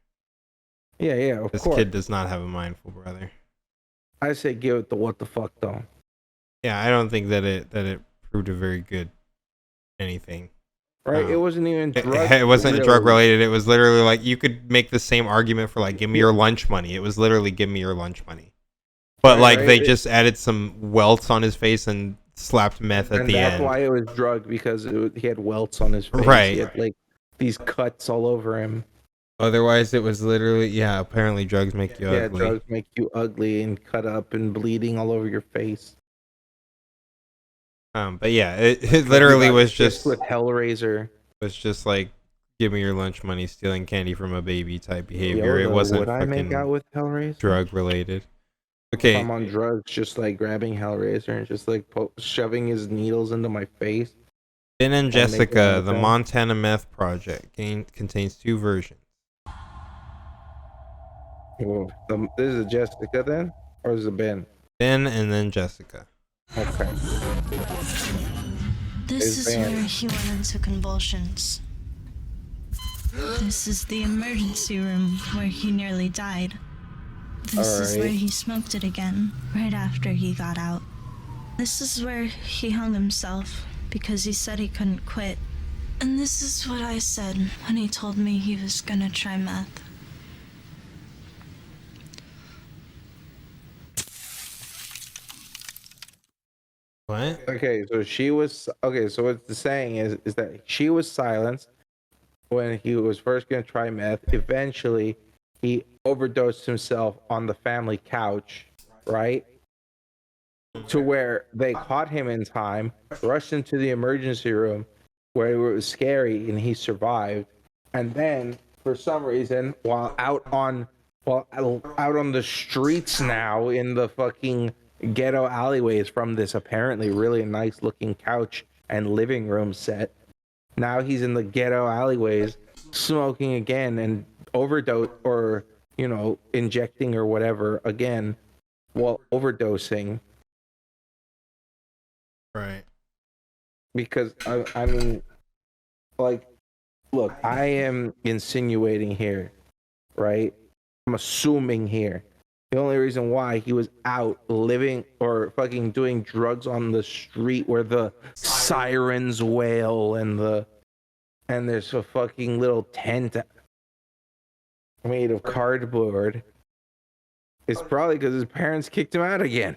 Yeah, of this course. This kid does not have a mindful brother. I say give it the what the fuck though. Yeah, I don't think that it proved a very good anything. Right, it wasn't even drug. It wasn't drug related. It was literally like you could make the same argument for like give me your lunch money. It was literally give me your lunch money. But like they just added some welts on his face and slapped meth at And the that's end. why it was drugged, because he had welts on his face. Right. He had like these cuts all over him. Otherwise, it was literally apparently drugs make you Yeah, ugly. drugs make you ugly and cut up and bleeding all over your face. But yeah, it literally was just with Hellraiser. Was just like, give me your lunch money, stealing candy from a baby type behavior. Yo, It though, wasn't would I make fucking out with Hellraiser? drug related. If Okay, I'm on drugs, just like grabbing Hellraiser and just like shoving his needles into my face. Ben and make it Jessica, like the that. Montana Meth Project, contains 2 versions. Whoa. This is a Jessica then, or is it Ben? Ben and then Jessica. Okay. This It's is banned. where he went into convulsions. This is the emergency room where he nearly died. This is where Alright. he smoked it again, right after he got out. This is where he hung himself because he said he couldn't quit. And this is what I said when he told me he was gonna try meth. What? Okay, so she was okay. So what the saying is that she was silenced when he was first going to try meth. Eventually, he overdosed himself on the family couch, right? To where they caught him in time, rushed him to the emergency room, where it was scary, and he survived. And then, for some reason, while out on the streets now in the fucking ghetto alleyways from this apparently really nice looking couch and living room set, now he's in the ghetto alleyways smoking again and overdose, or injecting or whatever again while overdosing. Right. Because I mean, like, look, I am insinuating here, right? I'm assuming here. The only reason why he was out living or fucking doing drugs on the street where the sirens wail and there's a fucking little tent made of cardboard is probably because his parents kicked him out again.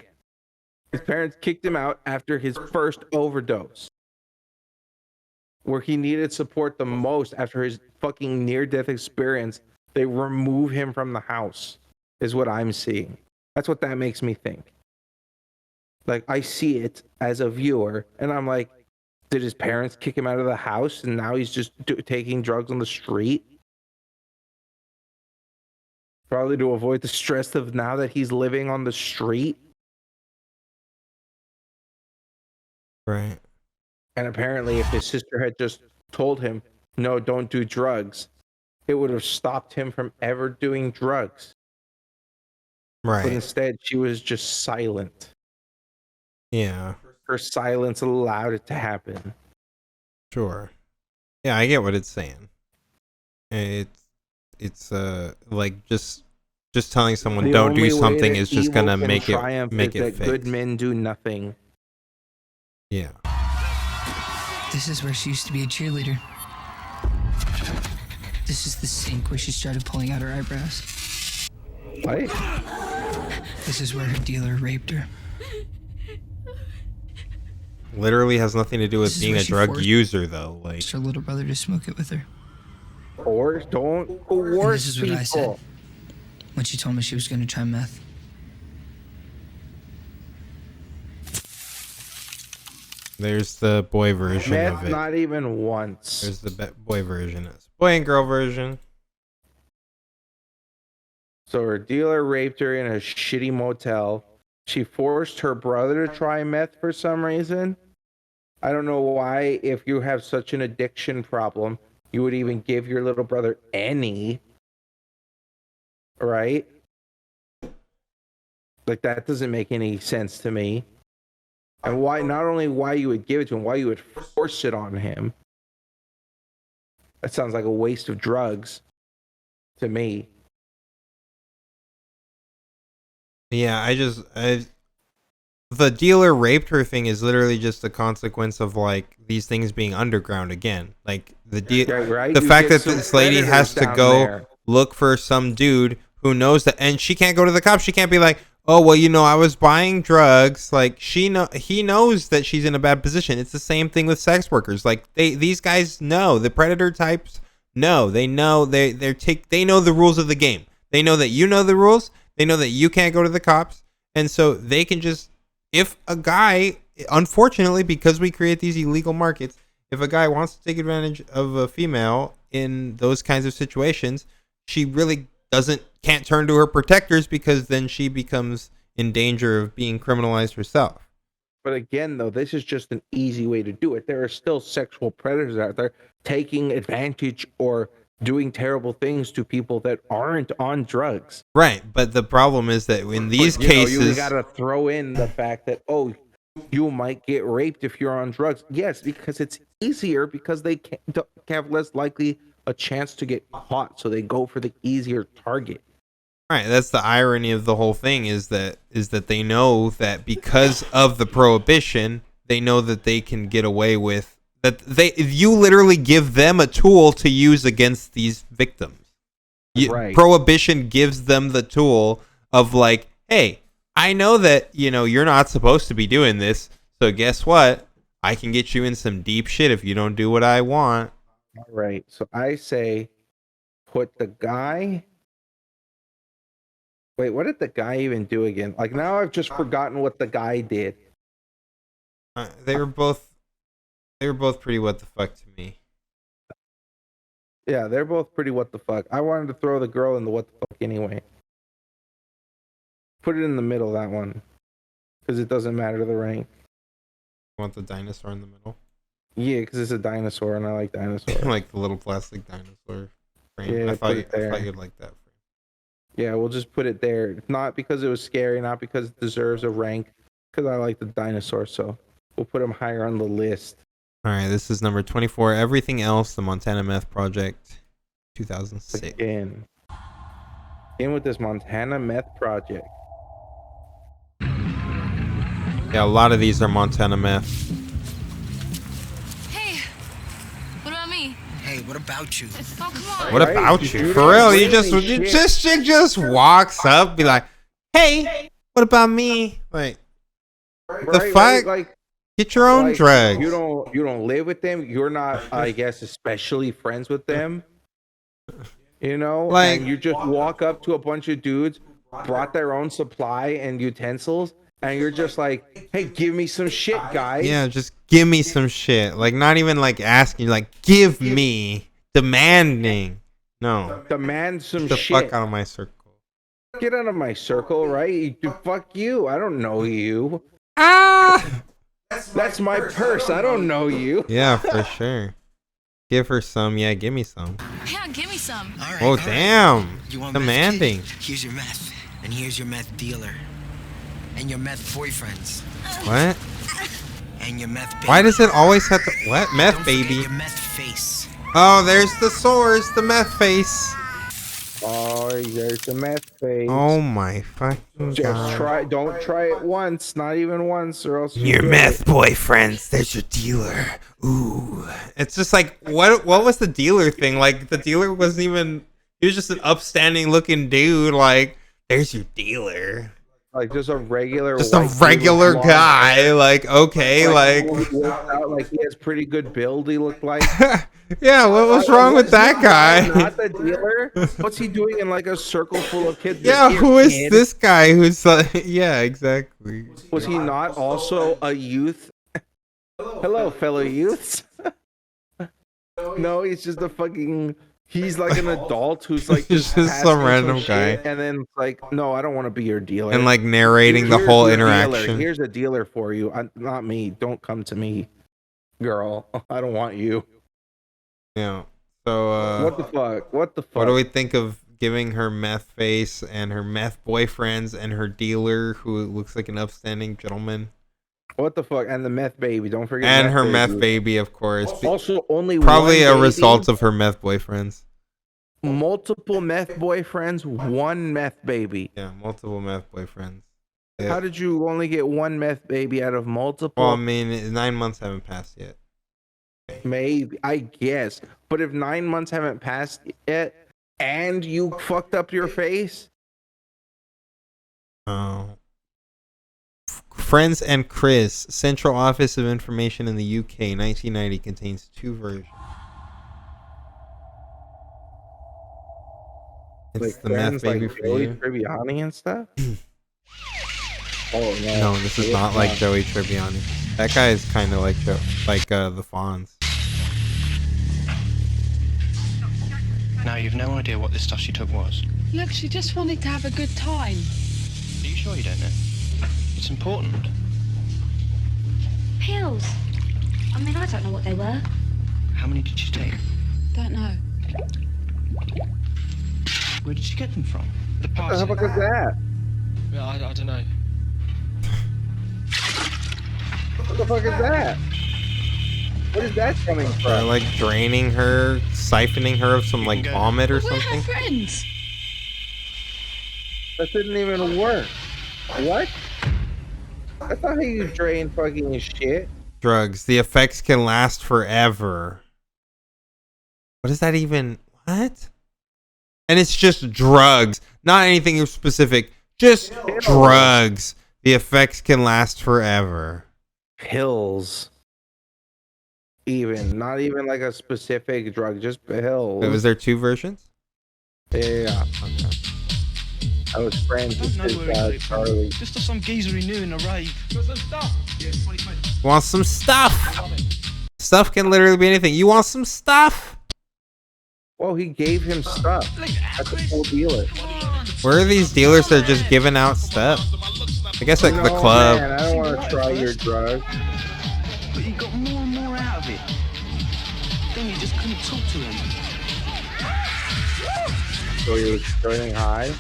His parents kicked him out after his first overdose, where he needed support the most after his fucking near-death experience. They remove him from the house, is what I'm seeing. That's what that makes me think. Like, I see it as a viewer, and I'm like, did his parents kick him out of the house, and now he's just taking drugs on the street? Probably to avoid the stress of now that he's living on the street. Right. And apparently, if his sister had just told him, no, don't do drugs, it would have stopped him from ever doing drugs. Right. But instead, she was just silent. Yeah. Her silence allowed it to happen. Sure. Yeah, I get what it's saying. It's like just telling someone The don't only do way something that is just evil gonna can make triumph it is that fake. good men do nothing. Yeah. This is where she used to be a cheerleader. This is the sink where she started pulling out her eyebrows. What? This is where her dealer raped her. Literally has nothing to do with This is being where a she drug forced user though. Like her little brother to smoke it with her. Or don't And coerce this is what I said people. when she told me she was going to try meth. there's the boy version of Meth, it. not even once. There's the boy version. It's boy and girl version. So her dealer raped her in a shitty motel. She forced her brother to try meth for some reason. I don't know why, if you have such an addiction problem, you would even give your little brother any. Right? Like, that doesn't make any sense to me. And why, not only why you would give it to him, why you would force it on him. That sounds like a waste of drugs to me. Yeah, the dealer raped her thing is literally just a consequence of like these things being underground again. Like right? the You fact get that some this lady has predators to down go there. look for some dude who knows that, and she can't go to the cops. She can't be like, oh well, I was buying drugs. Like he knows that she's in a bad position. It's the same thing with sex workers. Like these guys know, the predator types know. They know they know the rules of the game. They know that you know the rules. They know that you can't go to the cops, and so they can just, if a guy, unfortunately, because we create these illegal markets, if a guy wants to take advantage of a female in those kinds of situations, she really can't turn to her protectors, because then she becomes in danger of being criminalized herself. But again, though, this is just an easy way to do it. There are still sexual predators out there taking advantage or doing terrible things to people that aren't on drugs. Right, but the problem is that in these cases, you got to throw in the fact that, oh, you might get raped if you're on drugs. Yes, because it's easier, because they have less likely a chance to get caught, so they go for the easier target. Right, that's the irony of the whole thing, is that they know that because of the prohibition, they know that they can get away with that. You literally give them a tool to use against these victims. Right. Prohibition gives them the tool of like, hey, I know that you're not supposed to be doing this, so guess what? I can get you in some deep shit if you don't do what I want. All right, so I say, put the guy. Wait, what did the guy even do again? Like, now I've just forgotten what the guy did. They were both pretty what the fuck to me. Yeah, they're both pretty what the fuck. I wanted to throw the girl in the what the fuck anyway. Put it in the middle, that one, because it doesn't matter the rank. You want the dinosaur in the middle? Yeah, because it's a dinosaur, and I like dinosaurs. Like the little plastic dinosaur frame. Yeah, I thought you'd like that frame. Yeah, we'll just put it there. Not because it was scary, not because it deserves a rank, because I like the dinosaur, so we'll put him higher on the list. All right, this is number 24. Everything Else, the Montana Meth Project, 2006. In with this Montana Meth Project. Yeah, a lot of these are Montana Meth. Hey, what about me? Hey, what about you? Oh, come on. What about you? For real? You just walks up, be like, hey, what about me? Like, the fuck? Like, get your own drugs. You don't live with them. You're not, I guess, especially friends with them. Like, and you just walk up to a bunch of dudes, brought their own supply and utensils, and you're just like, hey, give me some shit, guys. Yeah, just give me some shit. Like, not even like asking, like, give me. Demanding. No. Demand some Get shit. the fuck out of my circle. Get out of my circle, right? Fuck you. I don't know you. Ah! That's my purse. I don't know you. Yeah, for sure. Give her some. Yeah, give me some. Yeah, give me some. All right, Oh, damn. You want Demanding. Meth, kid? Here's your meth, and here's your meth dealer, and your meth boyfriends. What? And your meth baby. Why does it always have to... What? Meth Don't baby? forget your meth face. Oh, there's the source. The meth face. Oh, there's the meth face. Oh, my fucking Just God. don't try it once. Not even once, or else Your meth boyfriends. There's your dealer. Ooh. It's just like, what was the dealer thing? Like, the dealer wasn't even... He was just an upstanding looking dude. Like, there's your dealer. Like, just a regular guy. Like, okay, like he has pretty good build. He looked like. Yeah, what was wrong with that guy? Not the dealer. What's he doing in like a circle full of kids? Yeah, who is this guy who's yeah, exactly. Was he not also a youth? Hello, fellow youths. No, he's just a fucking. He's like an adult who's like just some random guy, and then like, no, I don't want to be your dealer, and like narrating the whole interaction. Dealer. Here's a dealer for you. Not me. Don't come to me, girl. I don't want you. Yeah. So what the fuck? What the fuck? What do we think of giving her meth face and her meth boyfriends and her dealer, who looks like an upstanding gentleman? What the fuck? And the meth baby. Don't forget. And her meth baby, of course. Also, only probably one a result of her meth boyfriends. Multiple meth boyfriends, one meth baby. Yeah, multiple meth boyfriends. Yeah. How did you only get one meth baby out of multiple? Well, I mean, 9 months haven't passed yet. Maybe, I guess. But if 9 months haven't passed yet, and you fucked up your face, Oh. Friends and Chris, Central Office of Information in the UK, 1990, contains 2 versions. It's Like the meth friends baby like for Joey you. Tribbiani and stuff. Oh no! No, this is not like Joey Tribbiani. That guy is kind of like the Fonz. Now you've no idea what this stuff she took was. Look, she just wanted to have a good time. Are you sure you don't know? It's important. Pills. I mean, I don't know what they were. How many did she take? Don't know. Where did she get them from? The What party. the fuck is that? Yeah, I don't know. What the fuck is that? What is that coming from? They're like draining her, siphoning her of some like vomit or We're something. her friends. That didn't even work. What? That's not how you drain fucking shit. Drugs. The effects can last forever. What is that even? What? And it's just drugs, not anything specific. Just drugs. The effects can last forever. Pills. Even not even like a specific drug, just pills. Was there 2 versions? Yeah. Okay. I was friends with I don't know his where dad, he got it from. Charlie. Just some geezer he knew in a rave. Want some stuff? Stuff can literally be anything. You want some stuff? Well, he gave him stuff. That's a full dealer. Where are these dealers that are just giving out stuff? I guess like the club. Man, I don't want to try your drug. But he got more and more out of it. Then you just couldn't talk to him. So he was turning high.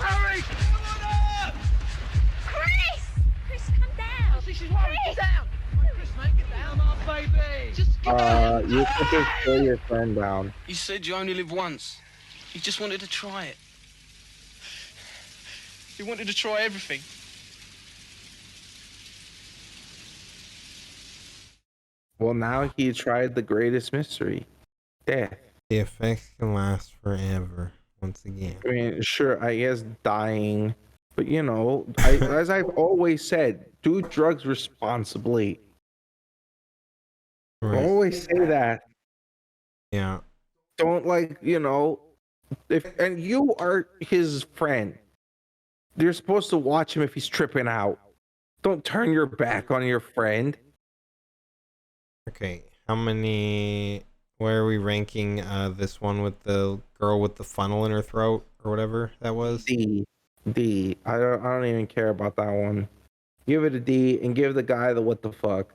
Chris, come down. She's worried. Get down. Chris, mate, get down. Come on, baby. Just You could just throw your friend down. You said you only live once. You just wanted to try it. You wanted to try everything. Well, now he tried the greatest mystery, death. The effects can last forever. Once again. I mean, sure, I guess dying, but you know, as I've always said, do drugs responsibly. Right. I always say that. Yeah. Don't and you are his friend. You're supposed to watch him if he's tripping out. Don't turn your back on your friend. Okay. How many? Where are we ranking this one with the girl with the funnel in her throat or whatever that was? D. I don't even care about that one. Give it a D and give the guy the what the fuck.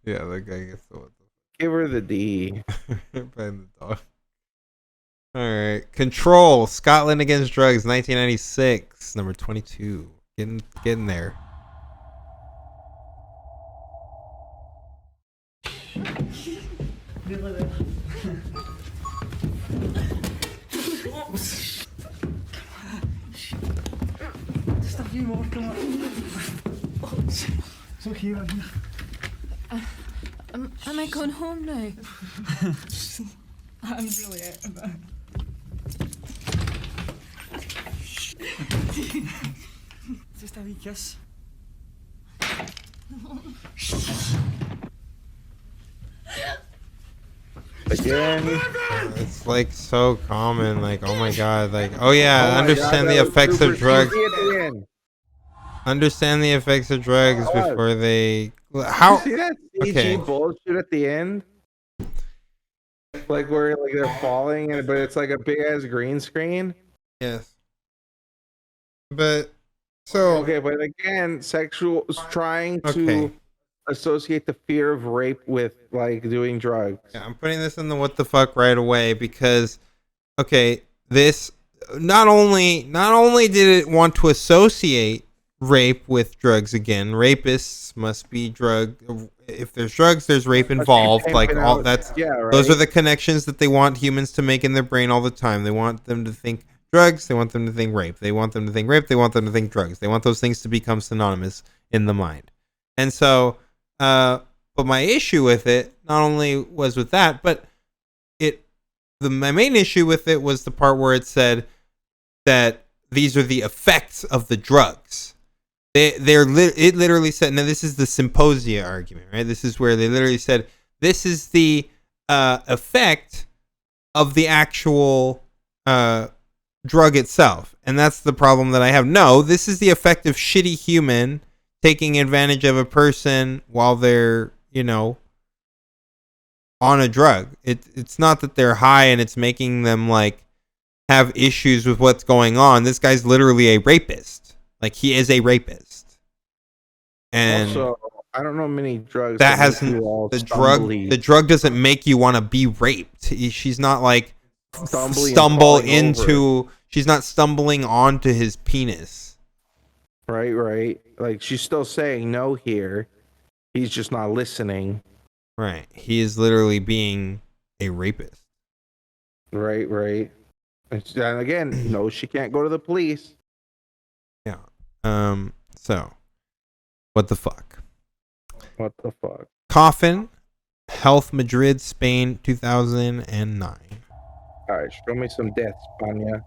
Yeah, the guy gets the what the fuck. Give her the D. Playing the dog. All right. Control. Scotland Against Drugs, 1996, number 22. Getting there. Am I going home now? I'm really out of it. Just a wee kiss. Again. It's like so common. Like, oh my god. Like, oh yeah, Oh my understand God, the that was effects of super drugs. easy at the end. Understand the effects of drugs God. before they. How? You see that CG Okay. bullshit at the end? Like where like they're falling, but it's like a big ass green screen. Yes. But so Okay, but again, trying Okay. to associate the fear of rape with like doing drugs. yeah, I'm putting this in the what the fuck right away because okay, this not only did it want to associate rape with drugs again. Rapists must be drug. If there's drugs, there's rape involved. Like all that's those are the connections that they want humans to make in their brain all the time. They want them to think drugs. They want them to think rape. They want them to think rape. They want them to think drugs. They want those things to become synonymous in the mind. And so, but my issue with it not only was with that, but my main issue with it was the part where it said that these are the effects of the drugs. It literally said, now this is the symposia argument, right? This is where they literally said, this is the effect of the actual drug itself. And that's the problem that I have. No, this is the effect of shitty human taking advantage of a person while they're, on a drug. It's not that they're high and it's making them like have issues with what's going on. This guy's literally a rapist. Like, he is a rapist. And also, I don't know many drugs that make hasn't you all the stumbly. drug doesn't make you want to be raped. She's not like she's not stumbling onto his penis. Right. Like, she's still saying no here. He's just not listening. Right. He is literally being a rapist. Right. And again, no, she can't go to the police. Yeah. So, what the fuck? What the fuck? Coffin, Health Madrid, Spain, 2009. All right, show me some deaths, Panya.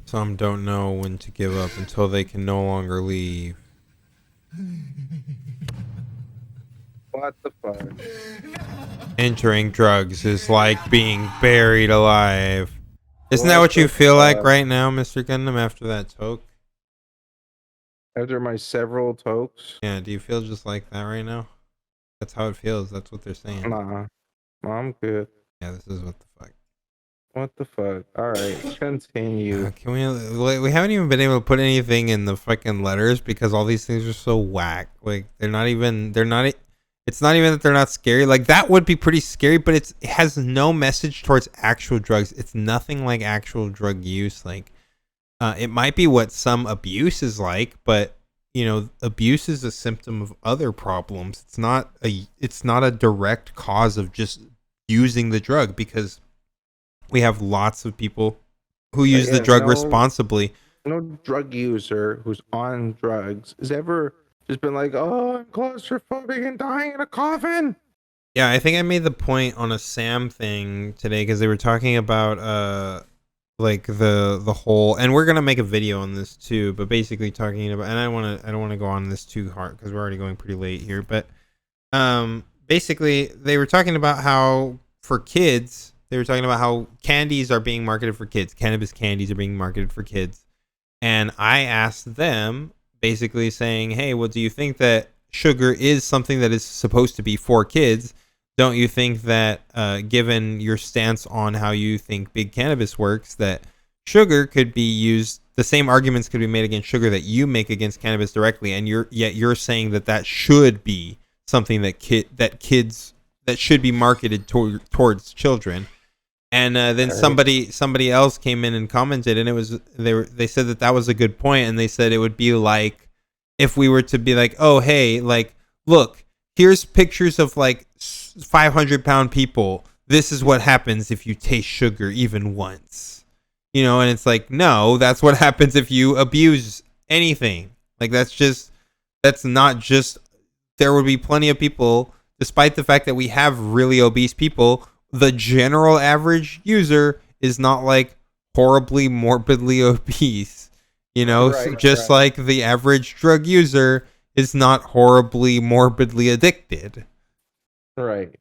Some don't know when to give up until they can no longer leave. What the fuck? Entering drugs is like being buried alive. Isn't that what you feel like right now, Mr. Gundam, after that toke? After my several tokes? Yeah, do you feel just like that right now? That's how it feels. That's what they're saying. Nah, I'm good. Yeah, this is what the fuck. What the fuck? All right, continue. Can we haven't even been able to put anything in the fucking letters because all these things are so whack. Like, it's not even that they're not scary. Like, that would be pretty scary, but it has no message towards actual drugs. It's nothing like actual drug use. Like, it might be what some abuse is like, but abuse is a symptom of other problems. It's not a direct cause of just using the drug, because we have lots of people who use the drug responsibly. No drug user who's on drugs has ever just been like, oh, I'm claustrophobic and dying in a coffin. Yeah, I think I made the point on a Sam thing today because they were talking about like the whole, and we're gonna make a video on this too, but basically talking about, and I don't want to go on this too hard because we're already going pretty late here, but basically they were talking about how for kids, they were talking about how candies are being marketed for kids. Cannabis candies are being marketed for kids. And I asked them, basically saying, hey, well, do you think that sugar is something that is supposed to be for kids? Don't you think that, given your stance on how you think big cannabis works, that sugar could be used, the same arguments could be made against sugar that you make against cannabis directly, and you're saying that should be something that should be marketed towards children? And then somebody else came in and commented, and they said that was a good point, and they said it would be like if we were to be like, oh hey, like, look, here's pictures of like 500-pound people. This is what happens if you taste sugar even once, and it's like, no, that's what happens if you abuse anything. Like, that's not just, there would be plenty of people, despite the fact that we have really obese people. The general average user is not like horribly morbidly obese, just like the average drug user is not horribly morbidly addicted. Right.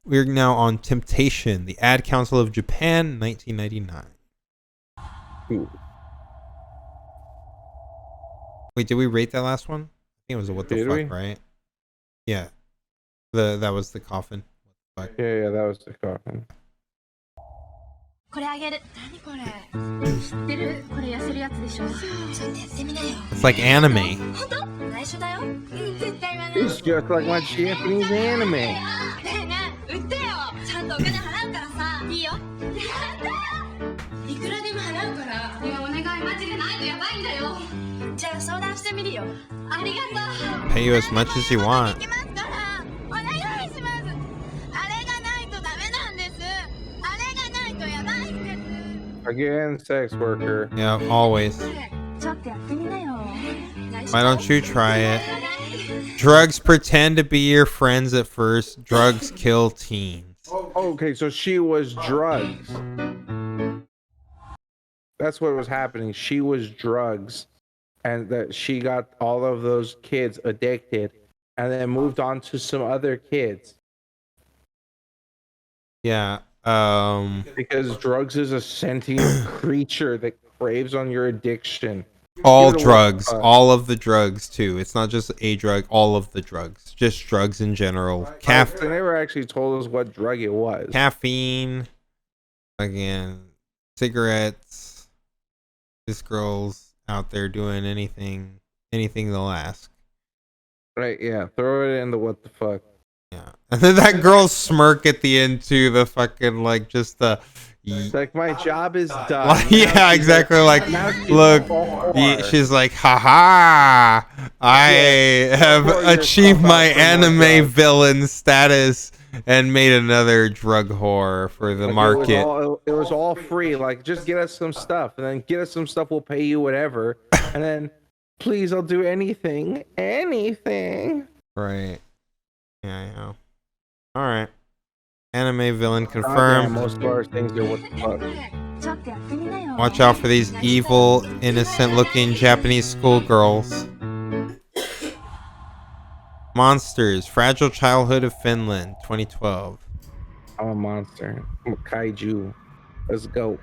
We're now on Temptation, the Ad Council of Japan, 1999. Ooh. Wait, did we rate that last one? I think it was a what the fuck, right? Yeah. That was the coffin. Yeah, that was the coffin. It's like anime. It's just like my Japanese anime. Pay you as much as you want. Again, sex worker. Yeah, always. Why don't you try it? Drugs pretend to be your friends at first. Drugs kill teens. Okay, so she was drugs. That's what was happening. She was drugs, and that she got all of those kids addicted, and then moved on to some other kids. Yeah. Because drugs is a sentient creature that craves on your addiction. All drugs, all of the drugs too. It's not just a drug, all of the drugs. Just drugs in general. They never actually told us what drug it was. Caffeine, again, cigarettes. This girl's out there doing anything they'll ask. Right, yeah. Throw it in the what the fuck. Yeah. And then that girl's smirk at the end too, the fucking like just the like my job is done. Yeah, exactly. Like, look, she's like, haha, I have achieved my anime villain status and made another drug whore for the market. It was all free. Like, just get us some stuff, and then get us some stuff. We'll pay you whatever, and then please, I'll do anything. Right. Yeah, I know. All right. Anime villain confirmed. Most of our things are what the fuck. Watch out for these evil, innocent-looking Japanese schoolgirls. Monsters. Fragile Childhood of Finland, 2012. I'm a monster. I'm a kaiju. Let's go.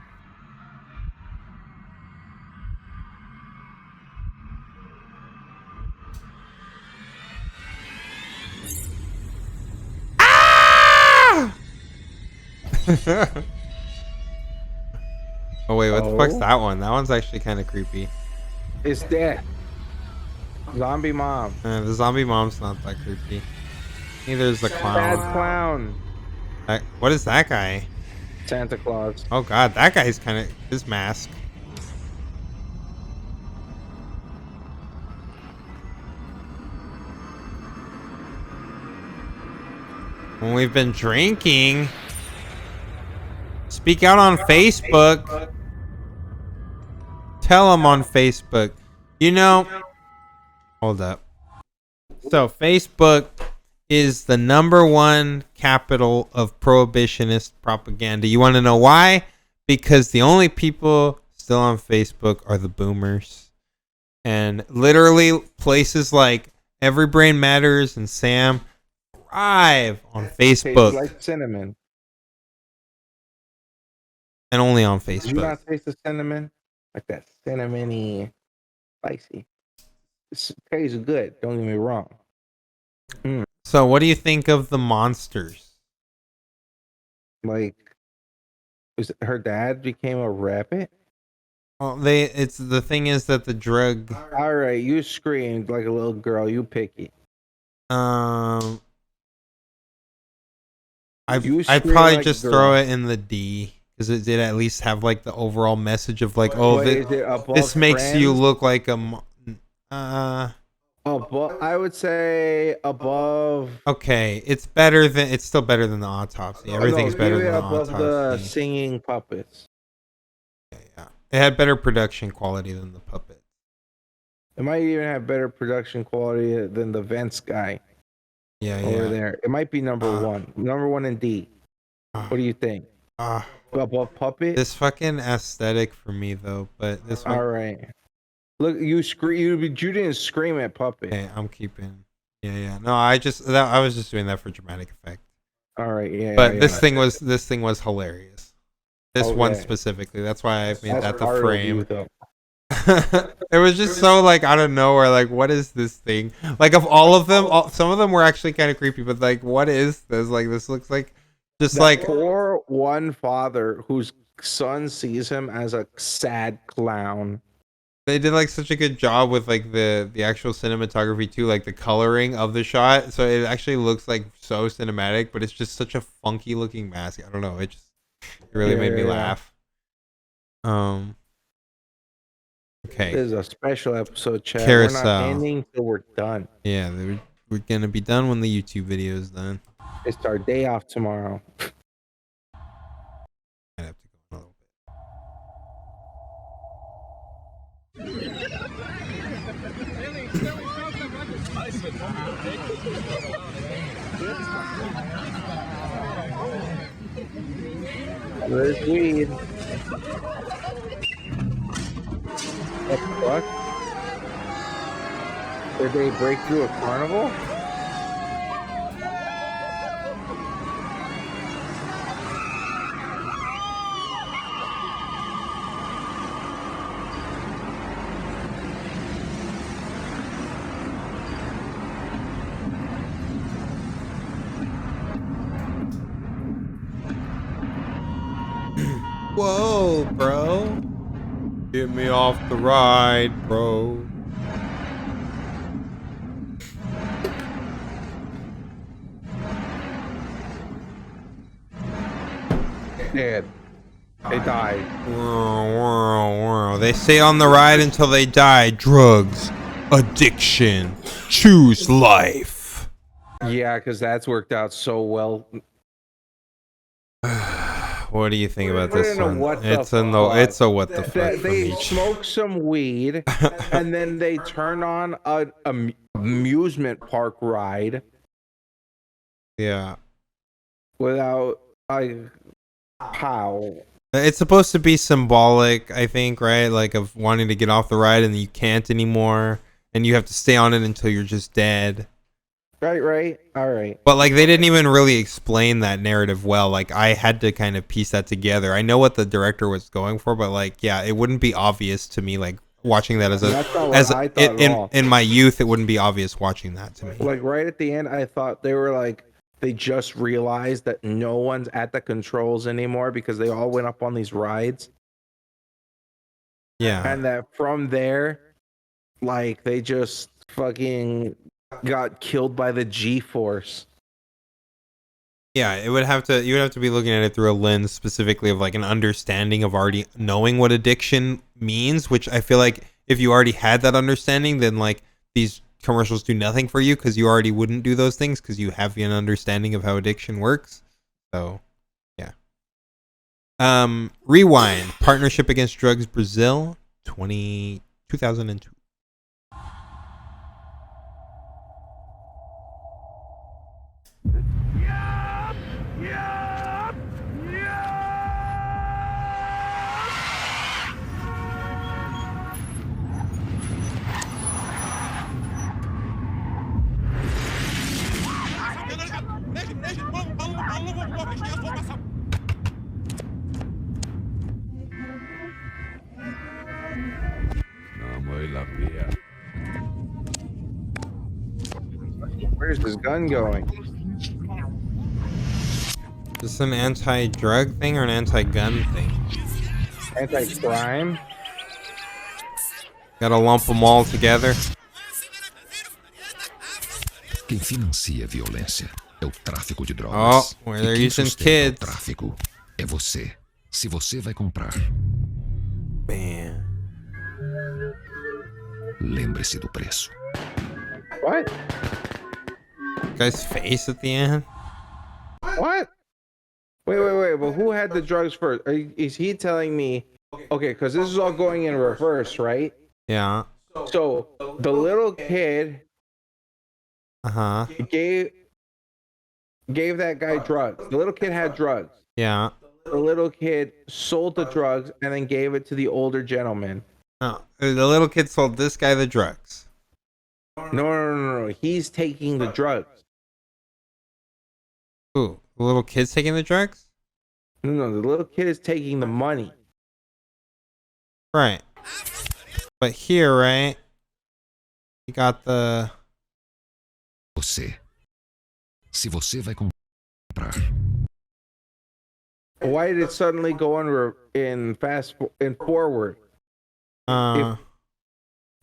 Oh wait, what the fuck's that one? That one's actually kind of creepy. It's dead. Zombie mom. The zombie mom's not that creepy. Neither is the clown. Bad clown. What is that guy? Santa Claus. Oh god, that guy's kind of his mask. When we've been drinking. Speak out on Facebook. Tell them on Facebook. You know, hold up. So Facebook is the #1 capital of prohibitionist propaganda. You want to know why? Because the only people still on Facebook are the boomers. And literally places like Every Brain Matters and Sam thrive on Facebook. Tastes like cinnamon. And only on Facebook. Did you not taste the cinnamon? Like that cinnamony, spicy. It tastes good. Don't get me wrong. So, what do you think of the monsters? Like, her dad became a rabbit? Well, it's the thing is that the drug. All right, you screamed like a little girl. You pick it. I'd probably like just throw it in the D. Because it did at least have like the overall message of like, oh, this makes you look like a. I would say above. Okay, it's still better than the autopsy. Everything's better than the above autopsy. The singing puppets. Yeah. It had better production quality than the puppet. It might even have better production quality than the Vents guy. Yeah, over there. It might be #1. #1 in D. What do you think? Above puppet. This fucking aesthetic for me though, but this one. All right. Look, you didn't scream at puppet. Okay, I'm keeping. Yeah. No, I was just doing that for dramatic effect. All right, yeah. But this thing was hilarious. This one specifically. That's why I made that the frame. It was just so like out of nowhere. Like, what is this thing? Like, of all of them, some of them were actually kind of creepy. But like, what is this? Like, this looks like just like poor one father whose son sees him as a sad clown. They did like such a good job with like the actual cinematography too, like the coloring of the shot. So it actually looks like so cinematic, but it's just such a funky looking mask. I don't know. It really made me laugh. Okay. This is a special episode, chat. Carousel. We're not ending till we're done. Yeah, we're gonna be done when the YouTube video is done. It's our day off tomorrow. There's weed. What the fuck? Did they break through a carnival? Whoa, bro. Get me off the ride, bro. Dead. They died. They stay on the ride until they die. Drugs. Addiction. Choose life. Yeah, because that's worked out so well. What do you think about this one? It's a what the fuck. They smoke some weed and then they turn on an amusement park ride. Yeah. Without how? It's supposed to be symbolic, I think, right? Like of wanting to get off the ride and you can't anymore, and you have to stay on it until you're just dead. Right. All right. But like they didn't even really explain that narrative well. Like I had to kind of piece that together. I know what the director was going for, but like yeah, it wouldn't be obvious to me like watching that in my youth. It wouldn't be obvious watching that to me. Like right at the end, I thought they were like they just realized that no one's at the controls anymore because they all went up on these rides. Yeah. And that from there, like they just fucking got killed by the G-force. Yeah, you would have to be looking at it through a lens specifically of like an understanding of already knowing what addiction means, which I feel like if you already had that understanding, then like these commercials do nothing for you because you already wouldn't do those things because you have an understanding of how addiction works. So, yeah. Rewind. Partnership Against Drugs Brazil 2002. Where's this gun going? Is this an anti-drug thing or an anti-gun thing? Anti-crime? Gotta lump them all together. Quem financia a violência é o tráfico de drogas. Oh, where they're using kids. O tráfico é você. Se você vai comprar. Man. Lembre-se do preço. What? Guy's face at the end. What? Wait. But who had the drugs first? Is he telling me? Okay, because this is all going in reverse, right? Yeah. So the little kid gave that guy drugs. The little kid had drugs. Yeah. The little kid sold the drugs and then gave it to the older gentleman. No, the little kid sold this guy the drugs. No. He's taking the drugs. Who? The little kid's taking the drugs? No, the little kid is taking the money. Right. But here, right? You got the... Você. Se você vai comprar. Why did it suddenly go in forward?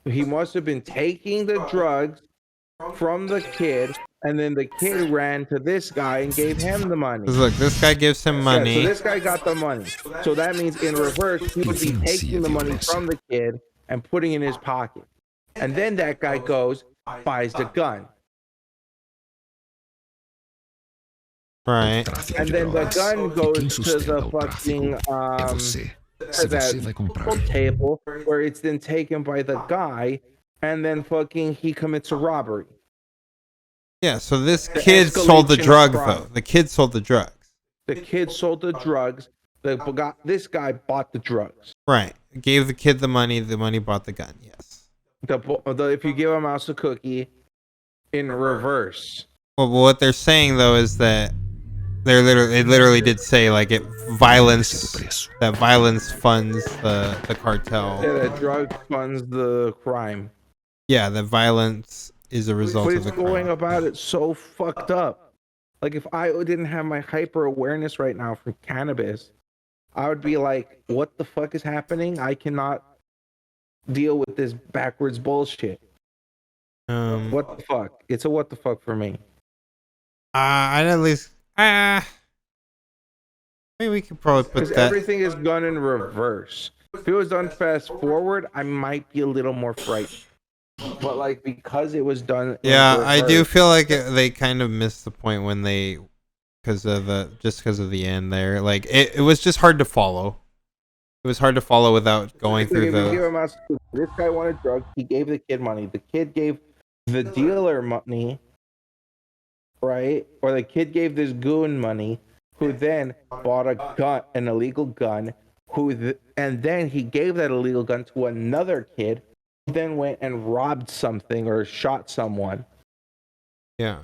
He must have been taking the drugs from the kid, and then the kid ran to this guy and gave him the money. Look, this guy gives him money. Yeah, so this guy got the money. So that means in reverse, he would be taking the money from the kid and putting it in his pocket. And then that guy goes, buys the gun. Right. And then the gun goes to the fucking to that table where it's then taken by the guy, and then fucking he commits a robbery. Yeah, so this kid sold the drug, though. The kid sold the drugs. The kid sold the drugs. This guy bought the drugs. Right. Gave the kid the money bought the gun. Yes. If you give a mouse a cookie in reverse. Well, what they're saying, though, is that it literally did say, like, violence funds the cartel. Yeah, that drug funds the crime. Yeah, that violence is a result of the crime. But it's going about it so fucked up. Like, if I didn't have my hyper awareness right now from cannabis, I would be like, what the fuck is happening? I cannot deal with this backwards bullshit. What the fuck? It's a what the fuck for me. I'd at least maybe we could probably put that. Everything is done in reverse. If it was done fast forward, I might be a little more frightened. But like, because it was done. Yeah, I do feel like they kind of missed the point when they, because of the end there. Like it was just hard to follow. It was hard to follow without going through the. This guy wanted drugs. He gave the kid money. The kid gave the dealer money, right? Or the kid gave this goon money, who then bought a gun, an illegal gun. And then he gave that illegal gun to another kid, who then went and robbed something or shot someone. Yeah.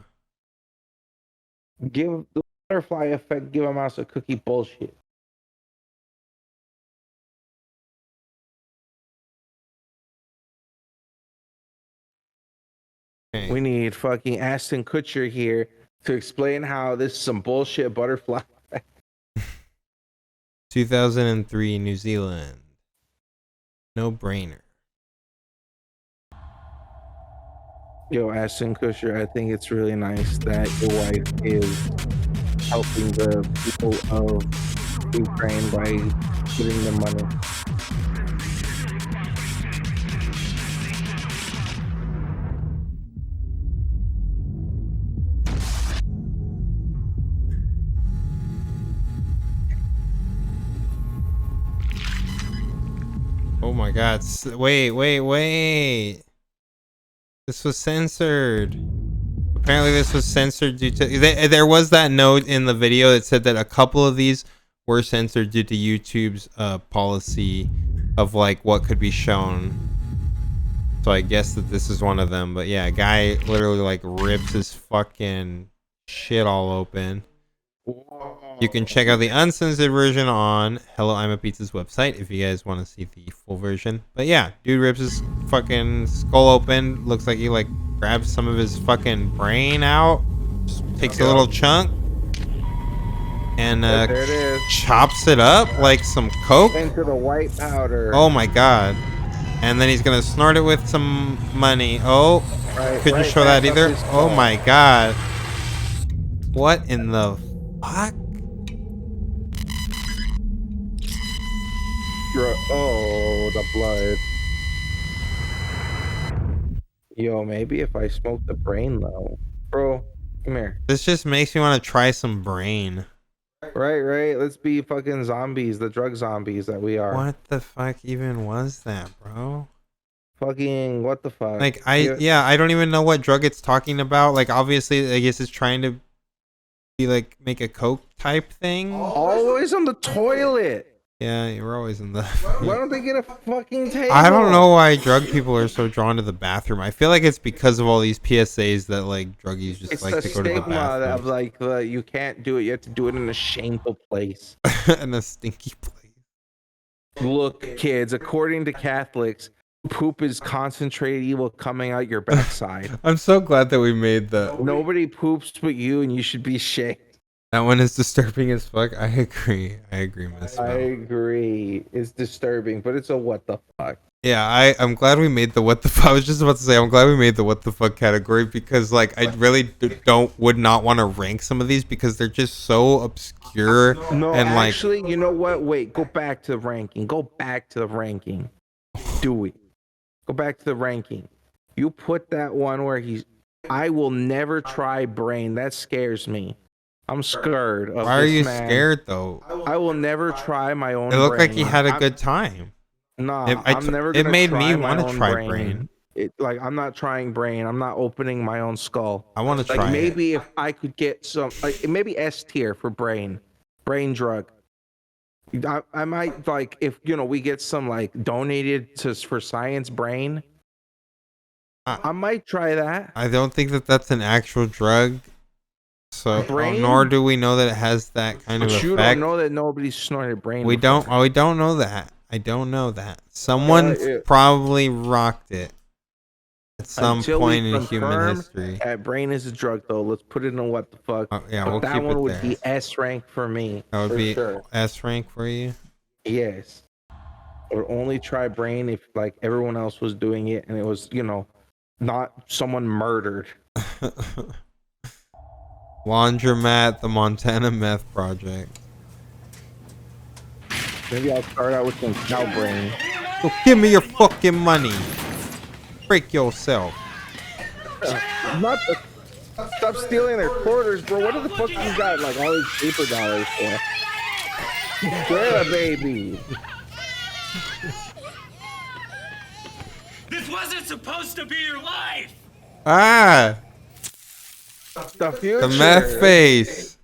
Give the butterfly effect. Give a mouse a cookie. Bullshit. Okay. We need fucking Ashton Kutcher here to explain how this is some bullshit butterfly. 2003 New Zealand. No brainer. Yo, Ashton Kutcher, I think it's really nice that your wife is helping the people of Ukraine by giving them money. Oh my god. Wait. This was censored. Apparently this was censored due to... There was that note in the video that said that a couple of these were censored due to YouTube's policy of like what could be shown. So I guess that this is one of them. But yeah, a guy literally like rips his fucking shit all open. You can check out the uncensored version on HelloImAPizza's website if you guys want to see the full version. But yeah, dude rips his fucking skull open. Looks like he like grabs some of his fucking brain out. Just takes a little chunk. And there it is. Chops it up like some coke. Into the white powder. Oh my god. And then he's gonna snort it with some money. Oh, couldn't show that either. Oh my god. What in the fuck? Oh, the blood. Yo, maybe if I smoke the brain though. Bro, come here. This just makes me want to try some brain. Right. Let's be fucking zombies, the drug zombies that we are. What the fuck even was that, bro? Fucking what the fuck? Like I don't even know what drug it's talking about. Like obviously I guess it's trying to be like make a coke type thing. Always on the toilet. Yeah, you're always in the... Why don't they get a fucking table? I don't know why drug people are so drawn to the bathroom. I feel like it's because of all these PSAs that like druggies just like to go to the bathroom. Of like you can't do it. You have to do it in a shameful place. In a stinky place. Look, kids, according to Catholics, poop is concentrated evil coming out your backside. I'm so glad that we made the... Nobody poops but you, and you should be shamed. That one is disturbing as fuck. I agree, Miss. I agree. It's disturbing, but it's a what the fuck. Yeah, I'm glad we made the what the fuck. I was just about to say, I'm glad we made the what the fuck category because, like, I really would not want to rank some of these because they're just so obscure. No, and actually, you know what? Wait, go back to the ranking. Do it. Go back to the ranking. You put that one where I will never try brain. That scares me. I'm scared of Why are you man. Scared though? I will never try my own. It looked brain. like he had a good time. Nah, I'm never. It made me want to try brain. like I'm not trying brain. I'm not opening my own skull. I want to like try maybe if I could get some, like maybe S tier for brain drug. I might like if we get some like donated for science brain. I might try that. I don't think that that's an actual drug. So Brain? nor do we know that it has that kind of But you effect. don't know that nobody snorted brain. We before. don't. We don't know that. I don't know that. Someone probably rocked it at some Until point we in human confirm history. that brain is a drug, though. Let's put it in what the fuck. Yeah, But we'll that keep one it would there. be S rank for me. That would for be sure. S rank for you. Yes. Or only try brain if like everyone else was doing it and it was not someone murdered. Laundromat, the Montana Meth Project. Maybe I'll start out with some cow brain. So give me your fucking money. Break yourself. Stop stealing their quarters, bro. What the fuck you got like all these paper dollars for? Yeah, baby. This wasn't supposed to be your life. Ah, the future. the meth face.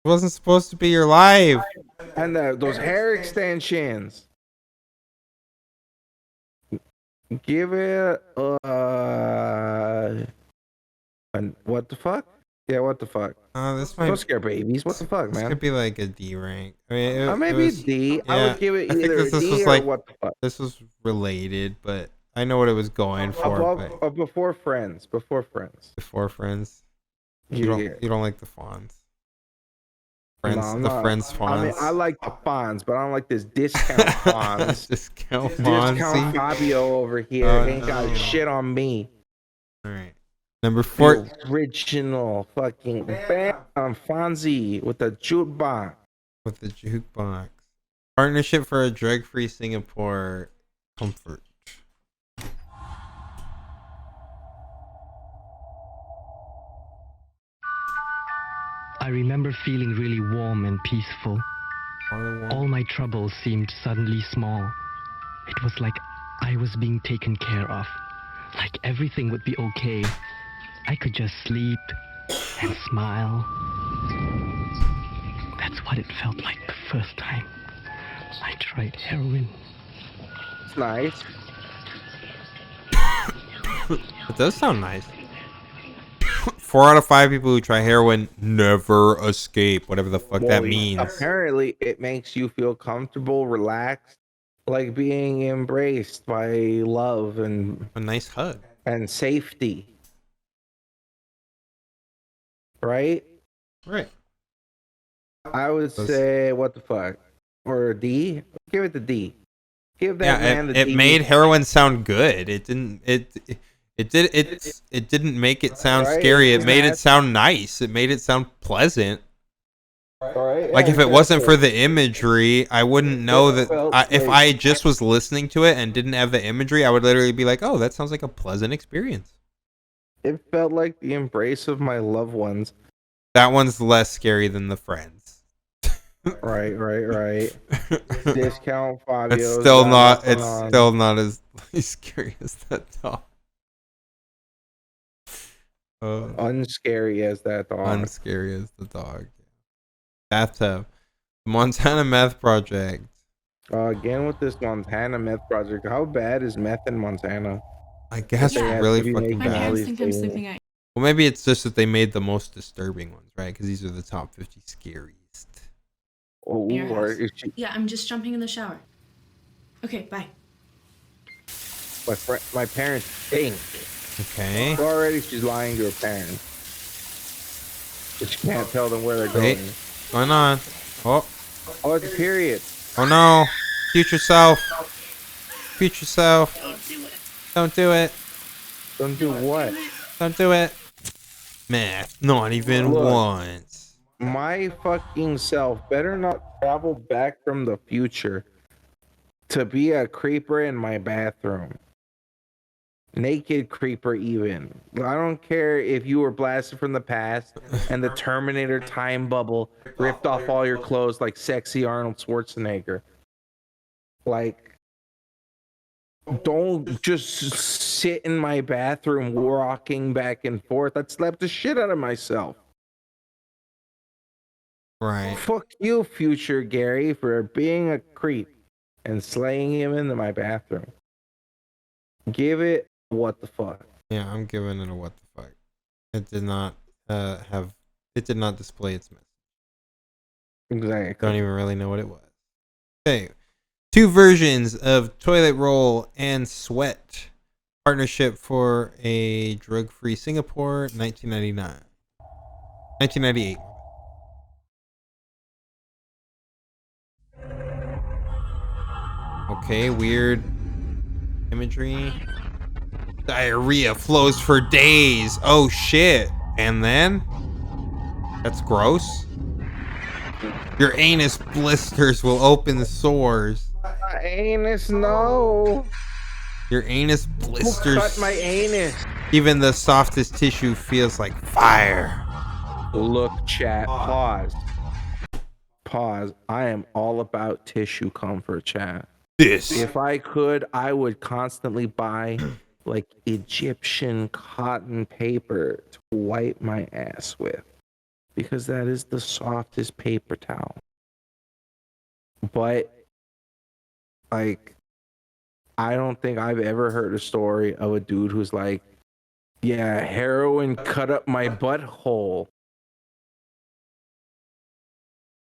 It wasn't supposed to be your life. And those hair extensions. Give it and what the fuck? Yeah, what the fuck? This might Don't scare babies. What the fuck, This man? could be like a D rank. I mean, Maybe a D. I would give it either a D or what the fuck. This was related, but I know what it was going for. Before friends. Before friends. You don't like the fawns. Friends, No, Friends Fonz. I mean, I like the Fonz, but I don't like this discount Fonz. Discount Discount Fabio over here ain't got shit on me. All right. Number 4. Original fucking bam Fonzie with the jukebox. With the jukebox. Partnership for a drug-free Singapore comfort. I remember feeling really warm and peaceful. All my troubles seemed suddenly small. It was like I was being taken care of. Like everything would be okay. I could just sleep and smile. That's what it felt like the first time I tried heroin. It's nice. It does sound nice. 4 out of 5 people who try heroin never escape, whatever the fuck that means. Apparently, it makes you feel comfortable, relaxed, like being embraced by love and a nice hug and safety. Right? Right. I would say what the fuck, or a D. Give it the D. Give that man the D. It made heroin sound good. It didn't. It didn't make it sound scary. It made it sound nice. It made it sound pleasant. Like if it wasn't for the imagery, I wouldn't know that. If I just was listening to it and didn't have the imagery, I would literally be like, "Oh, that sounds like a pleasant experience." It felt like the embrace of my loved ones. That one's less scary than the friends. Right. Discount Fabio. It's still not. It's still not as scary as that dog. Unscary as that dog. Unscary as the dog. Bathtub. Montana Meth Project. Again with this Montana Meth Project. How bad is meth in Montana? I guess really fucking My bad. parents think I'm sleeping at. Well, maybe it's just that they made the most disturbing ones, right? Because these are the top 50 scariest. Yeah, I'm just jumping in the shower. Okay, bye. My parents think. Okay. Already she's lying to her parents. But she can't tell them where they're going. What's going on? Oh, it's a period. Oh no. Future self. Future self. Don't do it. Don't do what? Don't do it. Math. Not even once. My fucking self better not travel back from the future to be a creeper in my bathroom. Naked creeper even. I don't care if you were blasted from the past and the Terminator time bubble ripped off all your clothes like sexy Arnold Schwarzenegger. Like, don't just sit in my bathroom rocking back and forth, I'd slap the shit out of myself. Right. Fuck you, future Gary, for being a creep and slaying him into my bathroom. Give it what the fuck. Yeah, I'm giving it a what the fuck. It did not it did not display its message. Exactly. Don't even really know what it was. Okay. 2 versions of toilet roll and sweat. Partnership for a drug-free Singapore, 1999. 1998. Okay, weird imagery. Diarrhea flows for days. Oh shit. And then? That's gross. Your anus blisters will open sores. Anus, no. Your anus blisters. Cut my anus. Even the softest tissue feels like fire. Look, chat. Pause. I am all about tissue comfort, chat. If I could, I would constantly buy like Egyptian cotton paper to wipe my ass with, because that is the softest paper towel. But like, I don't think I've ever heard a story of a dude who's like, yeah, heroin cut up my butthole.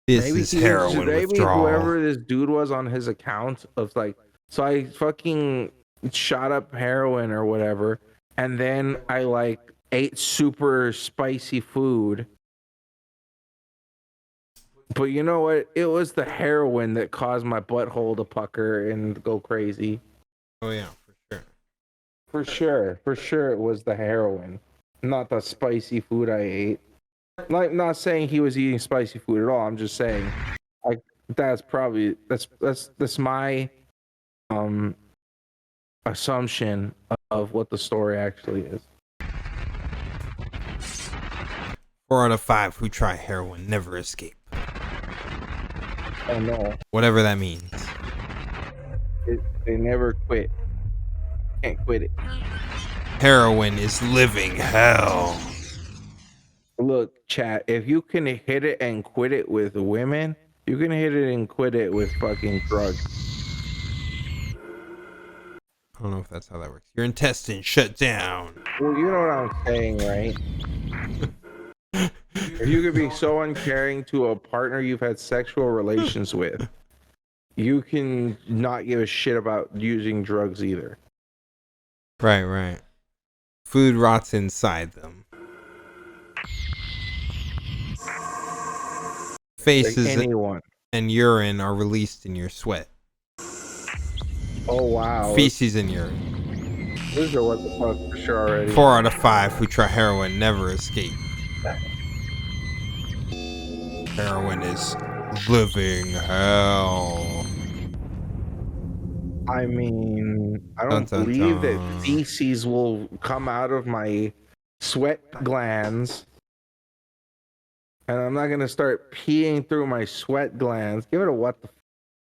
This is heroin withdrawal. Whoever this dude was on his account of like, so I fucking shot up heroin or whatever, and then I like ate super spicy food. But you know what? It was the heroin that caused my butthole to pucker and go crazy. Oh yeah, for sure. For sure it was the heroin, not the spicy food I ate. Like, not saying he was eating spicy food at all. I'm just saying, like, that's probably that's my assumption of what the story actually is. 4 out of 5 who try heroin never escape. Oh no. Whatever that means. They never quit. Can't quit it. Heroin is living hell. Look, chat, if you can hit it and quit it with women, you can hit it and quit it with fucking drugs. I don't know if that's how that works. Your intestines shut down. Well, you know what I'm saying, right? If you could be so uncaring to a partner you've had sexual relations with, you can not give a shit about using drugs either. Right. Food rots inside them. Faces like and urine are released in your sweat. Oh wow. Feces and urine. These are what the fuck for sure already. 4 out of 5 who try heroin never escape. Heroin is living hell. I mean, I don't believe that feces will come out of my sweat glands. And I'm not going to start peeing through my sweat glands. Give it a what the fuck.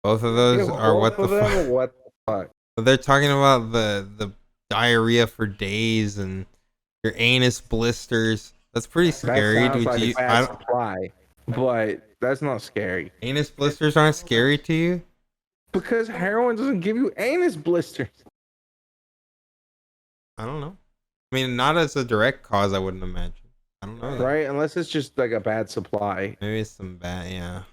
Both of those are what the fuck. What the fuck. They're talking about the diarrhea for days and your anus blisters. That's pretty scary. That sounds like a bad supply, but that's not scary. Anus blisters aren't scary to you? Because heroin doesn't give you anus blisters. I don't know. I mean, not as a direct cause, I wouldn't imagine. I don't know. Right? Unless it's just like a bad supply. Maybe it's some bad, yeah.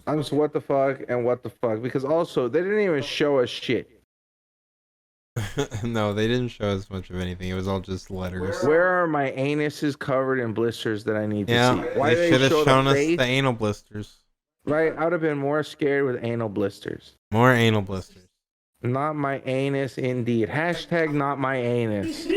I'm just what the fuck and what the fuck. Because also, they didn't even show us shit. No, they didn't show us much of anything. It was all just letters. Where are my anuses covered in blisters that I need to see? Why they should have shown us the anal blisters. Right? I would have been more scared with anal blisters. More anal blisters. Not my anus, indeed. Hashtag not my anus.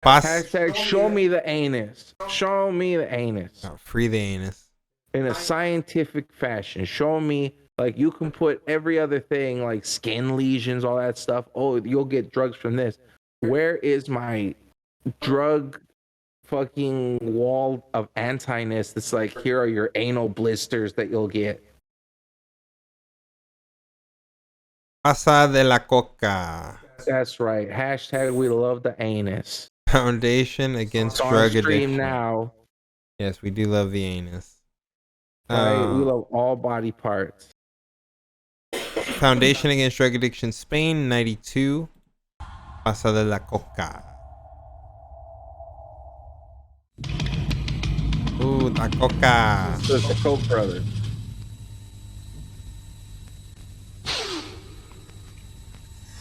Hashtag show me the anus. Show me the anus. Oh, free the anus. In a scientific fashion. Show me, like, you can put every other thing, like skin lesions, all that stuff. Oh, you'll get drugs from this. Where is my drug fucking wall of anti-ness that's like, here are your anal blisters that you'll get? Pasa de la coca. That's right. Hashtag we love the anus. Foundation Against It's on Drug stream Addiction. now. Yes, we do love the anus. Right? We love all body parts. Foundation Against Drug Addiction Spain, 92. Pasa de la Coca. Ooh, la Coca. So it's the Koch brothers.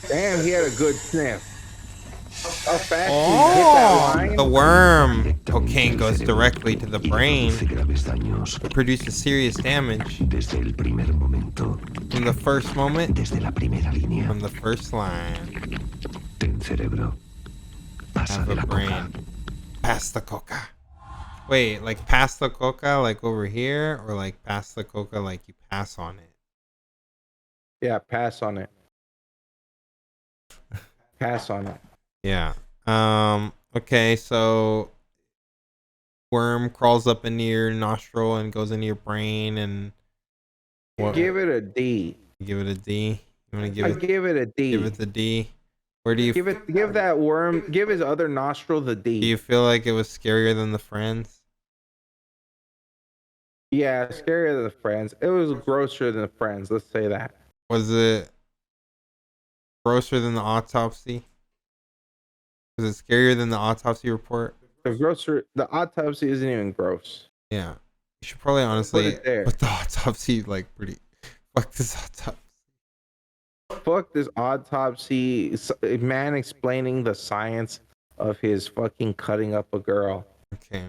Damn, he had a good sniff. How fast he hit that line? The worm. Cocaine goes directly to the brain. It produces serious damage. From the first moment. From the first line. Have a brain. Pass the coca. Wait, like pass the coca like over here? Or like pass the coca like you pass on it? Yeah, pass on it. Pass on it. Yeah. Okay, so worm crawls up into your nostril and goes into your brain and what? Give it a D. Give it a D. You want to give it? Give it a D. Give it the D. Where do you give that worm? Give his other nostril the D. Do you feel like it was scarier than the Friends? Yeah, scarier than the Friends. It was grosser than the Friends. Let's say that. Was it grosser than the autopsy? Was it scarier than the autopsy report? The autopsy isn't even gross. Yeah, you should probably honestly put it there. put the autopsy like pretty. Fuck this autopsy. Fuck this autopsy. Man explaining the science of his fucking cutting up a girl. Okay.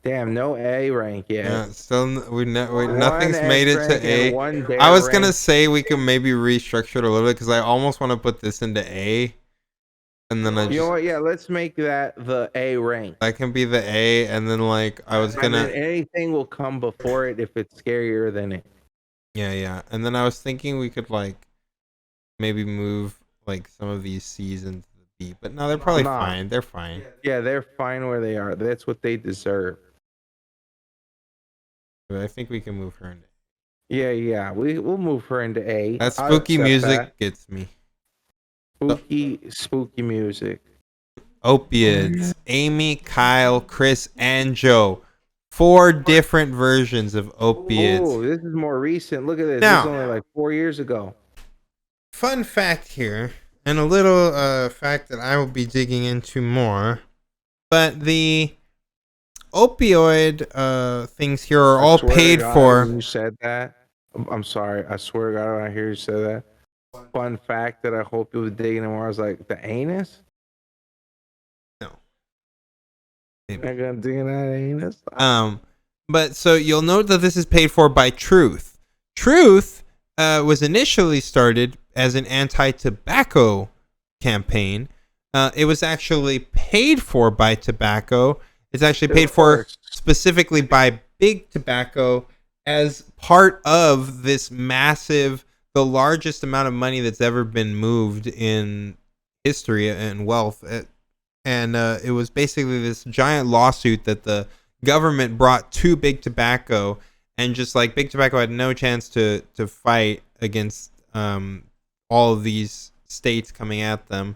Damn, no A rank yet. Yeah, still nothing's made it to A. I I was gonna say we can maybe restructure it a little bit because I almost want to put this into A, and then You know what? Yeah, let's make that the A rank. that can be the A, and then like I was And gonna then anything will come before it if it's scarier than it. yeah, and then I was thinking we could like maybe move like some of these C's into the B, but no, they're probably fine. They're fine. Yeah, they're fine where they are. That's what they deserve. But I think we can move her into. Yeah, we'll move her into A. That I'll spooky accept music that. gets me. Spooky music. Opiates. Amy, Kyle, Chris, and Joe. 4 different versions of opiates. Oh, this is more recent. Look at this. Now- This is only like 4 years ago. Fun fact here, and a little fact that I will be digging into more, but the opioid things here are all Swear to paid God, for. when you said that. I'm sorry. I swear to God, when I hear you say that. Fun fact that I hope you'll be digging in more. I was like, the anus? No. I'm gonna dig in that anus. But so you'll note that this is paid for by Truth. Truth was initially started as an anti-tobacco campaign. It was actually paid for by tobacco. It's actually paid for specifically by Big Tobacco as part of this massive, the largest amount of money that's ever been moved in history and wealth. And it was basically this giant lawsuit that the government brought to Big Tobacco, and just like Big Tobacco had no chance to fight against all of these states coming at them.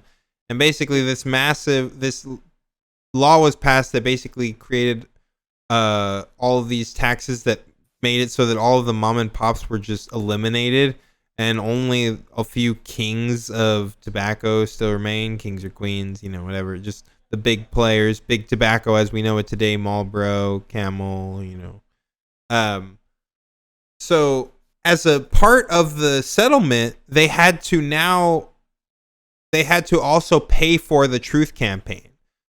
And basically this law was passed that basically created all of these taxes that made it so that all of the mom and pops were just eliminated, and only a few kings of tobacco still remain, kings or queens, whatever, just the big players, Big Tobacco as we know it today, Marlboro, Camel, so as a part of the settlement, they had to also pay for the Truth campaign.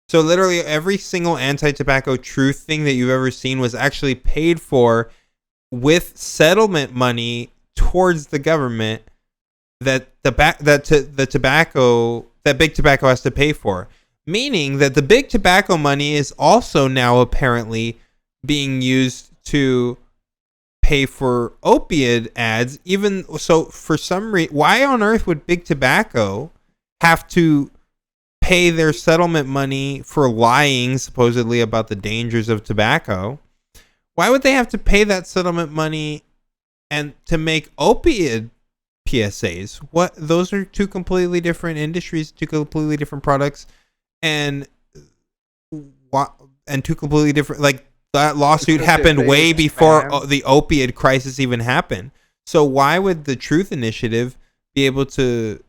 So literally every single anti-tobacco truth thing that you've ever seen was actually paid for with settlement money towards the government that Big Tobacco has to pay for. Meaning that the Big Tobacco money is also now apparently being used to pay for opiate ads. Even so, for some reason, why on earth would Big Tobacco have to pay their settlement money for lying supposedly about the dangers of tobacco? Why would they have to pay that settlement money and to make opiate PSAs. What? Those are two completely different industries, two completely different products, and two completely different. Like that lawsuit happened way before the opioid crisis even happened. So why would the Truth Initiative be able to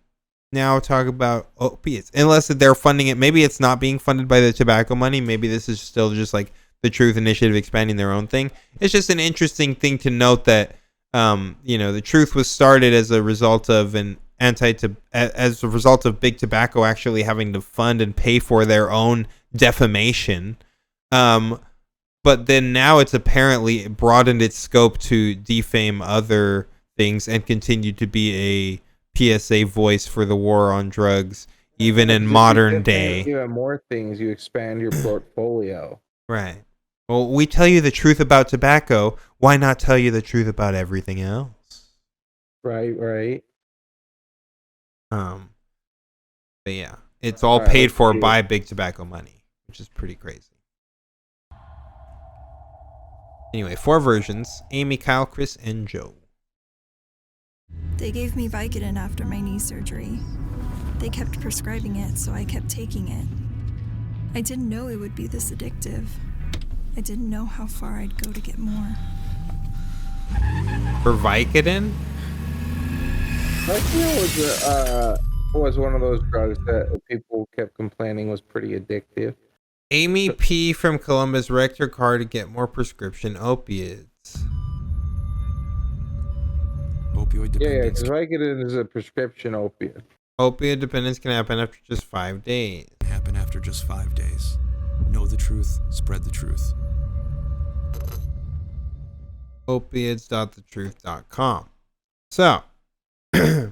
now talk about opiates unless they're funding it? Maybe it's not being funded by the tobacco money. Maybe this is still just like the Truth Initiative expanding their own thing. It's just an interesting thing to note that the Truth was started as a result of as a result of big tobacco actually having to fund and pay for their own defamation. But then now it's apparently broadened its scope to defame other things and continue to be a PSA voice for the war on drugs, even in modern day. Even more things, you expand your portfolio. Right. Well, we tell you the truth about tobacco. Why not tell you the truth about everything else? Right. But yeah, it's all paid for by big tobacco money, which is pretty crazy. Anyway, 4 versions: Amy, Kyle, Chris, and Joe. They gave me Vicodin after my knee surgery. They kept prescribing it, so I kept taking it. I didn't know it would be this addictive. I didn't know how far I'd go to get more. For Vicodin? Vicodin was one of those drugs that people kept complaining was pretty addictive. Amy P. from Columbus wrecked her car to get more prescription opiates. Opioid dependence. Yeah, because Vicodin is a prescription opiate. Opioid dependence can happen after just 5 days. Happen after just 5 days. Know the truth, spread the truth. Opiates.thetruth.com. So, go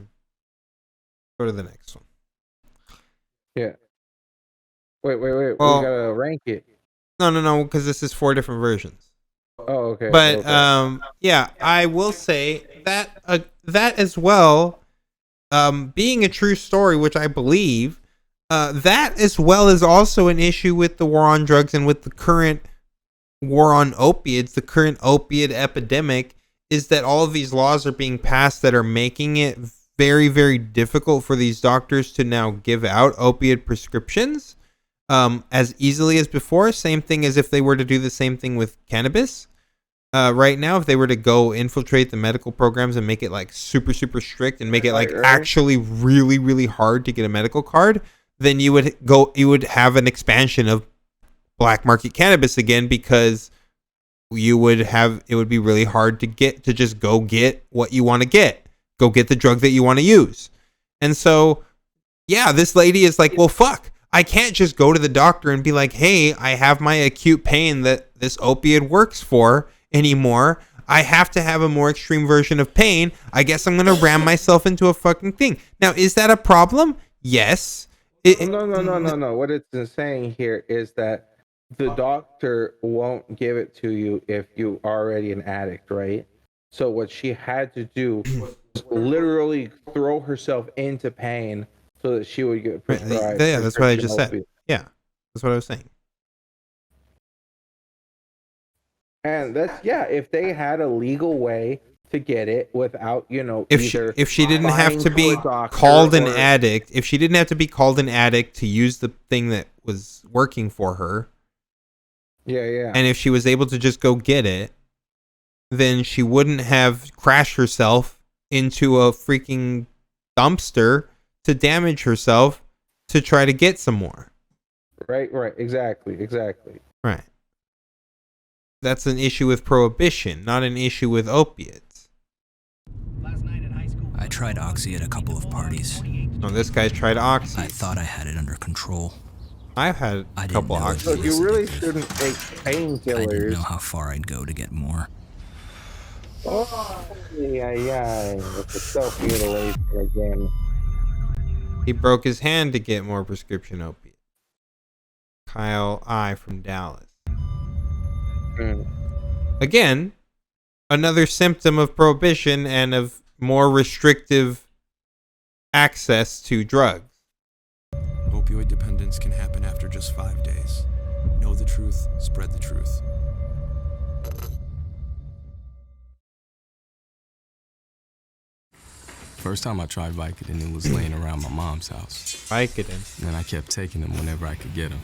to the next one. Yeah. Wait. Well, we gotta rank it. No, because this is 4 different versions. Oh, okay. But okay. yeah, I will say that that as well, being a true story, which I believe, that as well is also an issue with the war on drugs and with the current war on opiates, the current opiate epidemic, is that all of these laws are being passed that are making it very, very difficult for these doctors to now give out opiate prescriptions as easily as before. Same thing as if they were to do the same thing with cannabis. Right now, if they were to go infiltrate the medical programs and make it like super, super strict and make it like actually really, really hard to get a medical card, then you would have an expansion of black market cannabis again, because it would be really hard to just go get what you want to get. Go get the drug that you want to use. And so, yeah, this lady is like, well, fuck. I can't just go to the doctor and be like, hey, I have my acute pain that this opiate works for anymore. I have to have a more extreme version of pain. I guess I'm going to ram myself into a fucking thing. Now, is that a problem? Yes. No. What it's saying here is that the doctor won't give it to you if you're already an addict, right? So what she had to do was literally throw herself into pain so that she would get prescribed. Yeah, that's what I just said. Yeah, that's what I was saying. And if they had a legal way to get it without, if she didn't have to be called an addict, if she didn't have to be called an addict to use the thing that was working for her. Yeah. And if she was able to just go get it, then she wouldn't have crashed herself into a freaking dumpster to damage herself to try to get some more. Right. Exactly. Right. That's an issue with prohibition, not an issue with opiates. I tried Oxy at a couple of parties. Oh, this guy tried Oxy. I thought I had it under control. I've had a couple Oxy. Look, you really shouldn't take painkillers. I didn't know how far I'd go to get more. Oh, yeah. It's a self-mutilation again. He broke his hand to get more prescription opiates. Kyle I. from Dallas. Again, another symptom of prohibition and of more restrictive access to drugs. Opioid dependence can happen after just 5 days. Know the truth, spread the truth. First time I tried Vicodin, it was laying around my mom's house. Vicodin. And I kept taking them whenever I could get them.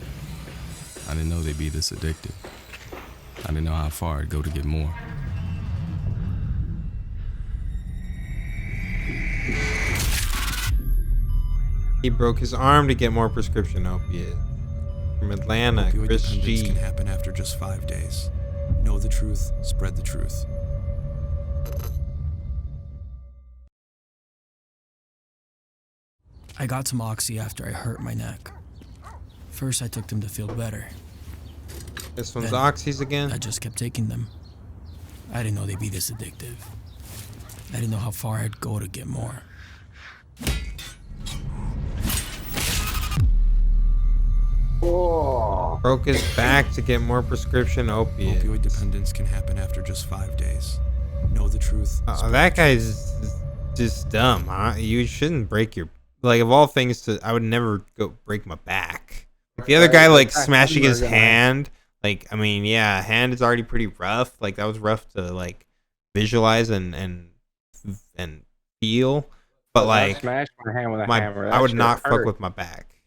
I didn't know they'd be this addictive. I didn't know how far I'd go to get more. He broke his arm to get more prescription opiates. From Atlanta, Opioid Chris dependence G. can happen after just 5 days. Know the truth, spread the truth. I got some Oxy after I hurt my neck. First, I took them to feel better. This one's Then Oxys again? I just kept taking them. I didn't know they'd be this addictive. I didn't know how far I'd go to get more. Broke his back to get more prescription opiates. Opioid dependence can happen after just 5 days. Know the truth. Oh, that guy's just dumb, huh? You shouldn't break your... Like, of all things, I would never go break my back. Like, the other guy, like, smashing his hand... Like, I mean, yeah, hand is already pretty rough. Like, that was rough to, like, visualize and feel. But, like, smash my hand with a hammer. I would not fuck with my back.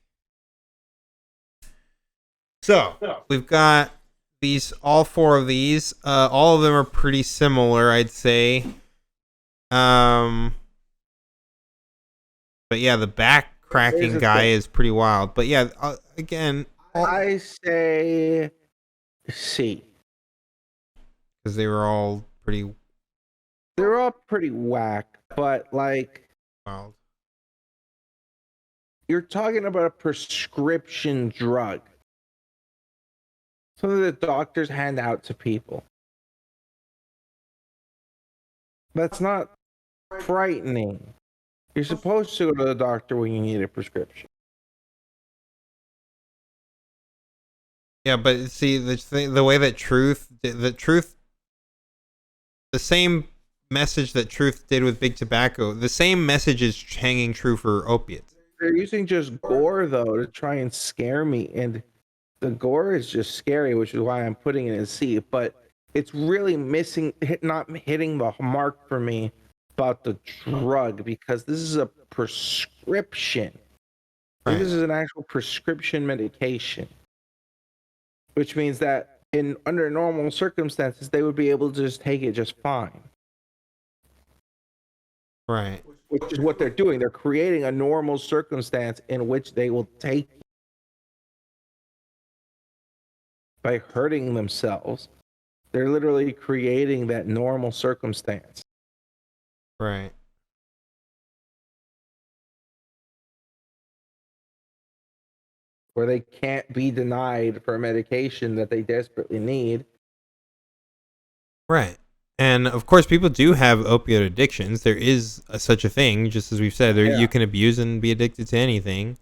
So, we've got all 4 of these. All of them are pretty similar, I'd say. But yeah, the back cracking guy is pretty wild. But yeah, again... I say... C. Because they were all pretty... They're all pretty whack, but like... Wild. You're talking about a prescription drug. Something that doctors hand out to people. That's not frightening. You're supposed to go to the doctor when you need a prescription. Yeah, but see, the way that the same message that Truth did with Big Tobacco, the same message is hanging true for opiates. They're using just gore, though, to try and scare me, and the gore is just scary, which is why I'm putting it in C, but it's really not hitting the mark for me about the drug, because this is a prescription. Right. This is an actual prescription medication. Which means that under normal circumstances, they would be able to just take it just fine. Right. Which is what they're doing. They're creating a normal circumstance in which they will take it by hurting themselves. They're literally creating that normal circumstance. Right. Where they can't be denied for a medication that they desperately need. Right. And of course, people do have opioid addictions. There is such a thing, just as we've said. You can abuse and be addicted to anything.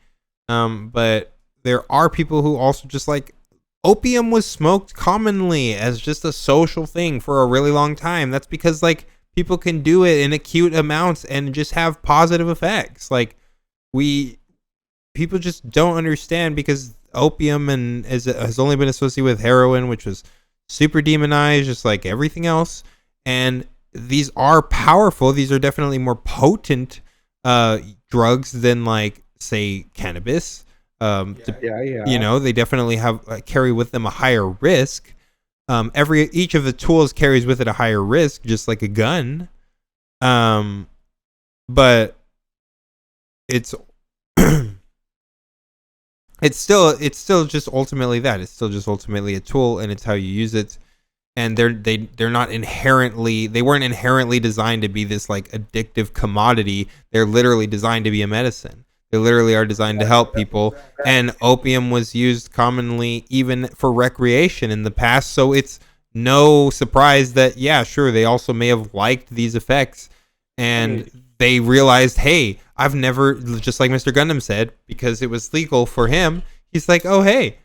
But there are people who also just like... Opium was smoked commonly as just a social thing for a really long time. That's because like people can do it in acute amounts and just have positive effects. Like people just don't understand, because opium has only been associated with heroin, which was super demonized, just like everything else. And these are powerful. These are definitely more potent drugs than, like, say, cannabis. You know, they definitely have carry with them a higher risk. Each of the tools carries with it a higher risk, just like a gun. But it's it's still just ultimately that. It's still just ultimately a tool, and it's how you use it. And they're not inherently, they weren't inherently designed to be this like addictive commodity. They're literally designed to be a medicine. They literally are designed to help people. And opium was used commonly even for recreation in the past. So it's no surprise that, yeah, sure, they also may have liked these effects. And they realized, hey, I've never, just like Mr. Gundam said, because it was legal for him, he's like, oh, hey,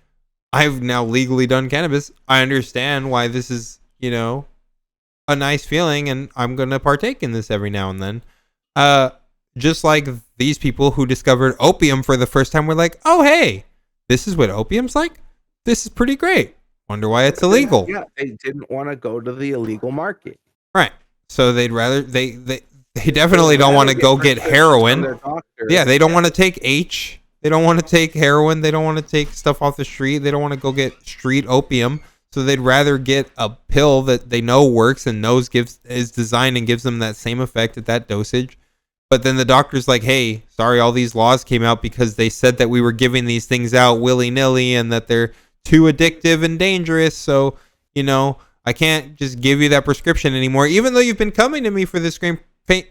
I've now legally done cannabis. I understand why this is, you know, a nice feeling, and I'm going to partake in this every now and then. Just like these people who discovered opium for the first time were like, oh, hey, this is what opium's like? This is pretty great. Wonder why it's illegal. Yeah, they didn't want to go to the illegal market. Right. So they'd rather, they They definitely don't want to go get heroin. Yeah, they don't want to take H. They don't want to take heroin. They don't want to take stuff off the street. They don't want to go get street opium. So they'd rather get a pill that they know works and knows is designed and gives them that same effect at that dosage. But then the doctor's like, hey, sorry, all these laws came out because they said that we were giving these things out willy-nilly and that they're too addictive and dangerous. So, you know, I can't just give you that prescription anymore, even though you've been coming to me for this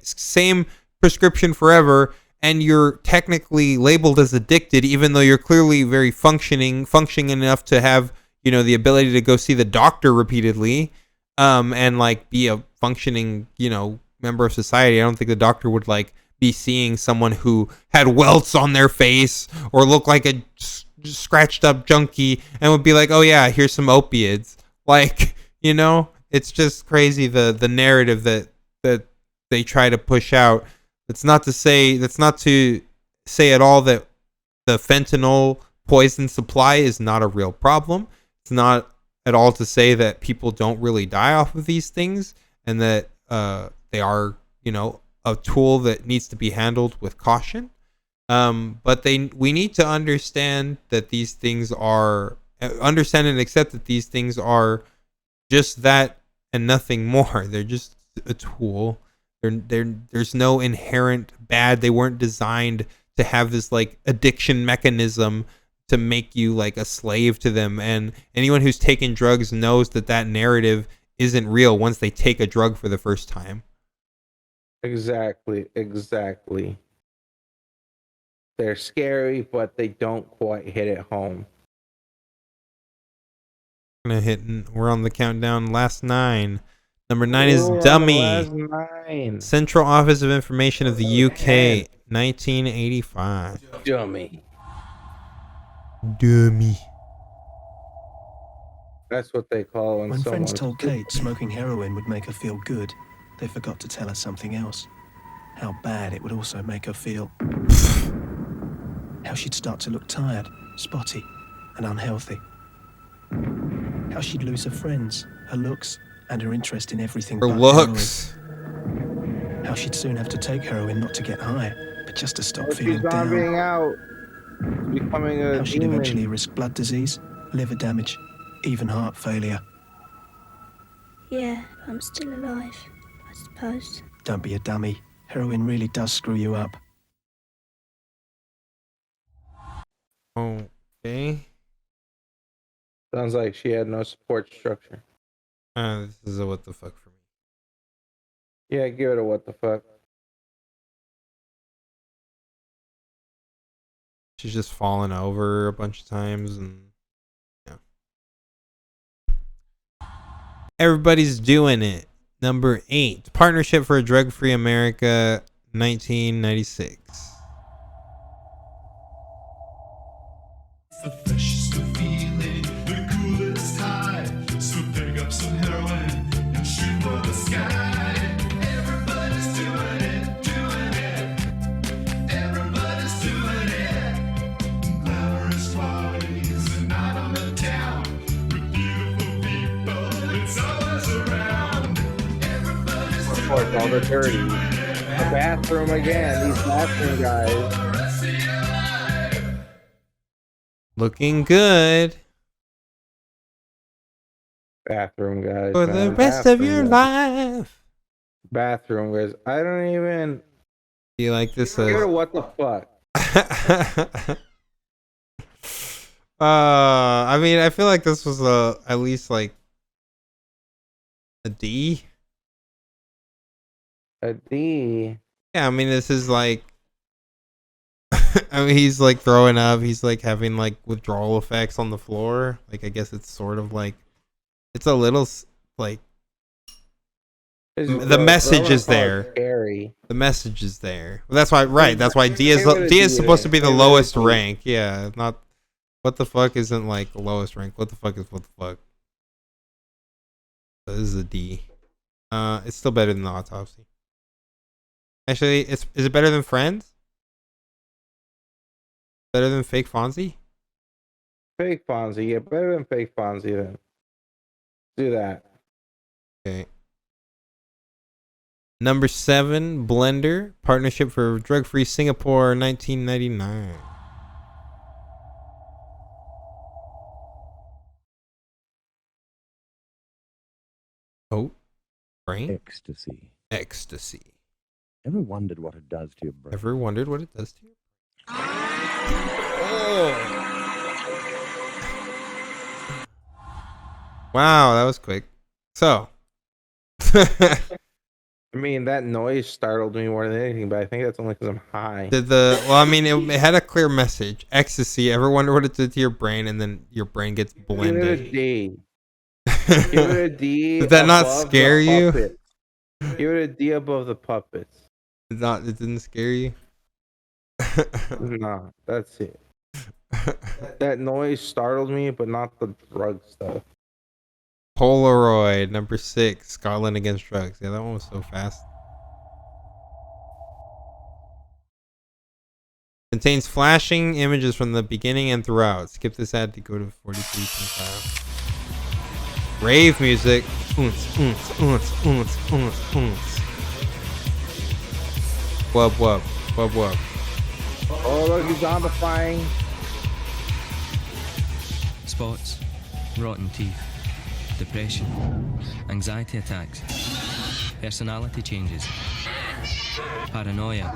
same prescription forever, and you're technically labeled as addicted, even though you're clearly very functioning enough to have, you know, the ability to go see the doctor repeatedly, and like be a functioning, you know, member of society. I don't think the doctor would like be seeing someone who had welts on their face or looked like a scratched up junkie and would be like, oh yeah, here's some opiates. Like, you know, it's just crazy the narrative that they try to push out. That's not to say at all that the fentanyl poison supply is not a real problem. It's not at all to say that people don't really die off of these things, and that they are, you know, a tool that needs to be handled with caution. But we need to understand that these things understand and accept that these things are just that and nothing more. They're just a tool. There's no inherent bad. They weren't designed to have this like addiction mechanism to make you like a slave to them. And anyone who's taken drugs knows that narrative isn't real once they take a drug for the first time. Exactly. They're scary, but they don't quite hit it home. We're on the countdown. Last 9. Number 9 is Dummy. Central Office of Information of the UK, 1985. Dummy. That's what they call when friends told Kate smoking heroin would make her feel good, they forgot to tell her something else. How bad it would also make her feel. How she'd start to look tired, spotty, and unhealthy. How she'd lose her friends, her looks, and her interest in everything but looks. Heroin. How she'd soon have to take heroin not to get high, but just to stop feeling she's down. Being out, becoming a How she'd demon. eventually risk blood disease, liver damage, even heart failure. Yeah, I'm still alive, I suppose. Don't be a dummy. Heroin really does screw you up. Okay. Sounds like she had no support structure. This is a what the fuck for me. Yeah, give it a what the fuck. She's just fallen over a bunch of times, and yeah. Everybody's doing it. Number 8, Partnership for a Drug-Free America, 1996. The freshest of feeling, the coolest high. So pick up some heroin and shoot for the sky. Everybody's doing it. Everybody's doing it. Glamorous parties, a night on the town. With beautiful people, it's always around. Everybody's Of course, all the dirty. The bathroom again, these bathroom guys. Looking good. Bathroom guys. For the rest of your life. Bathroom guys. I don't even. Do you like this? Give it a what the fuck. I mean, I feel like this was at least like a D. A D. Yeah, I mean, this is like. I mean, he's like throwing up. He's like having like withdrawal effects on the floor. Like, I guess it's sort of like, it's a little like, the message is there. Scary. The message is there. Well, that's why, right? That's why D is supposed to be the lowest rank. Yeah, not what the fuck isn't like the lowest rank. What the fuck is what the fuck? So this is a D. It's still better than the Autopsy. Actually, is it better than Friends? Better than Fake Fonzie? Fake Fonzie, yeah, better than Fake Fonzie then. Do that. Okay. Number 7, Blender, partnership for drug-free Singapore, 1999. Oh, brain? Ecstasy. Ecstasy. Ever wondered what it does to your brain? Ever wondered what it does to you? Wow, that was quick. So. I mean, that noise startled me more than anything, but I think that's only because I'm high. Well, I mean, it had a clear message. Ecstasy. Ever wonder what it did to your brain, and then your brain gets blended? Give it a D. Give it a D. Did that not above scare the you? puppets. Give it a D above the puppets. It didn't scare you? Nah, that's it. That noise startled me, but not the drug stuff. Polaroid, number 6, Scotland Against Drugs. Yeah, that one was so fast. Contains flashing images from the beginning and throughout. Skip this ad to go to 43.5. Rave music. Oons, oons, oons, oons, oons, oons. Wub, wub, wub, wub. Oh, look, he's zombifying. Spots, rotten teeth, depression, anxiety attacks, personality changes, paranoia.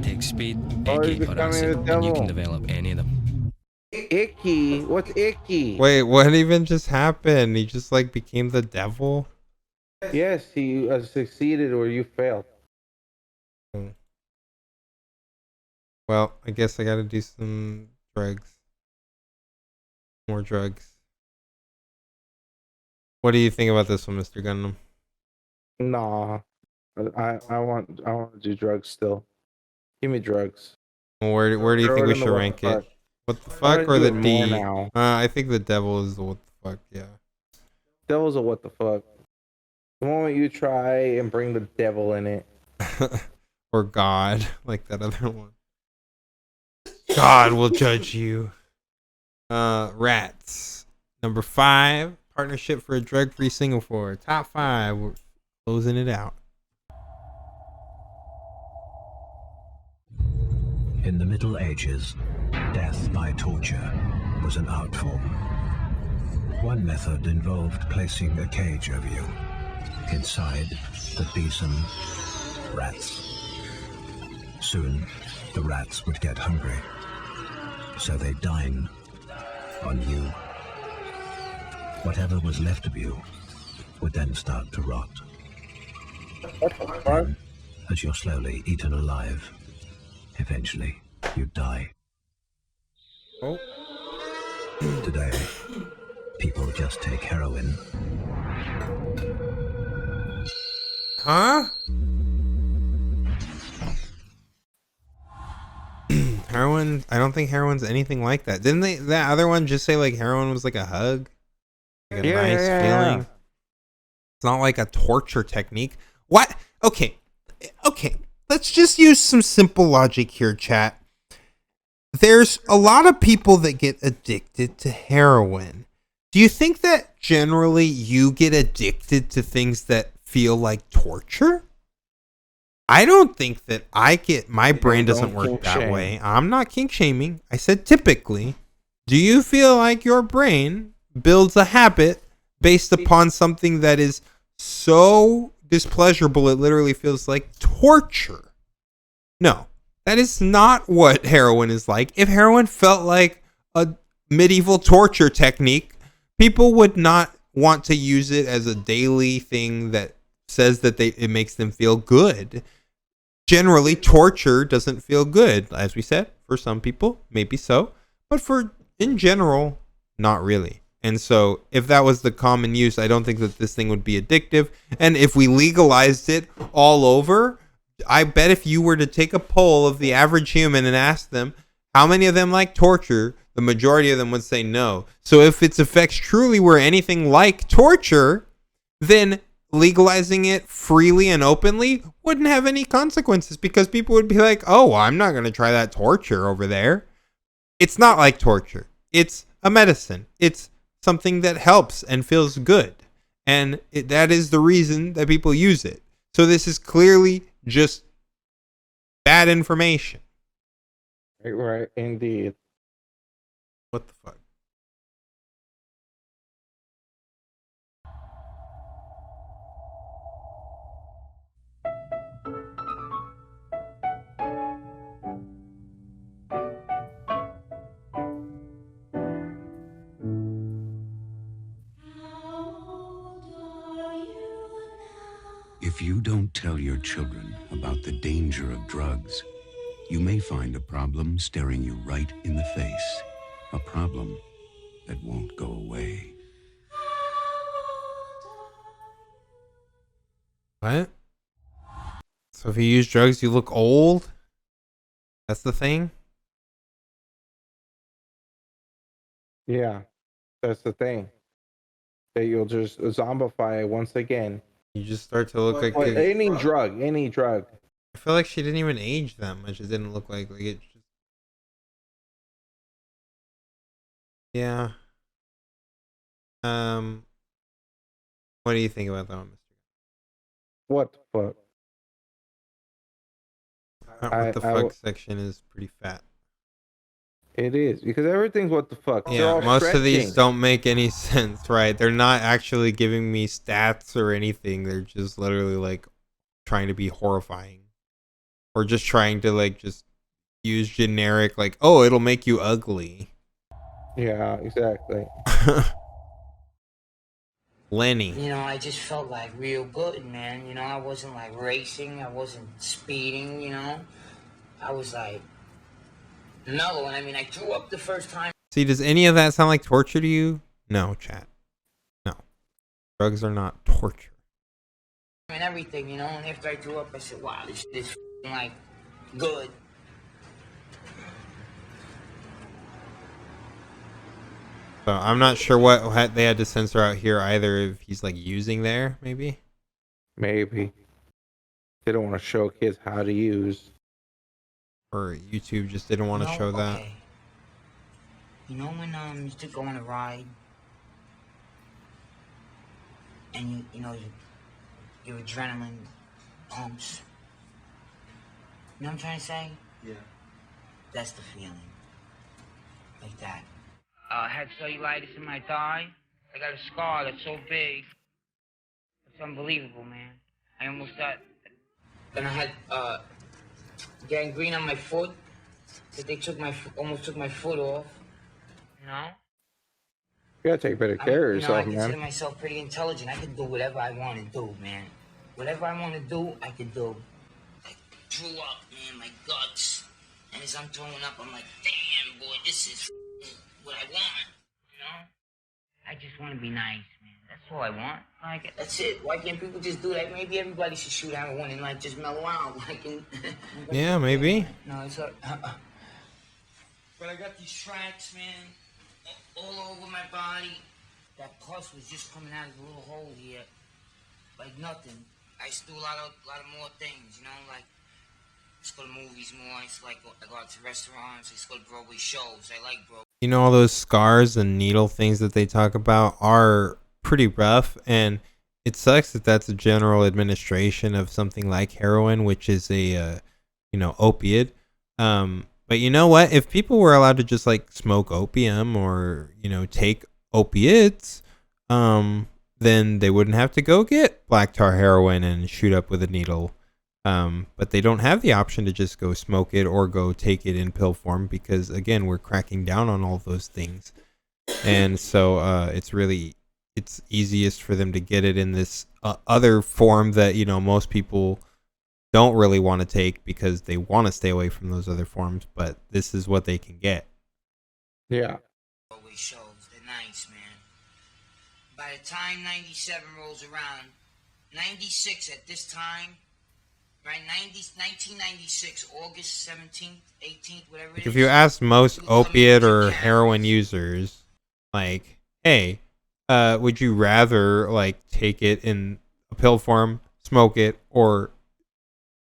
Take speed, he's or becoming acid, the and you can devil. develop any of them. Icky. What's icky? Wait, what even just happened? He just like became the devil? Yes, he succeeded or you failed. Well, I guess I gotta do some drugs. More drugs. What do you think about this one, Mr. Gundam? Nah. I want to do drugs still. Give me drugs. Well, where do you Throw think it we in the should what rank the fuck. it? What the I fuck wanna or do the it D? more now. I think the devil is the what the fuck, yeah. Devil's a what the fuck. The moment you try and bring the devil in it. Or God, like that other one. God will judge you. Rats. Number 5, partnership for a drug-free Singapore. Top 5. We're closing it out. In the Middle Ages, death by torture was an art form. One method involved placing a cage over you. Inside would be some rats. Soon, the rats would get hungry, so they'd dine on you. Whatever was left of you would then start to rot. Then, as you're slowly eaten alive, eventually you die. Oh. Today, people just take heroin. Huh? Heroin? I don't think heroin's anything like that. Didn't that other one just say like heroin was like a hug? Like a nice feeling? It's not like a torture technique. What? Okay. Let's just use some simple logic here, chat. There's a lot of people that get addicted to heroin. Do you think that generally you get addicted to things that feel like torture? I don't think that my brain doesn't work that way. I'm not kink shaming. I said typically. Do you feel like your brain builds a habit based upon something that is so displeasurable it literally feels like torture? No, that is not what heroin is like. If heroin felt like a medieval torture technique, people would not want to use it as a daily thing that says that it makes them feel good. Generally, torture doesn't feel good. As we said, for some people, maybe so. But in general, not really. And so if that was the common use, I don't think that this thing would be addictive. And if we legalized it all over, I bet if you were to take a poll of the average human and ask them how many of them like torture, the majority of them would say no. So if its effects truly were anything like torture, then legalizing it freely and openly wouldn't have any consequences because people would be like, oh, I'm not going to try that torture over there. It's not like torture. It's a medicine. It's something that helps and feels good. And that is the reason that people use it. So this is clearly just bad information. Right, indeed. What the fuck? If you don't tell your children about the danger of drugs, you may find a problem staring you right in the face. A problem that won't go away. What? So if you use drugs, you look old? That's the thing? Yeah, that's the thing. That you'll just zombify once again. You just start to look like any drug. I feel like she didn't even age that much. It didn't look like it. Just... Yeah. What do you think about that one, Mr. What the fuck? What the fuck section is pretty fat. It is, because everything's what the fuck. Yeah, most of these don't make any sense, right? They're not actually giving me stats or anything. They're just literally like trying to be horrifying. Or just trying to like just use generic like, oh, it'll make you ugly. Yeah, exactly. Lenny. You know, I just felt like real good, man. You know, I wasn't like racing, I wasn't speeding, you know. I was like mellow, and I mean, I threw up the first time. See, does any of that sound like torture to you? No, chat. No. Drugs are not torture. And everything, you know, and after I threw up, I said, wow, this shit is like good. So I'm not sure what they had to censor out here either. If he's like using there, maybe. Maybe they don't want to show kids how to use. Or YouTube just didn't want to show that. Okay. You know when you used to go on a ride, and you know your adrenaline pumps. You know what I'm trying to say? Yeah. That's the feeling. Like that. I had cellulitis in my thigh. I got a scar that's so big. It's unbelievable, man. I almost got... And I had gangrene on my foot. That they almost took my foot off. You know? You gotta take better care of yourself, I consider man. myself pretty intelligent. I can do whatever I want to do, man. Whatever I want to do, I can do. I drew up, man, my guts. And as I'm throwing up, I'm like, damn, boy, this is what I want. You know? I just want to be nice, man. That's all I want. Like, that's it. Why can't people just do that? Maybe everybody should shoot heroin and like just mellow out. Like, Yeah, maybe. No, it's like, but I got these tracks, man, all over my body. That pus was just coming out of a little hole here, like nothing. I used to do a lot of more things, you know, like I used to go to movies more. I used to I go out to restaurants. I used to go to Broadway shows. I like Broadway. You know, all those scars and needle things that they talk about are pretty rough, and it sucks that that's a general administration of something like heroin, which is a opiate. But you know what? If people were allowed to just like smoke opium or take opiates, then they wouldn't have to go get black tar heroin and shoot up with a needle. But they don't have the option to just go smoke it or go take it in pill form because, again, we're cracking down on all those things. And so it's easiest for them to get it in this other form that, most people don't really want to take because they want to stay away from those other forms. But this is what they can get. Yeah. Broadway shows, they're nice, man. By the time 97 rolls around, 96 at this time, right, 1996, August 17th, 18th, whatever it is. If you ask most opiate or heroin users, like, hey, would you rather like take it in a pill form, smoke it, or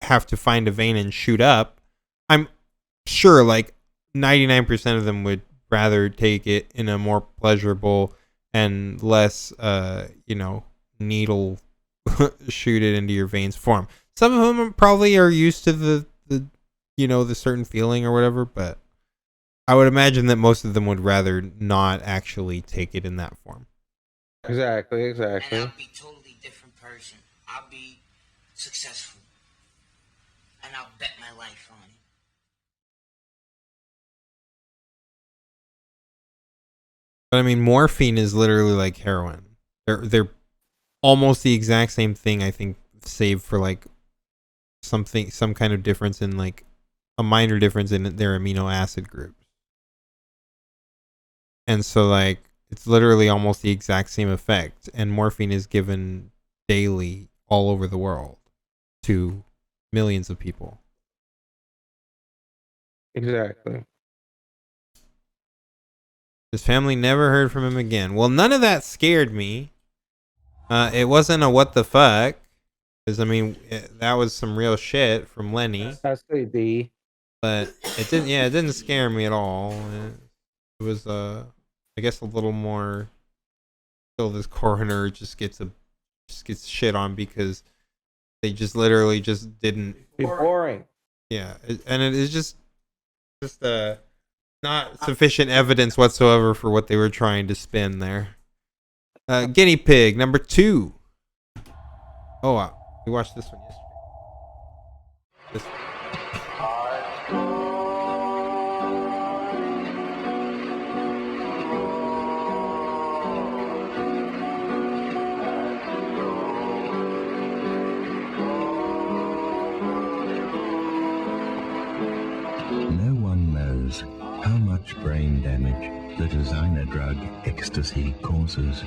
have to find a vein and shoot up? I'm sure like 99% of them would rather take it in a more pleasurable and less, needle shoot it into your veins form. Some of them probably are used to the the certain feeling or whatever, but I would imagine that most of them would rather not actually take it in that form. Exactly. And I'll be a totally different person. I'll be successful. And I'll bet my life on it. But I mean, morphine is literally like heroin. They're almost the exact same thing, I think, save for like some kind of difference in like a minor difference in their amino acid groups. And so like it's literally almost the exact same effect, and morphine is given daily all over the world to millions of people. Exactly. His family never heard from him again. Well, none of that scared me. It wasn't a what the fuck, because I mean that was some real shit from Lenny. That's a D. But it didn't. Yeah, it didn't scare me at all. It was I guess a little more. So this coroner just gets shit on because they just literally just didn't. Boring. Yeah, and it is just not sufficient evidence whatsoever for what they were trying to spin there. Guinea pig number 2. Oh wow, we watched this one yesterday. No one knows how much brain damage the designer drug ecstasy causes.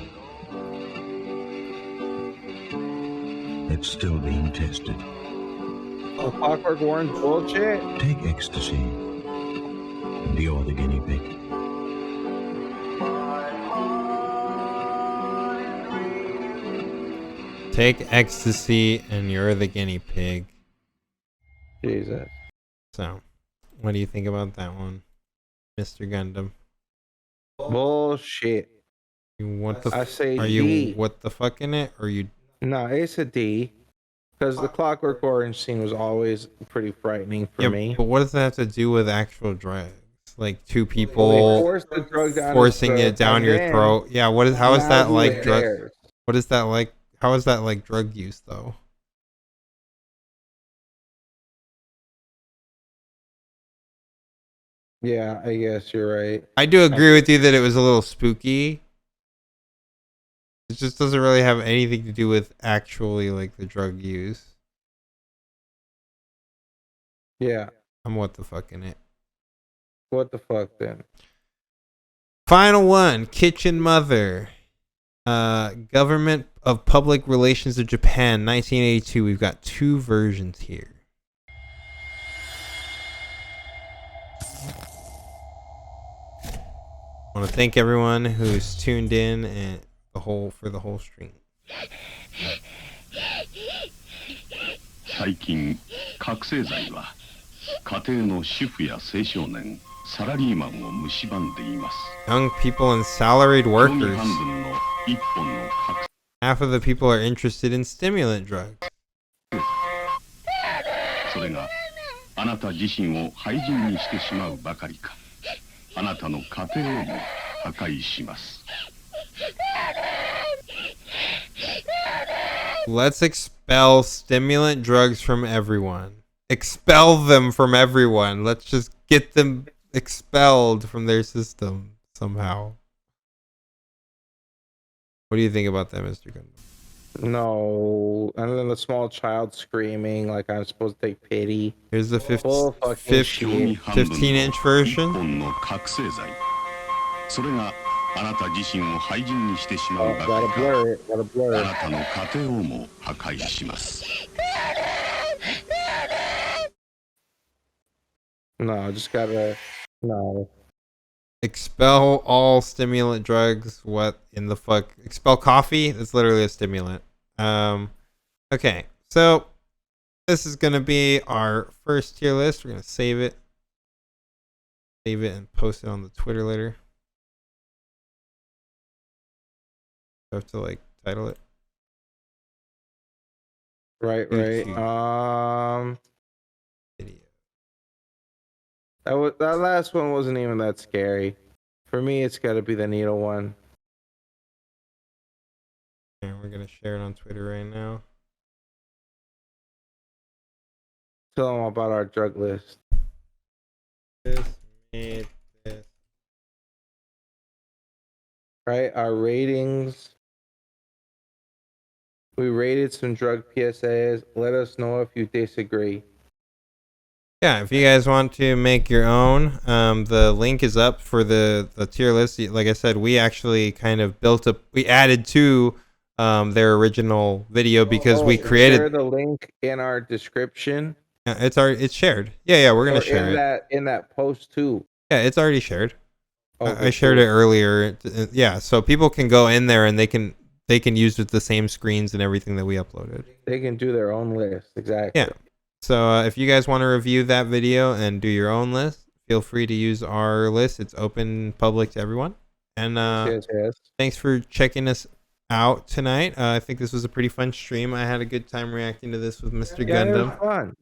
It's still being tested. Oh, Clockwork Orange bullshit. Take ecstasy, and you're the guinea pig. Take ecstasy and you're the guinea pig. Jesus. So, what do you think about that one, Mr. Gundam? Bullshit. I say are D. you what the fuck in it, or you? No, it's a D. Because the Clockwork Orange scene was always pretty frightening for me. But what does that have to do with actual drugs? Like two people The drug down forcing his it down your then throat. Yeah, how is that like drug? theirs. What is that like? How is that like drug use though? Yeah, I guess you're right. I do agree with you that it was a little spooky. It just doesn't really have anything to do with actually like the drug use. Yeah. I'm what the fuck in it. What the fuck then? Final one, Kitchen Mother. Government of Public Relations of Japan, 1982. We've got 2 versions here. I want to thank everyone who's tuned in and for the whole stream. 最近覚醒剤は家庭の主婦や青少年サラリーマンを蝕んでいます。 Young people and salaried 興味 workers. 半分の1本の覚 Half of the people are interested in stimulant drugs. それがあなた自身を廃人にしてしまうばかりか、あなたの家庭をも破壊します。 Let's expel stimulant drugs from everyone. Expel them from everyone. Let's just get them expelled from their system somehow. What do you think about that, Mr. Gundam? No, and then the small child screaming like I'm supposed to take pity. Here's the 15 15-inch version. 本の覚醒剤。それがあなた自身を廃人にしてしまうばかりか、あなたの家庭をも破壊します。 No, just gotta no. Expel all stimulant drugs. What in the fuck? Expel coffee? That's literally a stimulant. Okay, so this is gonna be our first tier list. We're gonna save it and post it on the Twitter later. I have to like title it. Right. YouTube. That last one wasn't even that scary. For me, it's got to be the needle one. And we're gonna share it on Twitter right now. Tell them about our drug list. This made this. Right, our ratings. We rated some drug PSAs. Let us know if you disagree. Yeah, if you guys want to make your own, the link is up for the tier list. Like I said, we actually kind of built up. We added to their original video because we created. Share the link in our description. Yeah, it's shared. Yeah, we're gonna share it. In that post too. Yeah, it's already shared. Okay, I shared it earlier. Yeah, so people can go in there and they can use the same screens and everything that we uploaded. They can do their own list. Exactly. Yeah. So if you guys want to review that video and do your own list, feel free to use our list. It's open, public to everyone. And yes. Thanks for checking us out tonight. I think this was a pretty fun stream. I had a good time reacting to this with Mr. Gundam. It was fun.